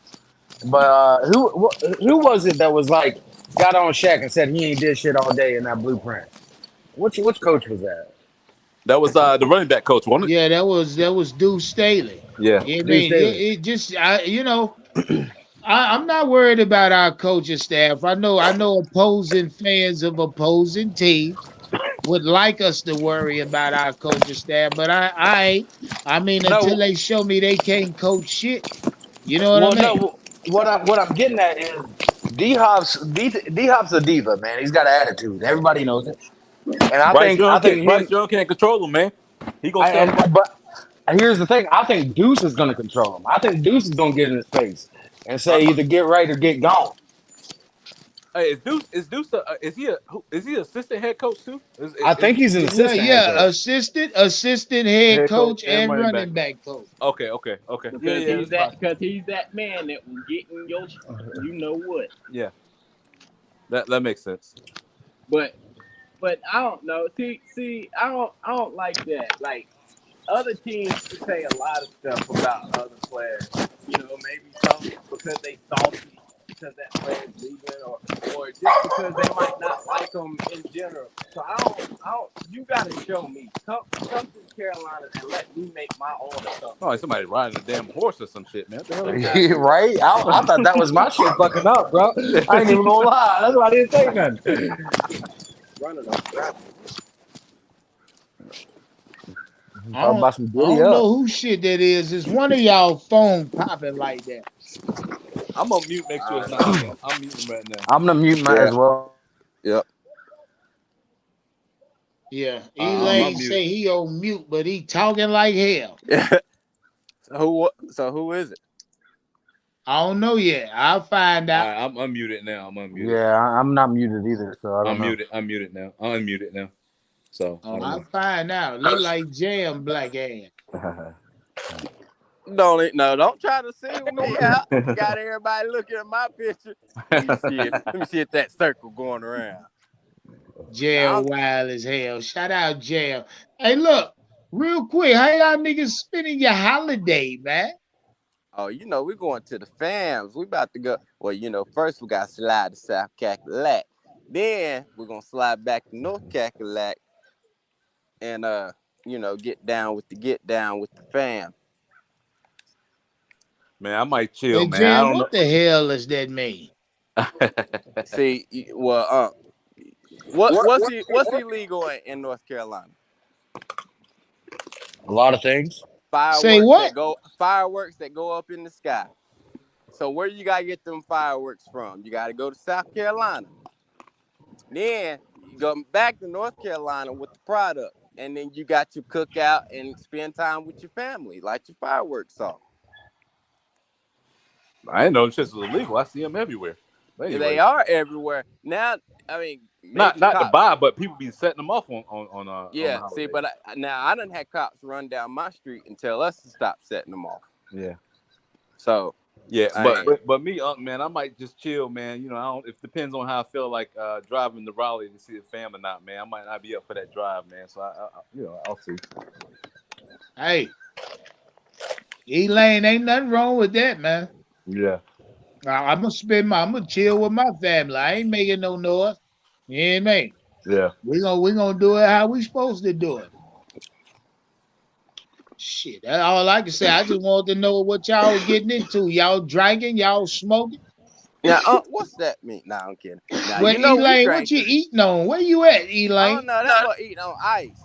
S2: But who was it that was like got on Shaq and said he ain't did shit all day in that blueprint? Which coach was that?
S3: That was the running back coach, wasn't it?
S1: Yeah, that was Deuce Staley.
S3: Yeah.
S1: I
S2: Dude
S1: mean,
S2: Staley.
S1: it just I'm not worried about our coaching staff. I know opposing fans of opposing teams would like us to worry about our coaching staff, but I ain't. I mean, until
S3: No.
S1: they show me they can't coach shit, you know what I
S2: Well,
S1: mean?
S2: no. What I'm getting at is D Hop's a diva, man. He's got an attitude. Everybody knows it. And I think
S3: Bryce
S2: him.
S3: Young can't control him, man. He gonna stand up.
S2: But here's the thing. I think Deuce is going to control him. I think Deuce is going to get in his face and say either get right or get gone.
S3: Hey, is Deuce is he assistant head coach too?
S2: I think he's an
S1: Yeah,
S2: assistant head coach.
S1: assistant head
S3: head coach
S1: coach
S3: and
S1: and
S3: running back.
S1: running back coach.
S3: Okay. Yeah,
S5: because he's that man that will get in your you know what.
S3: yeah. That makes sense.
S5: But I don't know. See, I don't like that. Like other teams say a lot of stuff about other players. You know, maybe some because they salty because that player's leaving, or just because they might not like them in general. So I don't. You gotta show me. Come to Carolina and let me make my own assumption.
S3: Oh, like somebody riding a damn horse or some shit, man. What the hell is that?
S2: Yeah, right? I thought that was my shit fucking up, bro. I ain't even gonna lie. That's why I didn't say nothing.
S5: Running a trap.
S2: Talk about some
S1: I
S2: giddy
S1: don't
S2: up.
S1: know who shit that is. It's one of y'all phone popping like that.
S3: I'm gonna mute. Make sure it's not. I'm muting right now.
S2: I'm gonna mute mine as well.
S3: Yep.
S1: Yeah,
S3: I'm
S1: Elaine
S3: on mute.
S1: say he on mute, but he talking like hell.
S5: So who is it?
S1: I don't know yet. I'll find
S3: All
S1: out.
S3: right, I'm unmuted now. I'm unmuted.
S2: Yeah, I'm not muted either, so I don't know.
S3: I'm muted now. I'm unmuted now. So I don't
S1: I'll
S3: know.
S1: find out. Look like jam black ass.
S5: Don't try to single me out. Got everybody looking at my picture. Let me see if that circle going around.
S1: Jail wild as hell. Shout out jail. Hey, look, real quick, how y'all niggas spending your holiday, man?
S5: Oh, we're going to the fams. We about to go. Well, first we got to slide to South Cackalack. Then we're going to slide back to North Cackalack and, get down with the fam.
S3: Man, I might chill,
S1: Hey,
S3: man.
S1: Jam,
S3: I don't
S1: what the hell does that mean?
S5: See, what's illegal in North Carolina?
S2: A lot of things.
S5: Fireworks that go up in the sky. So where you gotta get them fireworks from? You gotta go to South Carolina. Then you go back to North Carolina with the product, and then you got your cookout and spend time with your family, light your fireworks off.
S3: I didn't know this shit was illegal. I see them everywhere. But anyway,
S5: They are everywhere now. I mean,
S3: not to buy, but people be setting them off on
S5: yeah.
S3: On
S5: See, but I done had cops run down my street and tell us to stop setting them off.
S3: Yeah.
S5: So
S3: yeah, but me, man, I might just chill, man. I don't. It depends on how I feel like driving to Raleigh to see the fam or not, man. I might not be up for that drive, man. So I'll see.
S1: Hey, Elaine, ain't nothing wrong with that, man.
S3: Yeah.
S1: I'm gonna chill with my family. I ain't making no noise. You hear me?
S3: Yeah.
S1: We gonna do it how we supposed to do it. Shit, that's all I can say. I just want to know what y'all getting into. Y'all drinking? Y'all smoking?
S5: Now, what's that mean? Nah, I'm kidding. Now,
S1: Well, Elaine, what you eating on? Where you at, Elaine?
S5: Oh no, that's what eating on ice.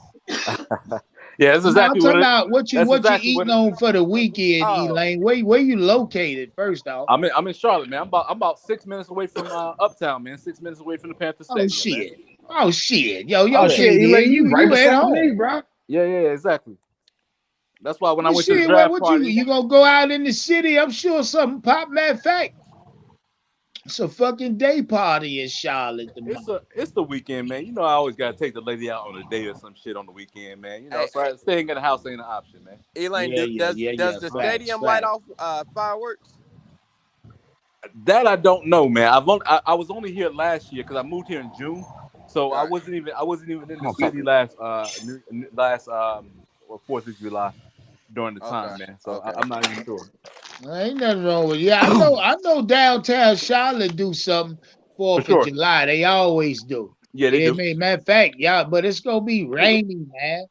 S3: Yeah, that's exactly what.
S1: I'm talking about what you eating on for the weekend, Elaine. Where you located? First off,
S3: I'm in Charlotte, man. I'm about 6 minutes away from Uptown, man. 6 minutes away from the Panthers Stadium.
S1: Shit!
S3: Man.
S1: Oh shit! Yo, shit,
S2: Elaine, you right
S1: at
S2: beside
S1: home,
S2: me, bro.
S3: Yeah, exactly. That's why when I went to the draft party,
S1: you gonna go out in the city? I'm sure something pop. Matter of fact, it's a fucking day party in Charlotte.
S3: It's the weekend, man. I always gotta take the lady out on a date or some shit on the weekend, man. So staying at the house ain't an option, man.
S5: Elaine, does the stadium light off fireworks?
S3: That I don't know, man. I was only here last year because I moved here in June, so right. I wasn't even in the city last 4th of July during the time, man. So I'm not even sure.
S1: Ain't nothing wrong with it. Yeah, I know downtown Charlotte do something 4th of July. They always do.
S3: Yeah, they do.
S1: Matter of fact, but it's gonna be rainy, man.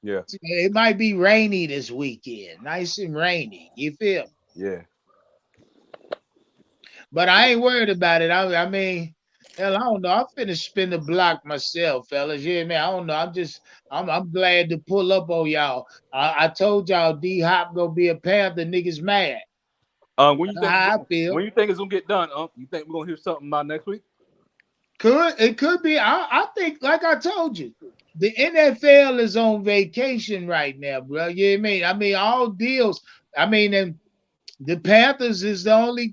S3: Yeah.
S1: It might be rainy this weekend. Nice and rainy. You feel?
S3: Yeah.
S1: But I ain't worried about it. I mean, hell, I don't know. I'm finna spin the block myself, fellas. Yeah, man. I don't know. I'm glad to pull up on y'all. I told y'all D Hop gonna be a Panther. Niggas mad.
S3: When you think it's gonna get done? You think we're gonna hear something about next week?
S1: It could be. I think, like I told you, the NFL is on vacation right now, bro. You know what I mean? I mean, all deals. I mean, and the Panthers is the only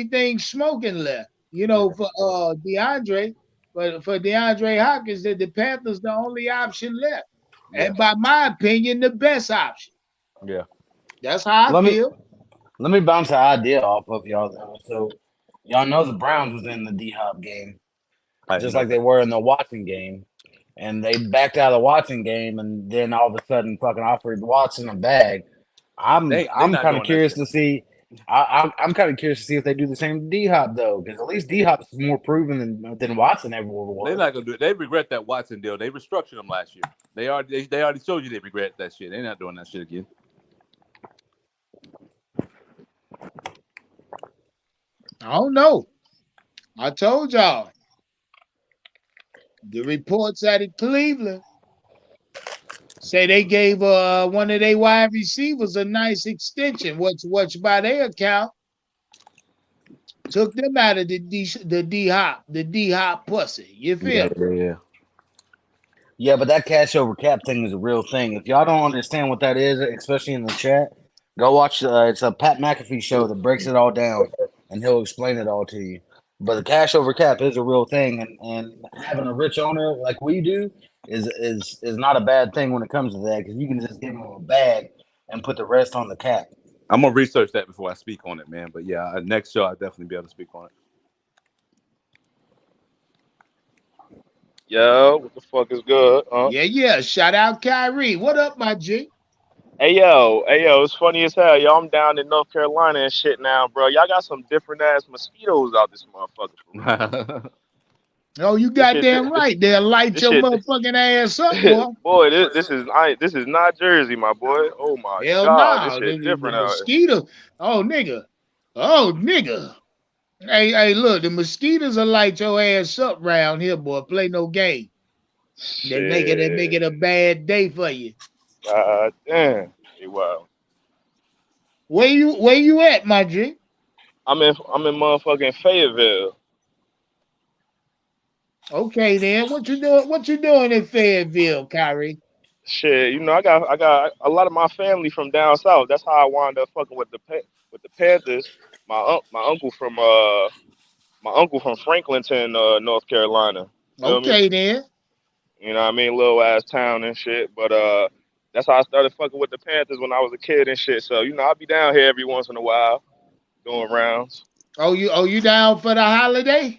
S1: thing smoking left. For DeAndre, but for DeAndre Hopkins, the Panthers the only option left, and by my opinion, the best option.
S3: Yeah,
S1: that's how I feel.
S2: Let me bounce an idea off of y'all. So, y'all know the Browns was in the D Hop game, just like they were in the Watson game. and they backed out of the Watson game, and then all of a sudden fucking offered Watson a bag. I'm
S3: They
S2: I'm
S3: not
S2: kind of
S3: doing that
S2: curious
S3: shit.
S2: to see. I'm kind of curious to see if they do the same to D Hop though, because at least D Hop is more proven than Watson ever was.
S3: They're not gonna do it. They regret that Watson deal. They restructured him last year. They already showed you they regret that shit. They're not doing that shit again.
S1: I don't know. I told y'all. The reports out of Cleveland say they gave one of their wide receivers a nice extension. What's by their account took them out of the D Hop pussy. You feel me?
S3: Yeah.
S2: Yeah, but that cash over cap thing is a real thing. If y'all don't understand what that is, especially in the chat, go watch. It's a Pat McAfee show that breaks it all down, and he'll explain it all to you. But the cash over cap is a real thing, and having a rich owner like we do is not a bad thing when it comes to that, because you can just give them a bag and put the rest on the cap.
S3: I'm gonna research that before I speak on it, man. But yeah, next show I'll definitely be able to speak on it.
S6: Yo, what the fuck is good?
S1: Yeah. Shout out Kyrie. What up, my G?
S6: Hey yo, it's funny as hell. Yo, I'm down in North Carolina and shit now, bro. Y'all got some different ass mosquitoes out this motherfucker for real.
S1: Oh, you
S6: This shit,
S1: goddamn right. They'll light
S6: this
S1: your
S6: shit,
S1: motherfucking ass up, boy.
S6: boy. This is not Jersey, my boy. Oh my
S1: Hell
S6: god, this
S1: no.
S6: shit
S1: The
S6: different out here.
S1: mosquito. Oh, nigga. Oh, nigga. Hey, look, the mosquitoes will light your ass up round here, boy. Play no game. They make
S6: Shit,
S1: it a bad day for you.
S6: god damn. Hey, wow.
S1: Where you at, my G?
S6: I'm in motherfucking Fayetteville.
S1: Okay then. What you doing? What you doing in Fayetteville, Kyrie?
S6: Shit, I got a lot of my family from down south. That's how I wound up fucking with the Panthers. My uncle from Franklinton, North Carolina. Feel me?
S1: Okay then.
S6: You know what I mean? Little ass town and shit. But that's how I started fucking with the Panthers when I was a kid and shit. So, I'll be down here every once in a while, doing rounds.
S1: You down for the holiday?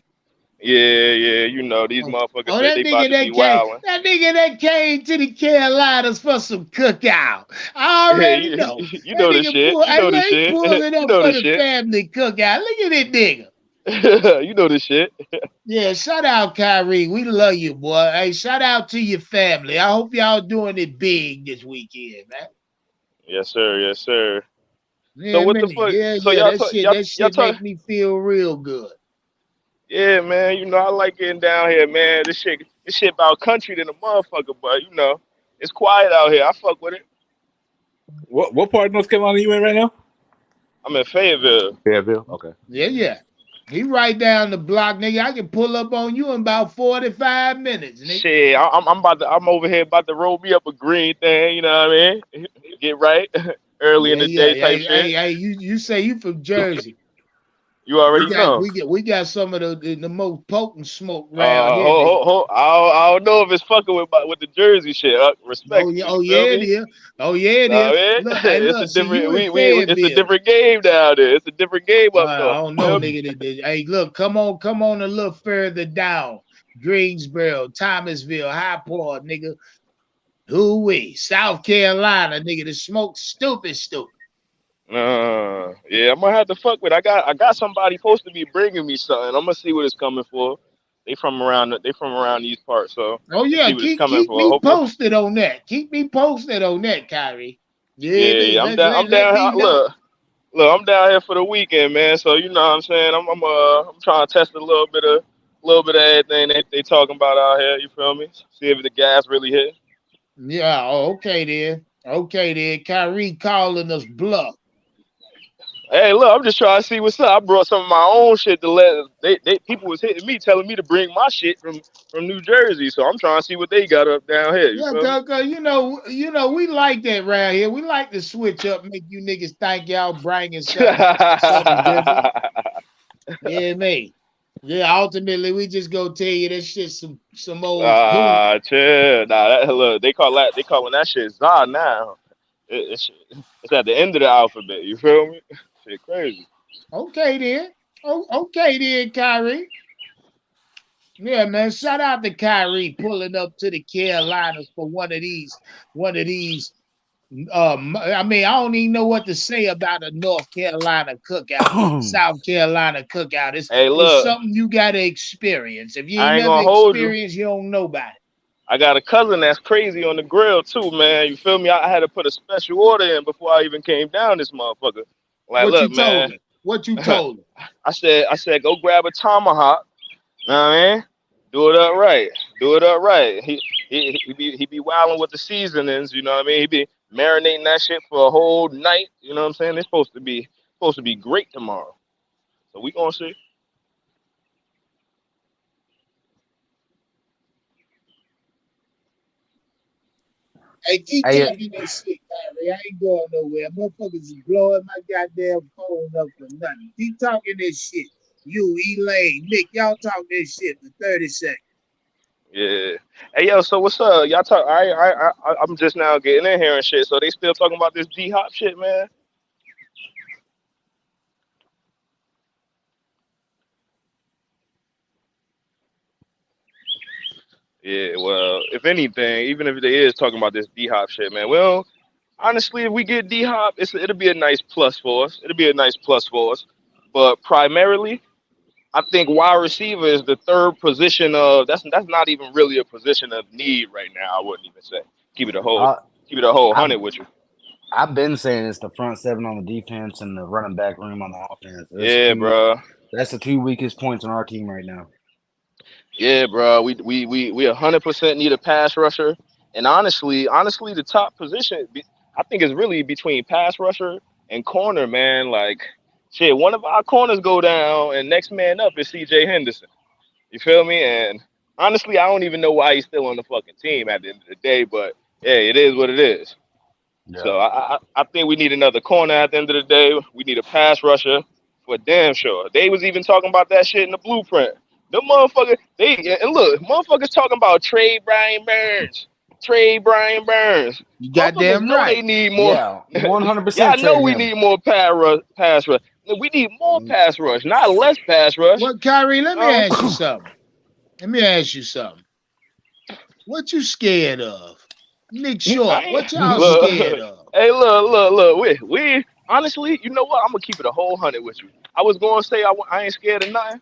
S6: Yeah, these
S1: Oh,
S6: motherfuckers
S1: oh,
S6: said they about to be wilding.
S1: that nigga that came to the Carolinas for some cookout. I
S6: Yeah,
S1: already
S6: you,
S1: know.
S6: you
S1: That
S6: know the
S1: nigga
S6: shit. You know the
S1: he
S6: shit.
S1: pulled it
S6: You
S1: up
S6: know
S1: for
S6: the
S1: the
S6: shit.
S1: family cookout. Look at that nigga.
S6: You know the shit.
S1: Yeah, shout out Kyrie. We love you, boy. Hey, shout out to your family. I hope y'all doing it big this weekend, man.
S6: Yes, sir. Yes, sir. So
S1: Yeah,
S6: what
S1: man.
S6: the fuck? So
S1: Yeah.
S6: y'all talk,
S1: That
S6: y'all
S1: shit
S6: talk.
S1: make me feel real good.
S6: Yeah, man. I like getting down here, man. This shit about country than a motherfucker, but it's quiet out here. I fuck with it.
S3: What part of North Carolina you in right now?
S6: I'm in Fayetteville.
S3: Fayetteville. Okay.
S1: Yeah. He right down the block, nigga. I can pull up on you in about 45 minutes, nigga.
S6: Shit, I'm over here about to roll me up a green thing. You know what I mean? Get right early in the day type shit.
S1: Hey, you say you from Jersey.
S6: You already know.
S1: We got some of the most potent smoke round here, nigga.
S6: I don't know if it's fucking with the Jersey shit. Respectfully, you feel
S1: It
S6: me?
S1: is. Oh yeah, it
S6: Nah,
S1: is.
S6: man, it's a
S1: Look, see
S6: different
S1: you in
S6: it's a
S1: Fayetteville.
S6: different game down there. It's a different game up
S1: I
S6: north.
S1: don't
S6: You
S1: know,
S6: feel me?
S1: nigga. Hey, look, come on a little further down. Greensboro, Thomasville, Highport, nigga. Who-wee. South Carolina, nigga. The smoke stupid.
S6: Yeah, I'm gonna have to fuck with. I got somebody supposed to be bringing me something. I'm gonna see what it's coming for. They from around these parts, so
S1: Oh
S6: let's
S1: yeah,
S6: see what it's coming
S1: keep
S6: for.
S1: me
S6: Hope.
S1: posted on that. Keep me posted on that, Kyrie. Yeah, me.
S6: Yeah, I'm down. I'm
S1: Let
S6: down
S1: me
S6: here.
S1: know.
S6: Look, I'm down here for the weekend, man. So you know what I'm saying. I'm trying to test a little bit of everything they talking about out here. You feel me? See if the gas really hit.
S1: Yeah, okay then. Okay then. Kyrie calling us bluff.
S6: Hey, look, I'm just trying to see what's up. I brought some of my own shit to let they people was hitting me, telling me to bring my shit from New Jersey. So I'm trying to see what they got up down here. You
S1: Yeah,
S6: feel me?
S1: cause we like that around here. We like to switch up, make you niggas think y'all bringing something different. Yeah, me. Yeah, ultimately we just go tell you that shit some old cool.
S6: Chill. Nah, look, they calling that shit za now. It's at the end of the alphabet. You feel me? Shit, crazy.
S1: Okay then. Oh, okay then, Kyrie. Yeah, man. Shout out to Kyrie pulling up to the Carolinas for one of these. I mean, I don't even know what to say about a North Carolina cookout, South Carolina cookout.
S6: Hey,
S1: It's
S6: look,
S1: something you gotta experience. If you ain't
S6: I ain't
S1: never
S6: gonna hold you.
S1: experienced, you don't know about it.
S6: I got a cousin that's crazy on the grill too, man. You feel me? I had to put a special order in before I even came down this motherfucker. Like,
S1: What you
S6: look,
S1: told
S6: man.
S1: him? What you told him?
S6: I said, go grab a tomahawk. Know what I mean? Do it up right. Do it up right. He be wilding with the seasonings. You know what I mean? He be marinating that shit for a whole night. You know what I'm saying? It's supposed to be great tomorrow. So we gonna see.
S1: Hey, keep
S2: Hey,
S1: talking that shit, Kyrie. I ain't going nowhere. Motherfuckers is blowing my goddamn phone up for nothing. Keep talking this shit. You, Elaine, Nick, y'all talk this shit for 30 seconds.
S6: Yeah. Hey yo, so what's up? Y'all talk. I'm just now getting in here and shit. So they still talking about this D Hop shit, man. Yeah. Well, if anything, even if they is talking about this D Hop shit, man. Well, honestly, if we get D Hop, it'll be a nice plus for us. It'll be a nice plus for us. But primarily, I think wide receiver is the third position of that's not even really a position of need right now. I wouldn't even say. Keep it a whole
S2: I,
S6: keep it a whole
S2: I've
S6: hundred with you.
S2: I've been saying it's the front seven on the defense and the running back room on the offense.
S6: Yeah, bro.
S2: That's the two weakest points on our team right now.
S6: Yeah, bro. We 100% need a pass rusher, and honestly, the top position I think is really between pass rusher and corner, man. Like, shit, one of our corners go down, and next man up is C.J. Henderson. You feel me? And honestly, I don't even know why he's still on the fucking team at the end of the day, but yeah, it is what it is.
S2: Yeah.
S6: So I think we need another corner at the end of the day. We need a pass rusher for damn sure. They was even talking about that shit in the blueprint. The motherfucker, and look, motherfuckers talking about trade Brian Burns. Trade Brian Burns.
S1: You
S6: Motherfuckers
S1: goddamn
S6: know they
S1: right.
S6: need more.
S2: Yeah, 100%
S6: Y'all know
S2: trade
S6: we
S2: him.
S6: need more pass rush. We need more
S2: Mm,
S6: pass rush, not less pass rush.
S1: Well, Kyrie, let me
S6: No.
S1: ask you something. Let me ask you something. What you scared of? Nick
S6: I
S1: Short,
S6: ain't
S1: what y'all scared
S6: look.
S1: of?
S6: Hey, look. We honestly, you know what? I'm gonna keep it a whole hundred with you. I was gonna say I ain't scared of nothing,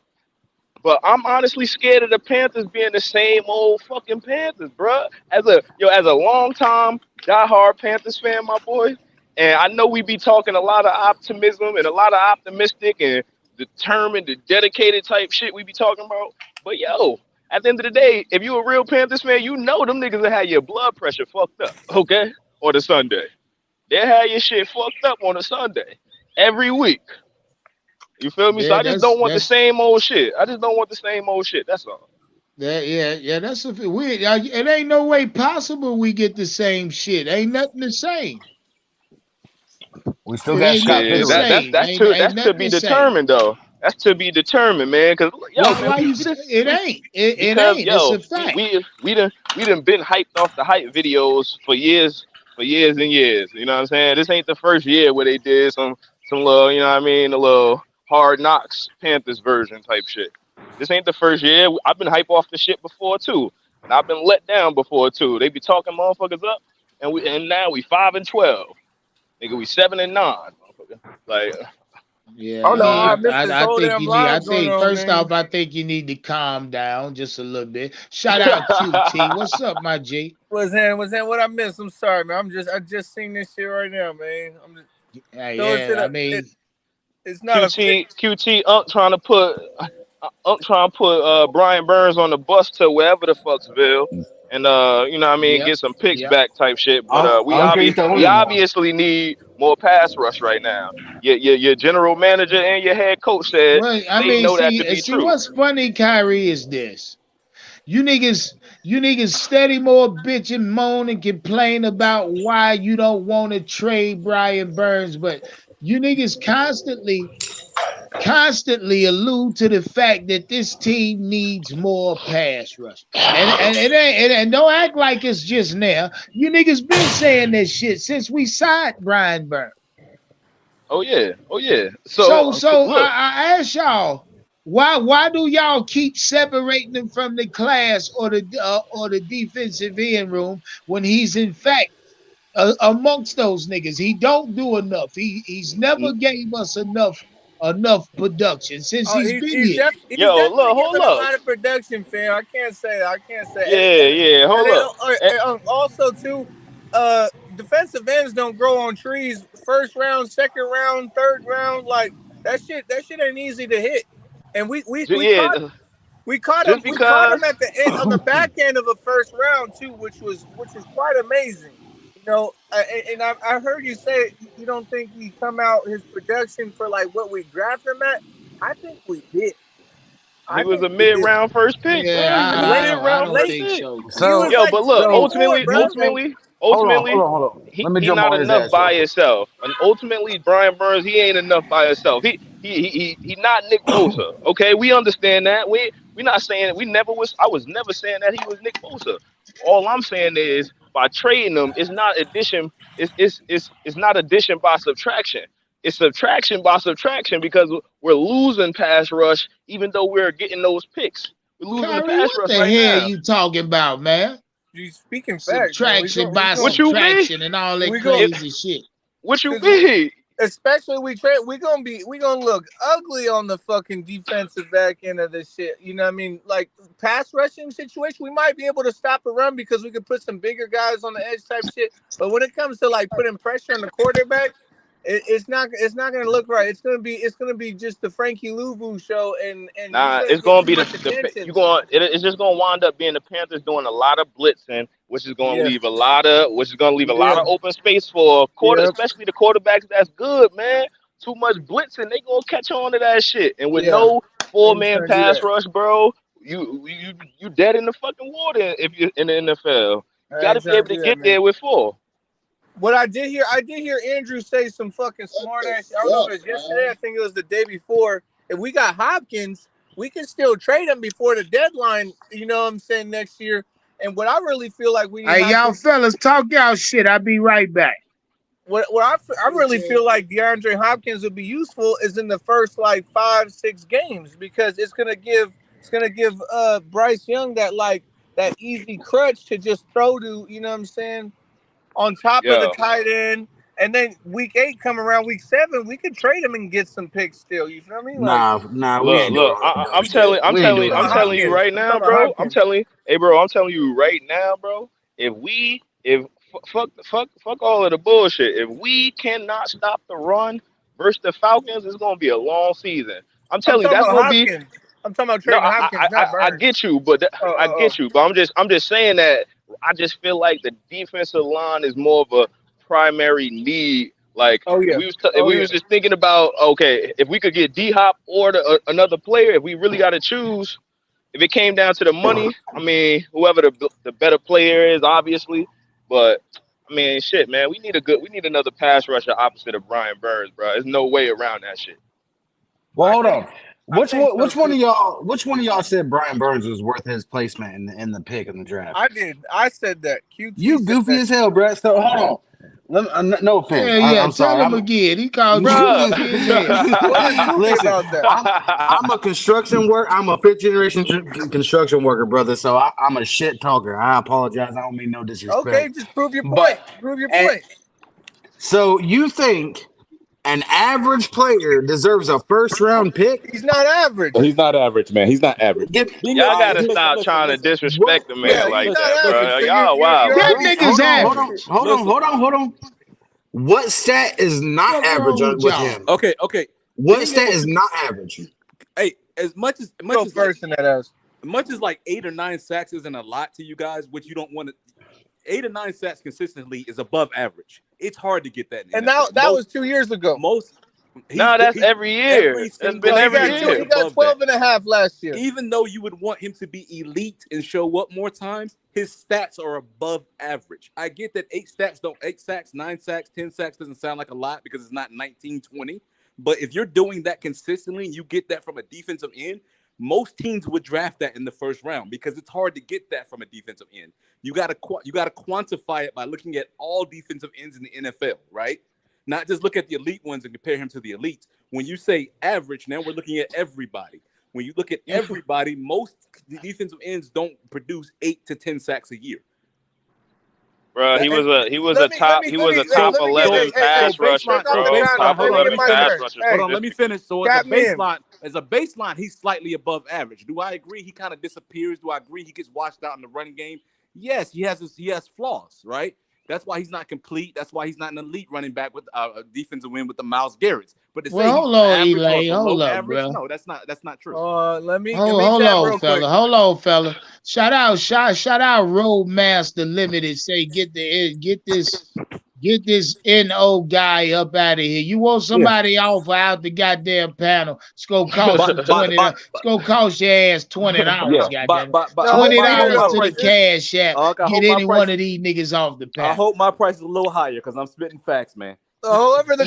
S6: but I'm honestly scared of the Panthers being the same old fucking Panthers, bruh. As a long time diehard Panthers fan, my boy, and I know we be talking a lot of optimism and a lot of optimistic and determined, and dedicated type shit we be talking about. But yo, at the end of the day, if you a real Panthers fan, you know them niggas that have your blood pressure fucked up, okay? On a Sunday, they have your shit fucked up on a Sunday every week. You feel me? So
S1: Yeah,
S6: I just don't want the
S1: that's
S6: same old shit. I just don't want the same old shit. That's all.
S1: yeah. That's a we. It ain't no way possible we get the same shit. Ain't nothing the same.
S2: we still
S1: It
S2: got
S1: ain't
S2: Scott
S1: nothing the
S6: Shit,
S2: Fitzgerald.
S6: that's
S1: same.
S6: that's
S1: Ain't
S6: to
S1: ain't
S6: that's to
S1: nothing
S6: be
S1: the same.
S6: determined though. That's to be determined, man. Cause yo,
S1: Why
S6: man,
S1: why you? It ain't. It
S6: because
S1: ain't. It's
S6: yo,
S1: a fact.
S6: we done been hyped off the hype videos for years and years. You know what I'm saying? This ain't the first year where they did some little, you know what I mean, a little hard knocks Panthers version type shit. This ain't the first year. I've been hyped off the shit before too, and I've been let down before too. They be talking motherfuckers up, and now we 5-12. Nigga, we 7-9. Motherfucker. Like,
S5: Oh
S1: Yeah,
S5: no,
S6: we
S5: I missed this
S1: I
S5: whole
S1: think
S5: damn
S1: you need. I
S5: live going
S1: think
S5: on,
S1: first off,
S5: man.
S1: I think you need to calm down just a little bit. Shout out QT. What's up, my G?
S5: Was that what I missed? I'm sorry, man. I just seen this shit right now, man. So it's
S1: Yeah,
S5: in
S1: I
S5: a
S1: mean,
S5: it's not a
S6: QT Unc trying to put Brian Burns on the bus to wherever the fucksville, and you know what I mean,
S1: yep,
S6: get some picks
S1: yep.
S6: back type shit. But
S2: Unc ain't the
S6: we
S2: only one.
S6: obviously need more pass rush right now. Your general manager and your head coach said
S1: Well, I
S6: they
S1: mean,
S6: know that to be
S1: see
S6: true.
S1: what's funny, Kyrie, is this. You niggas, you niggas steady more bitching, moan, and complain about why you don't want to trade Brian Burns, but you niggas constantly allude to the fact that this team needs more pass rush. And it ain't and don't act like it's just now. You niggas been saying this shit since we signed Brian Burns.
S6: Oh yeah, oh yeah.
S1: So
S6: So
S1: so
S6: look,
S1: I ask y'all, Why do y'all keep separating him from the class or the defensive end room when he's in fact amongst those niggas? He don't do enough. He's never gave us enough production since he's been here.
S5: He's
S6: Yo,
S5: definitely
S6: look, hold
S5: giving a
S6: up.
S5: lot of production, fam. I can't say.
S6: Yeah, yeah,
S5: And
S6: hold
S5: then
S6: up. Eh,
S5: also too, defensive ends don't grow on trees. First round, second round, third round, like that shit ain't easy to hit. And
S6: yeah, just
S5: we caught him
S6: because
S5: at the end on the back end of a first round too, which was quite amazing. You know, and I heard you say you don't think he come out his production for like what we drafted him at. I think we did.
S6: he
S5: I
S6: was
S5: think
S6: a
S5: we
S6: mid
S5: did.
S6: round first pick,
S1: Yeah,
S6: bro. He was a
S5: Late,
S6: mid
S1: I
S6: round
S1: don't
S6: first
S5: late.
S1: think
S6: pick.
S1: so.
S5: He was
S2: So
S6: Yo,
S5: like
S6: but look,
S5: 24,
S6: ultimately,
S5: bro.
S2: hold on. Let me
S6: he
S2: jump
S6: not
S2: on his
S6: enough
S2: ass real
S6: by
S2: quick.
S6: himself. And ultimately, Brian Burns, he ain't enough by himself. He not Nick Bosa. Okay, we understand that. We not saying we never was. I was never saying that he was Nick Bosa. All I'm saying is by trading him, it's not addition. It's not addition by subtraction. It's subtraction by subtraction because we're losing pass rush, even though we're getting those picks. We're losing the
S1: Kyrie,
S6: pass
S1: what
S6: rush
S1: the
S6: right
S1: hell
S6: now.
S1: you talking about, man?
S5: You speaking facts, man.
S1: Subtraction by
S6: What you mean?
S1: subtraction and all that
S5: We go
S6: It,
S1: crazy shit.
S6: what you
S5: because
S6: mean?
S5: especially we gonna look ugly on the fucking defensive back end of this shit. You know what I mean? Like pass rushing situation, we might be able to stop a run because we could put some bigger guys on the edge type shit. But when it comes to like putting pressure on the quarterback, it's not gonna look right. It's gonna be just the Frankie Louvu show, and he's
S6: Nah,
S5: gonna
S6: it's
S5: get
S6: gonna
S5: too
S6: be
S5: much
S6: the
S5: attention.
S6: you going. It's just gonna wind up being the Panthers doing a lot of blitzing,
S5: Yeah,
S6: which is gonna leave a lot
S5: yeah,
S6: of open space for
S5: yeah,
S6: especially the quarterbacks that's good, man. Too much blitzing, they gonna catch on to that shit. And with
S5: yeah.
S6: no four
S5: And he's
S6: man
S5: gonna do
S6: pass
S5: that.
S6: rush, bro, you dead in the fucking water if you're in the NFL. You gotta
S5: He's
S6: be
S5: gonna
S6: able to
S5: do that,
S6: get
S5: man.
S6: there with four.
S5: What I did hear Andrew say some fucking
S1: What
S5: smart
S1: the
S5: ass. I don't know if
S1: fuck,
S5: it was yesterday.
S1: man?
S5: I think it was the day before. If we got Hopkins, we can still trade him before the deadline. You know what I'm saying, next year. And what I really feel like we need
S1: Hey, y'all
S5: Hopkins.
S1: fellas, talk y'all shit. I'll be right back.
S5: I really feel like DeAndre Hopkins would be useful is in the first like 5-6 games because it's gonna give Bryce Young that easy crutch to just throw to. You know what I'm saying? On top of the
S6: Yeah.
S5: tight end. And then week 8 come around, week 7, we could trade him and get some picks still. You feel me? Like
S2: Nah, we
S6: Look,
S2: ain't doing
S6: look.
S2: all that dumb shit.
S6: I'm
S2: We ain't
S6: telling,
S2: doing all
S6: I'm
S2: that dumb
S6: telling you
S2: shit.
S6: right
S5: I'm
S6: now,
S5: talking about
S6: bro.
S5: Hopkins.
S6: Hey, bro. I'm telling you right now, bro. If fuck all of the bullshit. If we cannot stop the run versus the Falcons, it's gonna be a long season. I'm
S5: I'm
S6: telling you,
S5: talking
S6: that's
S5: about
S6: gonna be.
S5: Hopkins. I'm talking about
S6: No,
S5: trading Hopkins, not
S6: I
S5: Burns.
S6: get you, but
S5: Oh,
S6: I
S5: oh,
S6: get you, but I'm just saying that I just feel like the defensive line is more of a primary need. Like
S5: oh. Oh yeah.
S6: if
S5: Oh
S6: we
S5: yeah.
S6: was just thinking about okay, if we could get D Hop or another player, if we really got to choose, if it came down to the money, I mean, whoever the better player is, obviously, but. I mean, shit, man. We need another pass rusher opposite of Brian Burns, bro. There's no way around that shit.
S2: Well,
S5: I
S2: hold
S5: think
S2: on.
S5: I think so
S2: Which one
S5: too.
S2: of y'all? Which one of y'all said Brian Burns was worth his placement in the pick in the draft?
S5: I did. I said that. QT
S2: You
S5: said
S2: goofy
S5: that.
S2: as hell, Brett. So hold on. No offense.
S1: Yeah, yeah.
S2: I'm
S1: Tell
S2: sorry.
S1: him again. He called you
S6: Bruh.
S1: goofy as hell.
S5: What is goofy
S2: Listen,
S5: about that?
S2: I'm a construction worker. I'm a fifth generation construction worker, brother. So I'm a shit talker. I apologize. I don't mean no
S5: Okay,
S2: disrespect.
S5: just prove your
S2: But
S5: point. Prove your
S2: and
S5: point.
S2: so you think an average player deserves a first round pick?
S5: He's not average.
S3: He's not average, man. He's not average.
S2: Get
S3: Being
S6: Y'all
S3: a
S6: gotta
S3: listen,
S6: stop
S3: listen,
S6: trying to
S3: listen,
S2: what?
S6: disrespect the
S5: Yeah,
S6: man
S5: he's
S6: like
S5: not
S6: that,
S5: average.
S6: bro.
S5: So
S6: Y'all
S5: you're
S6: wildin'.
S1: That
S5: already
S1: nigga's average.
S2: Hold on. What stat is not
S1: What's
S2: average
S1: wrong with
S2: with
S1: y'all?
S2: him?
S3: Okay.
S2: What
S3: Being
S2: stat
S3: able
S2: is
S3: to,
S2: not average?
S3: hey, as much
S5: go
S3: as like
S5: first in that ass.
S3: much as like 8 or 9 sacks isn't a lot to you guys, which you don't want to. 8 or 9 sacks consistently is above average. It's hard to get that in
S5: And
S3: the
S5: now
S3: NFL.
S5: that was 2 years ago.
S3: Most
S6: Nah, that's
S3: he's
S6: every year.
S3: every
S6: That's
S3: single
S6: been
S5: No, he
S6: every
S3: year
S5: got
S3: he's
S5: he
S6: year.
S5: got
S3: above that.
S5: 12 and a half last year.
S3: Even though you would want him to be elite and show up more times, his stats are above average. I get that 8 sacks, 9 sacks, 10 sacks doesn't sound like a lot because it's not 1920. But if you're doing that consistently and you get that from a defensive end, most teams would draft that in the first round because it's hard to get that from a defensive end. You gotta quantify it by looking at all defensive ends in the NFL, right? Not just look at the elite ones and compare him to the elites. When you say average, now we're looking at everybody. When you look at everybody, most defensive ends don't produce 8 to 10 sacks a year.
S6: Bro, he was a top 11 pass rusher, bro. Top 11 pass rusher.
S3: Hold on, let me finish. So as a baseline, he's slightly above average. Do I agree? He kind of disappears. Do I agree? He gets washed out in the running game. Yes, he has flaws, right? That's why he's not complete. That's why he's not an elite running back with a defensive win with the Miles Garrett's. But to say
S1: hold on, Eli. Hold up,
S3: average,
S1: bro.
S3: No, that's not true.
S7: Let me
S1: hold on, fella. Hold on, fella. Shout out, Roadmaster Limited. Say get this NO guy up out of here. You want somebody offer out the goddamn panel? It's gonna cost you $20. It's gonna cost your ass $20. Goddamn, $20 to the cash app. Get any one of these niggas off the panel.
S3: I hope my price is a little higher because I'm spitting facts, man.
S7: Whoever the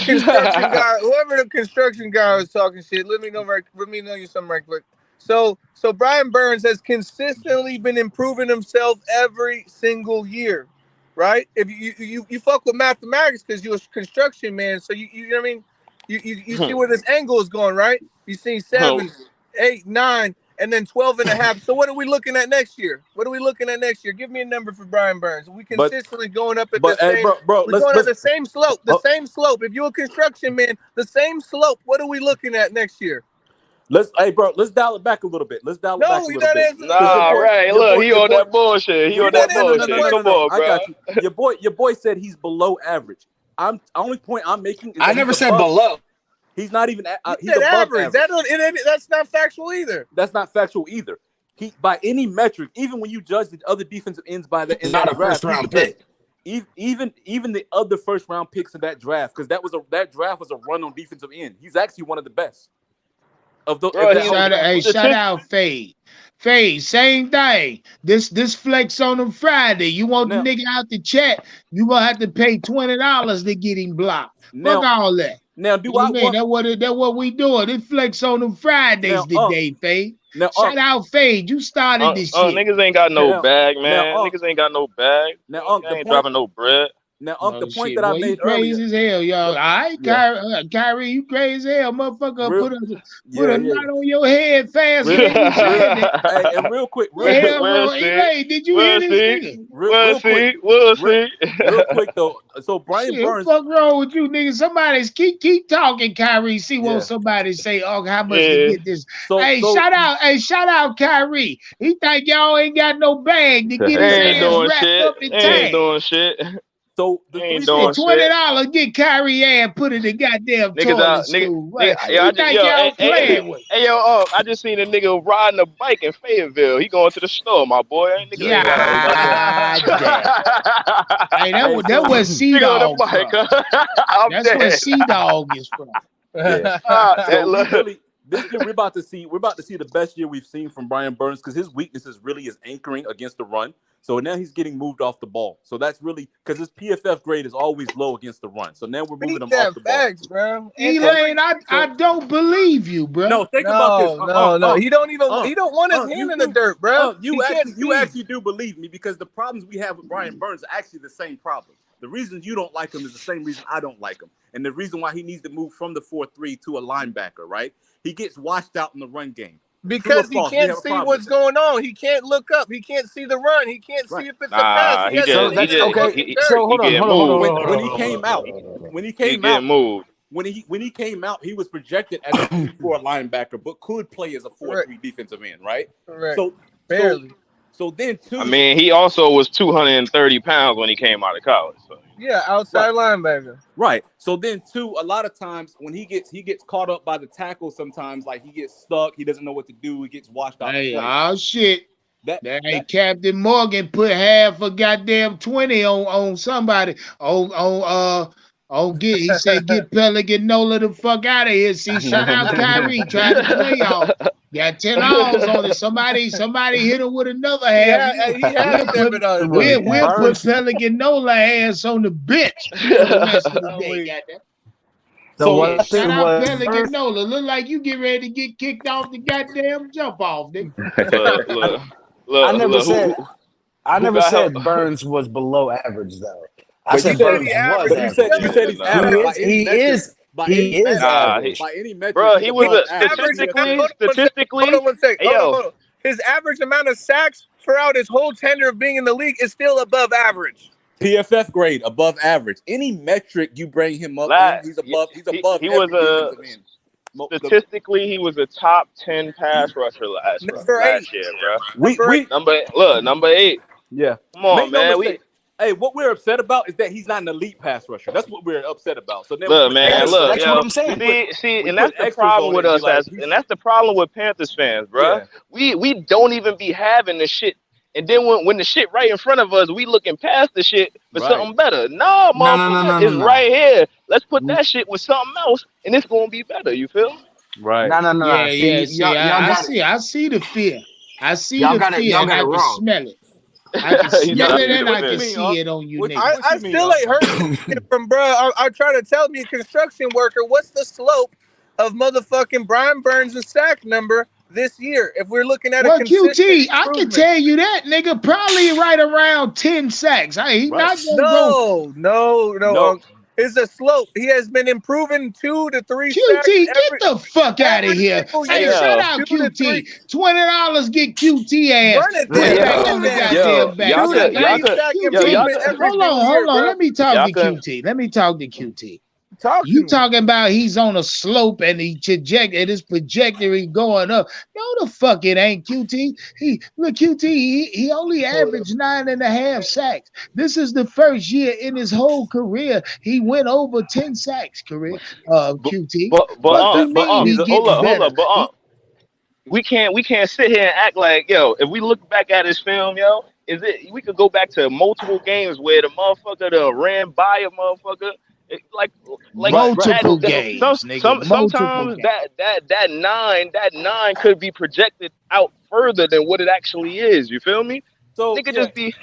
S7: construction guy was talking shit, let me know you something right quick. So Brian Burns has consistently been improving himself every single year, right? If you fuck with mathematics because you're a construction man, so you know what I mean. You see where this angle is going, right? You see 7, 8, 9, and then 12.5. So what are we looking at next year? Give me a number for Brian Burns. We consistently going up at the same. We're going at the same slope. Same slope. If you're a construction man, the same slope. What are we looking at next year?
S3: Let's dial it back a little bit. Nah,
S6: right. Look, he on that bullshit. Come on, bro.
S3: I got you. Your boy said he's below average. Only point I'm making is
S2: I never said below.
S3: He's not even. He's
S7: above
S3: average.
S7: That's not factual either.
S3: That's not factual either. He, by any metric, even when you judge the other defensive ends by the end of the draft,
S2: first round pick.
S3: Even the other first round picks in that draft, because that draft was a run on defensive end. He's actually one of the best.
S1: Shout out Fade. Same thing. This flex on him Friday. You want the nigga out the chat, you gonna have to pay $20 to get him blocked. Fuck all that.
S3: Now,
S1: that what we doing? This flex on them Fridays today, Fade. Shout out Fade. You started this shit.
S6: Niggas ain't got no bag, man. Niggas ain't got no bag.
S3: Now,
S6: ain't dropping no bread.
S3: Now, the point that I made
S1: crazy
S3: earlier.
S1: as hell, y'all. All right, Kyrie, you crazy as hell, motherfucker. Put a knot on your head fast.
S3: And real quick,
S1: did you hear this nigga?
S6: We'll see.
S3: Real quick though. So Brian Burns.
S1: What the fuck wrong with you, niggas? Somebody keep talking, Kyrie. See what somebody say. Oh, how much to get this? Shout out, Kyrie. He think y'all ain't got no bag to get his ass wrapped up in tags.
S6: Ain't doing shit.
S3: So
S6: the $20
S1: get Kyrie and put in the goddamn toilet stool. Right.
S6: I just seen a nigga riding a bike in Fayetteville. He going to the store, my boy.
S1: That was Sea Dog. That's where Sea Dog is from.
S3: This year we're about to see the best year we've seen from Brian Burns because his weakness is really his anchoring against the run. So now he's getting moved off the ball. So that's really because his PFF grade is always low against the run. So now we're moving him off the ball.
S7: Bro.
S1: Elaine, I don't believe you, bro.
S3: No, think about this.
S7: No. He don't want his hand in the dirt, bro.
S3: You actually do believe me because the problems we have with Brian Burns are actually the same problems. The reason you don't like him is the same reason I don't like him. And the reason why he needs to move from the 4-3 to a linebacker, right? He gets washed out in the run game.
S7: Because he can't see what's going on. He can't look up. He can't see the run. He can't see if it's a pass.
S2: So hold on.
S3: When he came out, he was projected as a 3-4 linebacker, but could play as a 4-3 defensive end, right?
S7: Correct.
S3: So
S7: barely.
S3: So then,
S6: I mean, he also was 230 pounds when he came out of college. So.
S7: Yeah, outside linebacker.
S3: Right. So then, too, a lot of times when he gets caught up by the tackle, sometimes like he gets stuck, he doesn't know what to do, he gets washed out.
S1: Hey, oh shit! That Captain Morgan put half a goddamn 20 on somebody he said get Pelican Nola the fuck out of here. See, shout out Kyrie trying to play y'all. Got 10 hours on it. Somebody hit him with another half. We'll put Pelican Nola ass on the bench for the rest of the day. So shout out Pelican Nola. Look like you get ready to get kicked off the goddamn jump off, nigga.
S2: I never said Burns was below average though. I said Burns was.
S3: You said he's average.
S2: He is.
S3: By
S2: He
S3: any
S2: is
S3: metric,
S2: average.
S3: by any metric,
S6: Bro,
S3: he's
S6: he was
S3: above
S6: a
S3: average.
S6: statistically.
S7: Hold on one second.
S6: Hey, yo,
S7: Hold on. His average amount of sacks throughout his whole tenure of being in the league is still above average.
S3: PFF grade above average. Any metric you bring him up in, he's above. He's above
S6: he was
S3: every defensive end.
S6: statistically, he was a top 10 pass rusher
S7: Number
S6: last
S7: 8.
S6: year, bro.
S3: We
S6: Number 8.
S3: yeah.
S6: Come on,
S3: Make no
S6: man.
S3: mistake. Hey, what we're upset about is that he's not an elite pass rusher. That's what we're upset about. So then
S2: That's what I'm saying.
S6: And that's the problem with us and that's the problem with Panthers fans, bro.
S3: Yeah.
S6: We don't even be having the shit. And then when the shit right in front of us, we looking past the shit for something better. No, motherfucker, it's right here. Let's put that shit with something else, and it's gonna be better. You feel?
S3: Right.
S2: No.
S1: I see the fear. I see the fear, and I can smell it. I can smell it, and I can see it on you, niggas.
S7: I still ain't heard from bro. I try to tell me a construction worker what's the slope of motherfucking Brian Burns' sack number this year. If we're looking at
S1: QT, I can tell you that, nigga, probably right around 10 sacks. He not gonna go.
S7: No. It's a slope. He has been improving 2 to 3 sacks.
S1: QT, get the fuck out of here. Hey, shout out QT. $20 get QT ass. Hold on. Let me talk to QT. You talking about he's on a slope and his trajectory going up. No, the fuck it ain't, QT. He only averaged 9.5 sacks. This is the first year in his whole career he went over 10 sacks. QT.
S6: Hold up. We can't sit here and act like, yo, if we look back at his film, yo, we could go back to multiple games where the motherfucker ran by a motherfucker. Like
S1: multiple games.
S6: Sometimes that nine could be projected out further than what it actually is. You feel me? So it could just be.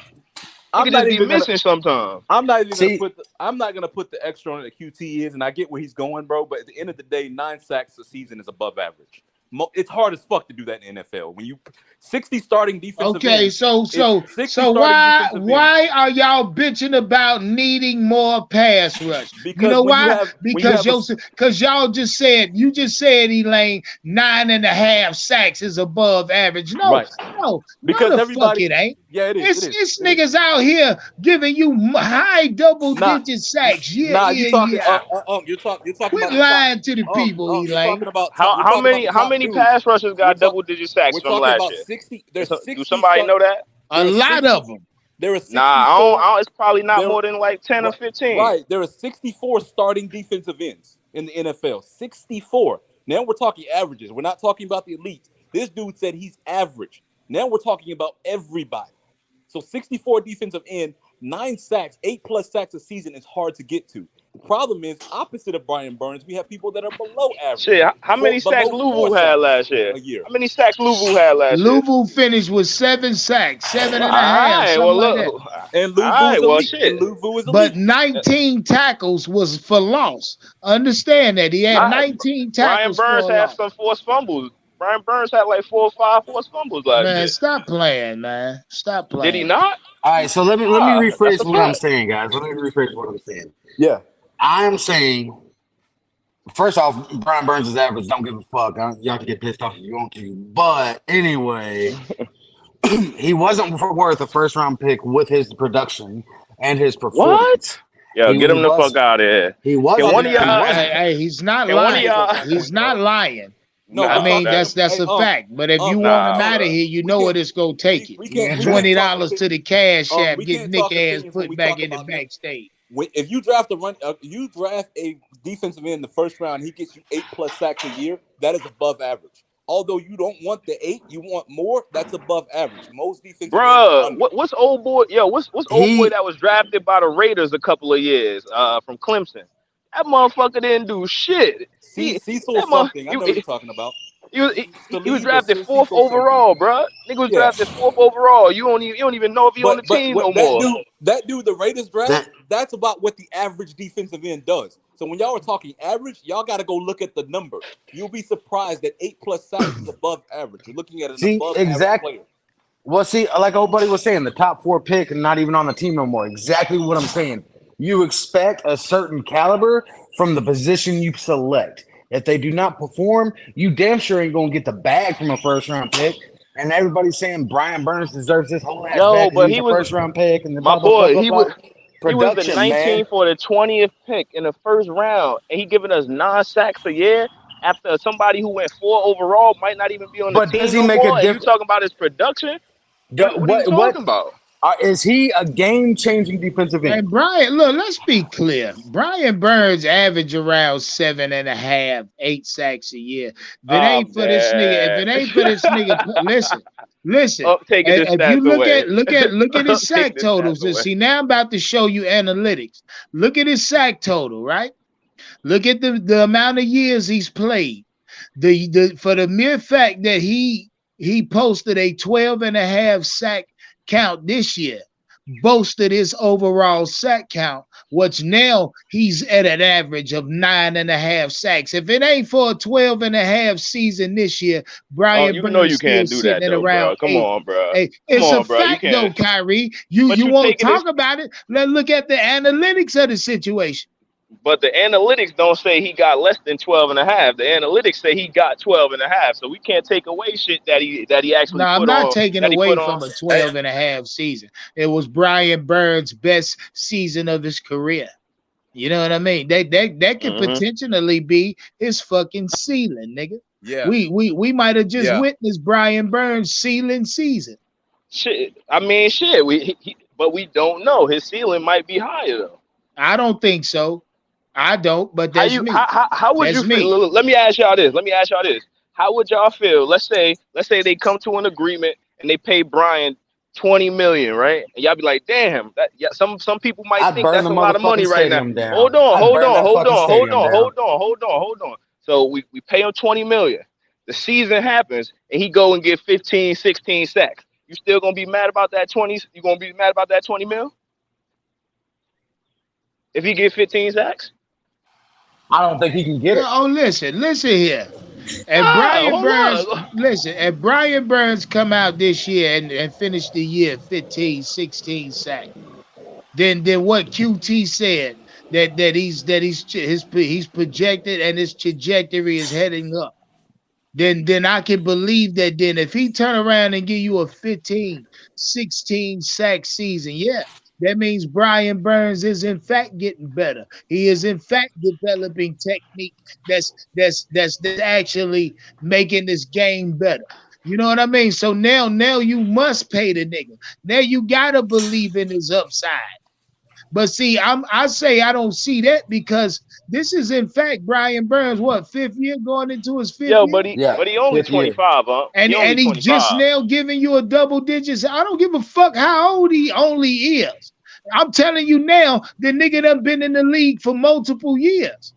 S6: I'm not even missing sometimes.
S3: I'm not gonna put the extra on that QT is, and I get where he's going, bro. But at the end of the day, 9 sacks a season is above average. It's hard as fuck to do that in the NFL. When you 60 starting defensive.
S1: Okay, so why are y'all bitching about needing more pass rush?
S3: Because
S1: you know why? Because y'all just said Elaine 9.5 sacks is above average. No, because everybody it ain't.
S3: Yeah, it is.
S1: It's niggas out here giving you high double-digit sacks. You're talking Quit lying to the people, Elaine.
S6: How many pass rushers got double-digit sacks from last year?
S3: 60. There's 60.
S6: Do somebody know that?
S1: A lot of them.
S3: There are 64,
S6: it's probably not more than like 10 or 15.
S3: Right. There are 64 starting defensive ends in the NFL. 64. Now we're talking averages. We're not talking about the elites. This dude said he's average. Now we're talking about everybody. So 64 defensive end, 9 sacks, 8+ sacks a season is hard to get to. The problem is, opposite of Brian Burns, we have people that are below average.
S6: Shit, how many sacks Louvu had last year? How many sacks Louvu had last year?
S1: Louvu finished with 7 sacks, 7.5.
S3: And Louvu is elite.
S1: But 19 tackles was for loss. Understand that he had 19 tackles.
S6: Brian Burns had some forced fumbles. Brian Burns had like 4 or 5 forced fumbles last year.
S1: Man, stop playing, man. Stop playing.
S6: Did he not?
S2: All right, so let me rephrase what I'm saying, guys. Let me rephrase what I'm saying.
S3: Yeah.
S2: I'm saying, first off, Brian Burns is average. Don't give a fuck. Y'all can get pissed off if you want to. But anyway, he wasn't worth a first-round pick with his production and his performance.
S6: What? Yo, get him the fuck out of here.
S2: He wasn't.
S1: Hey, he's not lying. He's not lying. No, I mean that's a fact. But if you want him out of here, you know what it's gonna take it. $20 to the cash app, get Nick ass put back in the backstage.
S3: If you draft a defensive end in the first round, he gets you 8+ sacks a year. That is above average. Although you don't want the 8, you want more. That's above average. Most defensive.
S6: Bro, what's old boy? Yo, what's old boy that was drafted by the Raiders a couple of years from Clemson? That motherfucker didn't do shit.
S3: Cecil something. I know what you're talking about.
S6: He was drafted 4th overall, bro. Nigga was drafted 4th overall. You don't even know if he's on the team no more.
S3: That dude, the Raiders draft, that's about what the average defensive end does. So when y'all are talking average, y'all got to go look at the number. You'll be surprised that 8+ sacks is above average. You're looking at an above average player.
S2: Well, see, like old buddy was saying, the top 4 pick and not even on the team no more. Exactly what I'm saying. you expect a certain caliber from the position you select. If they do not perform, you damn sure ain't gonna get the bag from a first round pick. And everybody's saying Brian Burns deserves this whole ass
S6: Yo,
S2: bag because
S6: but
S2: he's
S6: he
S2: a
S6: was
S2: first round pick and the
S6: my
S2: blah blah blah
S6: boy.
S2: blah blah.
S6: He was the
S2: Production, man.
S6: 19th for the 20th pick in the first round, and he giving us 9 sacks a year after somebody who went 4 overall might not even be on the
S2: But does
S6: team
S2: he
S6: no
S2: make a
S6: more. And you
S2: difference?
S6: talking about his production? What are you talking about?
S2: Is he a game changing defensive
S1: Hey,
S2: end?
S1: Brian, look, let's be clear. Brian Burns average around 7.5, 8 sacks a year. If it
S6: Oh
S1: ain't for this nigga, if
S6: man,
S1: it ain't for this nigga, listen.
S6: I'm taking the
S1: If you
S6: stats away.
S1: look at
S6: I'm
S1: his
S6: taking
S1: sack
S6: the stats
S1: totals, and
S6: away.
S1: see now I'm about to show you analytics. Look at his sack total, right? Look at the amount of years he's played. The for the mere fact that he posted a 12.5 sack count this year, boasted his overall sack count, which now he's at an average of 9.5 sacks. If it ain't for a 12.5 season this year,
S6: Oh,
S1: Brian
S6: you know
S1: Burns
S6: you
S1: still
S6: can't do
S1: sitting
S6: that
S1: at
S6: though,
S1: around
S6: bro. Come
S1: 8.
S6: on, bro.
S1: Hey,
S6: Come
S1: it's a
S6: on, bro. You
S1: fact though,
S6: can't.
S1: Kyrie. You
S6: But
S1: you
S6: you
S1: want to
S6: taking this.
S1: talk about it? Let's look at the analytics of the situation.
S6: But the analytics don't say he got less than 12 and a half. The analytics say he got 12 and a half. So we can't take away shit that he
S1: No,
S6: actually
S1: I'm
S6: put
S1: not
S6: on
S1: taking
S6: that he
S1: away
S6: put on.
S1: from a
S3: Hey,
S1: 12.5 season. It was Brian Burns' best season of his career. You know what I mean? That could
S6: Hmm.
S1: potentially be his fucking ceiling, nigga.
S3: yeah,
S1: We might have just
S3: yeah.
S1: witnessed Brian Burns' ceiling season.
S6: Shit. I mean, shit. But we don't know. His ceiling might be higher though.
S1: I don't think so. I don't, but
S6: How
S1: that's
S6: you
S1: me.
S6: how would you
S1: That's
S6: feel?
S1: me.
S6: Let me ask y'all this. Let me ask y'all this. How would y'all feel? Let's say they come to an agreement and they pay Brian 20 million, right? And y'all be like, damn, that yeah. Some people might
S2: I'd
S6: think
S2: burn
S6: that's
S2: the
S6: a lot of money
S2: motherfucking
S6: right now.
S2: stadium
S6: Hold
S2: down.
S6: on,
S2: I'd
S6: hold
S2: burn
S6: on,
S2: that
S6: hold
S2: fucking
S6: on, hold
S2: stadium
S6: on,
S2: down.
S6: hold on, hold on, hold on. So we pay him 20 million. The season happens and he go and get 15, 16 sacks. You still gonna be mad about that 20? You gonna be mad about that 20 mil if he get 15 sacks?
S2: I don't think he can get it.
S1: Oh, listen here. And
S6: Nah,
S1: Brian
S6: hold
S1: Burns,
S6: on.
S1: listen, and Brian Burns come out this year and finish the year 15, 16 sacks. Then what QT said he's projected and his trajectory is heading up. Then I can believe that then if he turn around and give you a 15, 16 sack season, yeah, that means Brian Burns is in fact getting better. He is in fact developing technique that's actually making this game better. You know what I mean? So now you must pay the nigga. Now you gotta believe in his upside. But see, I say I don't see that because this is in fact Brian Burns, what, fifth year, going into his fifth
S6: Yo,
S1: year?
S6: but he
S2: Yeah,
S6: but he only
S2: fifth year.
S6: 25, huh? He only
S1: And he just
S6: 25.
S1: now giving you a double digits. I don't give a fuck how old he only is. I'm telling you now, the nigga done been in the league for multiple years.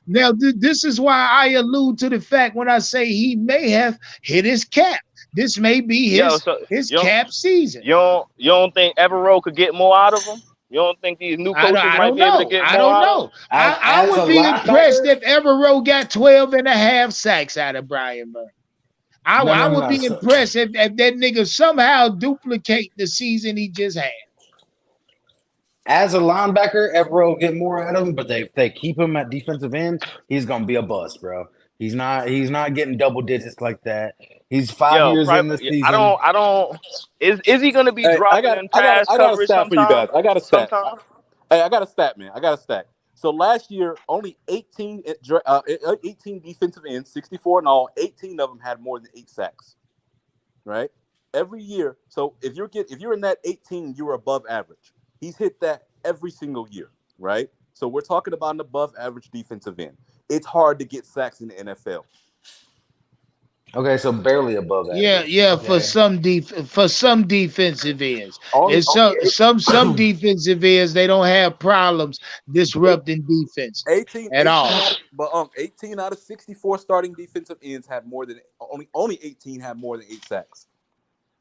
S1: Now, this is why I allude to the fact when I say he may have hit his cap. This may be
S6: Yo,
S1: his
S6: so
S1: his
S6: you don't
S1: cap season.
S6: you don't think Evero could get more out of him? You don't think these new coaches
S1: I
S6: might
S1: don't
S6: be able to
S1: know.
S6: get
S1: I
S6: more
S1: don't
S6: out of him?
S1: know. I
S2: As a
S1: would be impressed
S2: linebacker,
S1: if Evero got 12.5 sacks out of Brian Burns.
S2: no,
S1: I
S2: no,
S1: would
S2: no.
S1: be impressed if that nigga somehow duplicate the season he just had.
S2: As a linebacker, Evero will get more out of him, but they keep him at defensive end, he's gonna be a bust, bro. He's not getting double digits like that. He's 5 years in the
S6: Probably. I
S2: season.
S6: don't. I don't. Is he gonna be
S3: Hey, I
S6: dropping
S3: got
S6: in
S3: I got
S6: pass
S3: I got a
S6: coverage
S3: stat for you
S6: sometime?
S3: guys. I got a stat.
S6: Sometime.
S3: Hey, I got a stat, man. I got a stat. So last year, only 18 defensive ends, 64 in all. 18 of them had more than 8 sacks. Right? Every year. So if you're in that 18, you're above average. He's hit that every single year. Right? So we're talking about an above average defensive end. It's hard to get sacks in the NFL.
S2: Okay, so barely above
S1: Yeah,
S2: average.
S1: yeah,
S2: Okay.
S1: for some defensive ends.
S3: Only
S1: And
S3: only
S1: some defensive ends, they don't have problems
S3: eight,
S1: disrupting defense
S3: 18,
S1: at
S3: 18
S1: all.
S3: out, but 18 out of 64 starting defensive ends had more than only 18 had more than 8 sacks.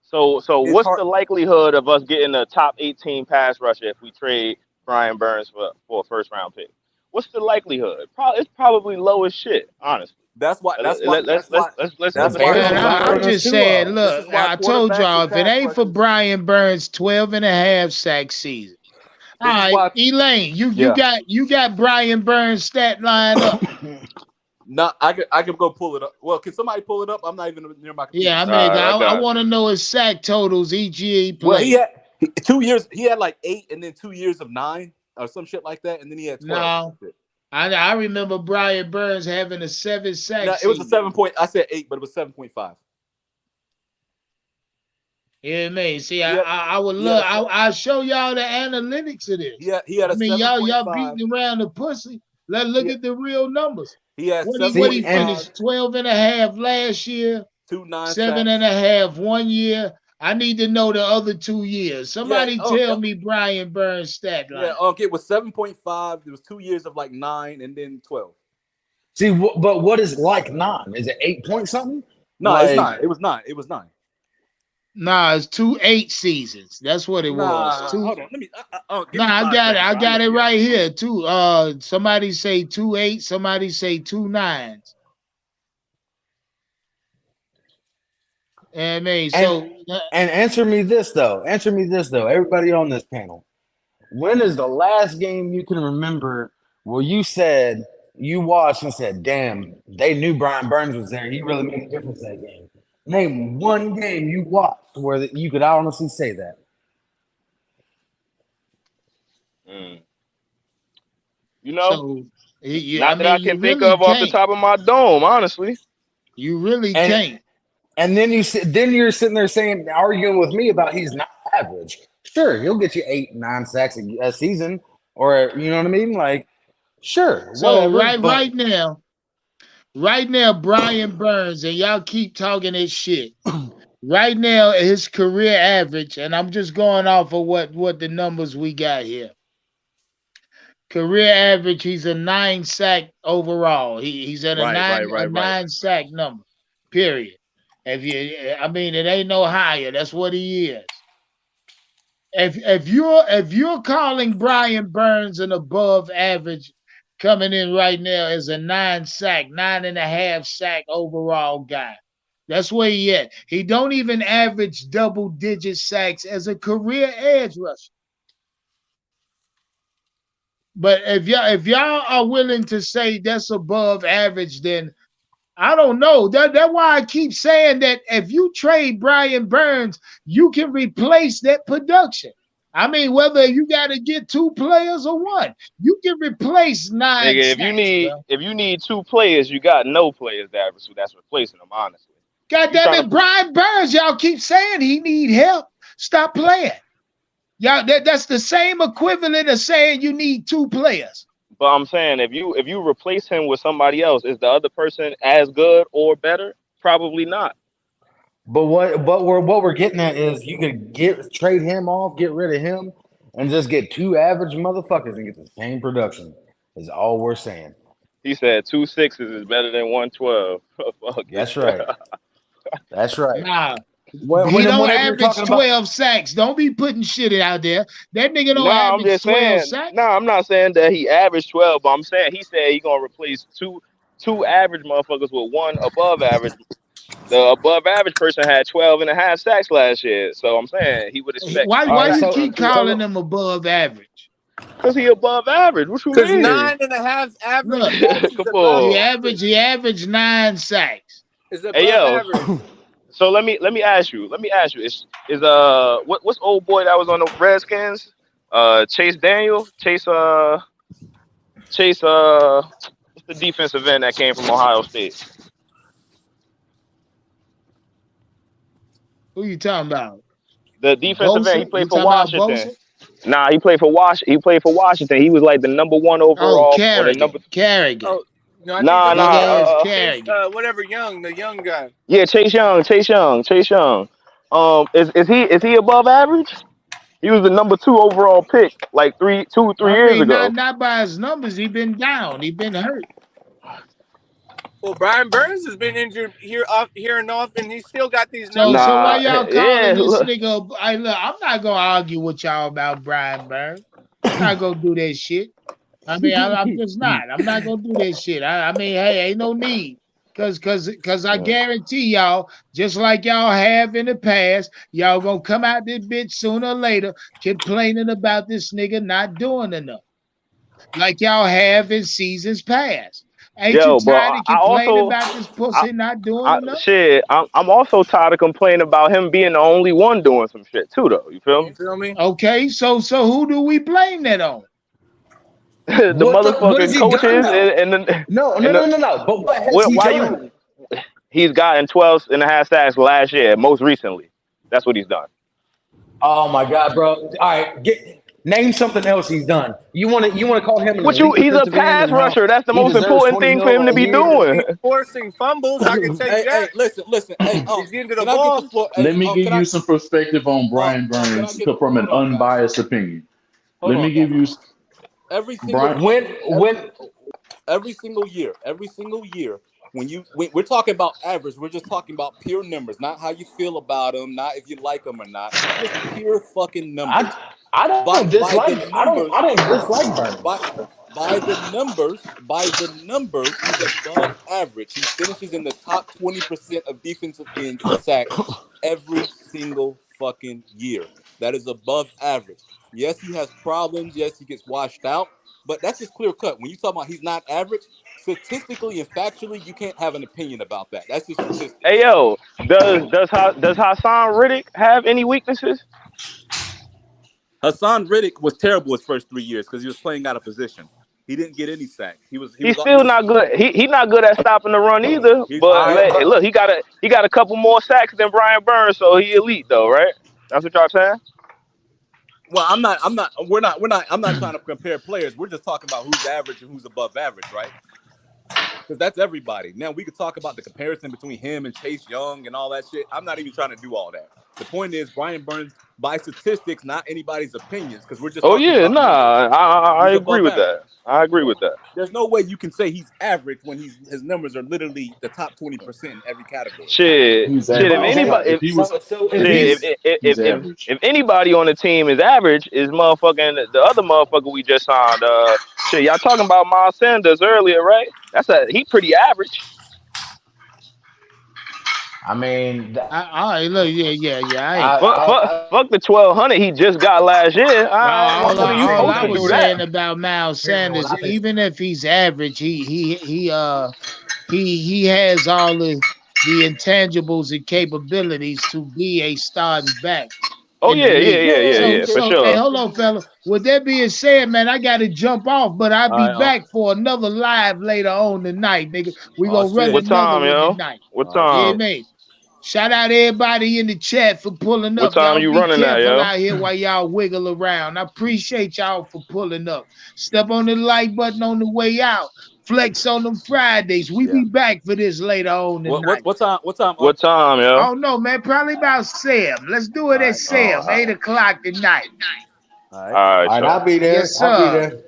S6: So
S3: It's
S6: what's
S3: hard.
S6: the likelihood of us getting a top 18 pass rusher if we trade Brian Burns for a first round pick? What's the likelihood? It's probably low as shit, honestly.
S3: That's why. That's
S6: Let,
S3: why.
S6: let,
S3: That's
S6: let's
S3: why.
S6: let's let's let's
S2: The
S3: That's
S6: let's
S3: why
S6: keep it
S2: Bears
S1: Man,
S6: on the
S2: would
S6: real.
S2: burn
S1: I'm
S2: us
S1: just
S2: too
S1: saying,
S2: up.
S3: this
S1: look,
S3: is why
S1: I told
S3: quarterbacks
S1: y'all
S3: and
S1: if it
S3: pass
S1: ain't for
S3: rushers.
S1: Brian Burns' 12.5 sack season, All
S3: This is
S1: right,
S3: why.
S1: Elaine, you
S3: Yeah.
S1: you got Brian Burns stat line up.
S3: No, I could go pull it up. Well, can somebody pull it up? I'm not even near my computer.
S1: Yeah, I
S3: So.
S1: mean,
S6: I
S1: I
S6: got
S1: want to know his sack totals each year he
S3: Well,
S1: played.
S3: 2 years. He had like 8, and then 2 years of 9 or some shit like that, and then he had 12.
S1: No, I remember Brian Burns having a 7 sack
S3: No, it was a
S1: season.
S3: 7 point. I said 8, but it was 7.5.
S1: Yeah, man. See,
S3: Yep.
S1: I would
S3: He had
S1: love.
S3: a se-
S1: I'll show y'all the analytics of this.
S3: He had
S1: I
S3: a
S1: mean, y'all
S3: 7.5.
S1: beating around the pussy. Let's look
S3: He,
S1: at the real numbers.
S3: he had
S1: What he
S3: 7.5,
S1: finished 12 and a half last year,
S3: 2 9
S1: 7 and
S3: sacks.
S1: a half 1 year. I need to know the other 2 years.
S3: Yeah.
S1: Somebody tell me Brian Burns stat line.
S3: Yeah. It was 7.5. There was 2 years of like 9, and then 12.
S2: See, but what is like 9? Is it 8 point something?
S3: No,
S2: Like,
S3: it's 9. It was 9. It was 9.
S1: Nah, it's 2 8 seasons. That's what it was.
S3: Hold on. Let me. Give
S1: Nah,
S3: me
S1: I
S3: 5
S1: got it.
S3: seconds,
S1: I
S3: bro.
S1: got it right here too. Somebody say 2 8. Somebody say 2 9s. And man, so
S2: and answer me this though. Everybody on this panel. When is the last game you can remember where you said you watched and said, "Damn, they knew Brian Burns was there. He really made a difference that game." Name one game you watched where you could honestly say that.
S6: You know,
S1: so
S6: not that I can think of off the top of my dome, honestly.
S1: You really can't.
S2: And then you're sitting there saying, arguing with me about he's not average. Sure, he'll get you 8, 9 sacks a season, or you know what I mean? Like, sure,
S1: So
S2: whatever.
S1: right now, Brian Burns, and y'all keep talking his shit. Right now, his career average, and I'm just going off of what the numbers we got here. Career average, he's a 9 sack overall. He's at a nine sack number. Period. I mean, it ain't no higher. That's what he is. If you're calling Brian Burns an above average, coming in right now as a 9.5 sack overall guy. That's where he at. He don't even average double-digit sacks as a career edge rusher. But if y'all are willing to say that's above average, then I don't know. That's why I keep saying that if you trade Brian Burns, you can replace that production. I mean, whether you got to get 2 players or 1, you can replace 9
S6: Nigga,
S1: sacks,
S6: if you need 2 players, you got no players that so that's replacing them, honestly.
S1: God damn it, Brian Burns, y'all keep saying he need help. Stop playing. Y'all, that's the same equivalent of saying you need 2 players.
S6: But I'm saying if you replace him with somebody else, is the other person as good or better? Probably not.
S2: But what we're getting at is you could trade him off, get rid of him, and just get 2 average motherfuckers and get the same production. Is all we're saying.
S6: He said 2 6s is better than 112.
S2: That's right. That's right.
S1: Nah. He don't average 12 sacks. Don't be putting shit out there. That nigga don't average 12 sacks.
S6: No, I'm not saying that he averaged 12, but I'm saying he said he gonna replace two average motherfuckers with 1 above average. The above average person had 12.5 sacks last year, so I'm saying he would expect.
S1: Why you keep calling him above average?
S6: Because he above average. What you mean?
S7: 9.5 average.
S6: Come on.
S1: He averaged 9 sacks.
S7: Is above average.
S6: So let me ask you. Is what's old boy that was on the Redskins? Chase Daniel. Chase what's the defensive end that came from Ohio State?
S1: Who you talking about?
S6: The defensive end. He played for Washington.
S1: Nah,
S6: he played for Washington. He was like the number 1 overall.
S1: Carrigan.
S7: Oh, no,
S1: Carrigan.
S7: Whatever Young, the young guy.
S6: Yeah, Chase Young. Is he above average? He was the number 2 overall pick like 2 3 years ago.
S1: Not by his numbers. He been down. He been hurt.
S7: Well, Brian Burns has been injured here and off, and he still got these numbers.
S1: So why y'all calling this nigga? I'm not gonna argue with y'all about Brian Burns. I'm not gonna do that shit. I mean, I'm just not. I'm not gonna do that shit. I mean, hey, ain't no need. Cause I guarantee y'all, just like y'all have in the past, y'all gonna come out this bitch sooner or later complaining about this nigga not doing enough. Like y'all have in seasons past. Ain't you
S6: Yo, but
S1: tired of
S6: I
S1: complaining
S6: also,
S1: about this
S6: I,
S1: pussy not doing enough?
S6: I'm also tired of complaining about him being the only one doing some shit too, though. You feel
S3: You
S6: me?
S3: feel me?
S1: Okay, so who do we blame that on?
S6: The
S2: What has
S6: motherfucking
S2: he done
S6: coaches
S2: though?
S6: and
S2: No, no,
S6: the
S2: no, no, no. But what has he
S6: why
S2: done?
S6: you? He's gotten 12 and a half sacks last year, most recently. That's what he's done.
S2: Oh my God, bro! All right, name something else he's done. You want to call him an
S6: What you?
S2: elite
S6: He's a
S2: defensive end
S6: pass
S2: and how
S6: rusher. That's the
S2: he
S6: most
S2: deserves
S6: important
S2: 20
S6: thing for
S2: mil
S6: him to
S2: a
S6: be
S2: year?
S6: doing.
S7: He's forcing fumbles. I can tell you that.
S3: Hey, listen. Hey,
S7: He's getting to the
S3: can I get the
S7: ball.
S3: floor? Hey,
S8: Let me give
S3: can I?
S8: you some perspective on Brian
S3: Can I
S8: Burns
S3: get?
S8: from an
S3: Hold on, guys.
S8: unbiased opinion.
S3: Hold
S8: Let
S3: on,
S8: me give
S3: guys.
S8: you
S3: Every single
S8: Brian.
S3: fucking
S2: When
S3: every single year, when we're talking about average, we're just talking about pure numbers, not how you feel about them, not if you like them or not, just pure fucking numbers.
S2: I don't
S3: By the
S2: dislike
S3: numbers,
S2: I don't dislike Burns.
S3: by by the numbers, he's above average. He finishes in the top 20% of defensive ends in sacks every single fucking year. That is above average. Yes, he has problems. Yes, he gets washed out, but that's just clear cut. When you talk about he's not average, statistically and factually, you can't have an opinion about that. That's just
S6: Hey
S3: statistics.
S6: yo, does Hassan Riddick have any weaknesses?
S3: Hassan Riddick was terrible his first 3 years because he was playing out of position. He didn't get any sacks.
S6: He's still not good. He not good at stopping the run either.
S3: he's
S2: All
S6: But
S2: right, but
S6: look, he got a couple more sacks than Brian Burns, so he elite though, right? That's what y'all saying?
S3: well, I'm not trying to compare players. We're just talking about who's average and who's above average, right? Because that's everybody. Now we could talk about the comparison between him and Chase Young and all that shit. I'm not even trying to do all that. The point is Brian Burns, by statistics, not anybody's opinions, because we're just
S6: Oh
S3: talking
S6: yeah,
S3: about numbers.
S6: nah, I
S3: He's
S6: agree
S3: above
S6: with
S3: average.
S6: that. I agree with
S3: So
S6: that.
S3: there's no way you can say he's average when his numbers are literally the top 20% in every category.
S8: He's
S6: Shit. If
S8: average.
S2: okay.
S6: anybody,
S8: If he was,
S2: So if
S8: if
S6: shit,
S8: he's
S2: he's
S8: he's average.
S6: if anybody on the team is average, is motherfucking the other motherfucker we just signed. Shit, y'all talking about Miles Sanders earlier, right? He pretty average.
S2: I mean,
S1: All right, look, yeah. I ain't.
S6: Fuck the 1,200 he just got last year. All right, motherfucker, you
S1: All
S6: supposed
S1: I
S6: to
S1: was
S6: do that.
S1: saying about Miles
S2: here's me when
S1: Sanders,
S2: I think
S1: even if he's average, he has all the intangibles and capabilities to be a starting back
S6: Oh
S1: in the league.
S6: yeah, for
S1: Hey,
S6: sure.
S1: hold on, fella. With that being said, man, I got to jump off, but I'll
S3: All
S1: be
S3: right,
S1: back for another live later on tonight, nigga. We
S3: oh
S1: gonna run
S3: shit.
S6: What
S1: another
S6: time,
S1: one
S6: yo?
S1: tonight.
S6: What
S3: Oh
S1: Yeah,
S6: time?
S3: shit.
S1: man. Shout out everybody in the chat for pulling
S6: What
S1: up.
S6: time
S1: Y'all
S6: you
S1: be
S6: running at,
S1: careful
S6: yo?
S1: out here while y'all wiggle around. I appreciate y'all for pulling up. Step on the like button on the way out. Flex on them Fridays. We
S3: Yeah.
S1: be back for this later on tonight.
S3: What time,
S6: What time,
S1: I
S6: yo?
S1: don't know, man. Probably about Sam. Let's do it
S3: All
S1: at
S3: right.
S1: Sam,
S6: Oh,
S1: 8 o'clock tonight.
S3: All right.
S6: all right,
S2: all right,
S6: so
S2: I'll be there.
S1: Yes,
S2: I'll be
S1: sir.
S2: there.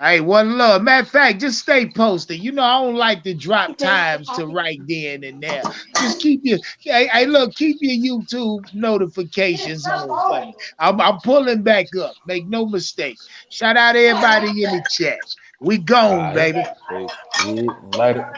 S1: Hey, one love. Matter of fact, just stay posted. You know, I don't like to drop times to right then and there. Just keep your look, keep your YouTube notifications on for me. I'm pulling back up. Make no mistake. Shout out everybody in the chat. We
S2: All
S1: gone,
S2: right.
S1: baby.
S3: Peace.
S2: See you later.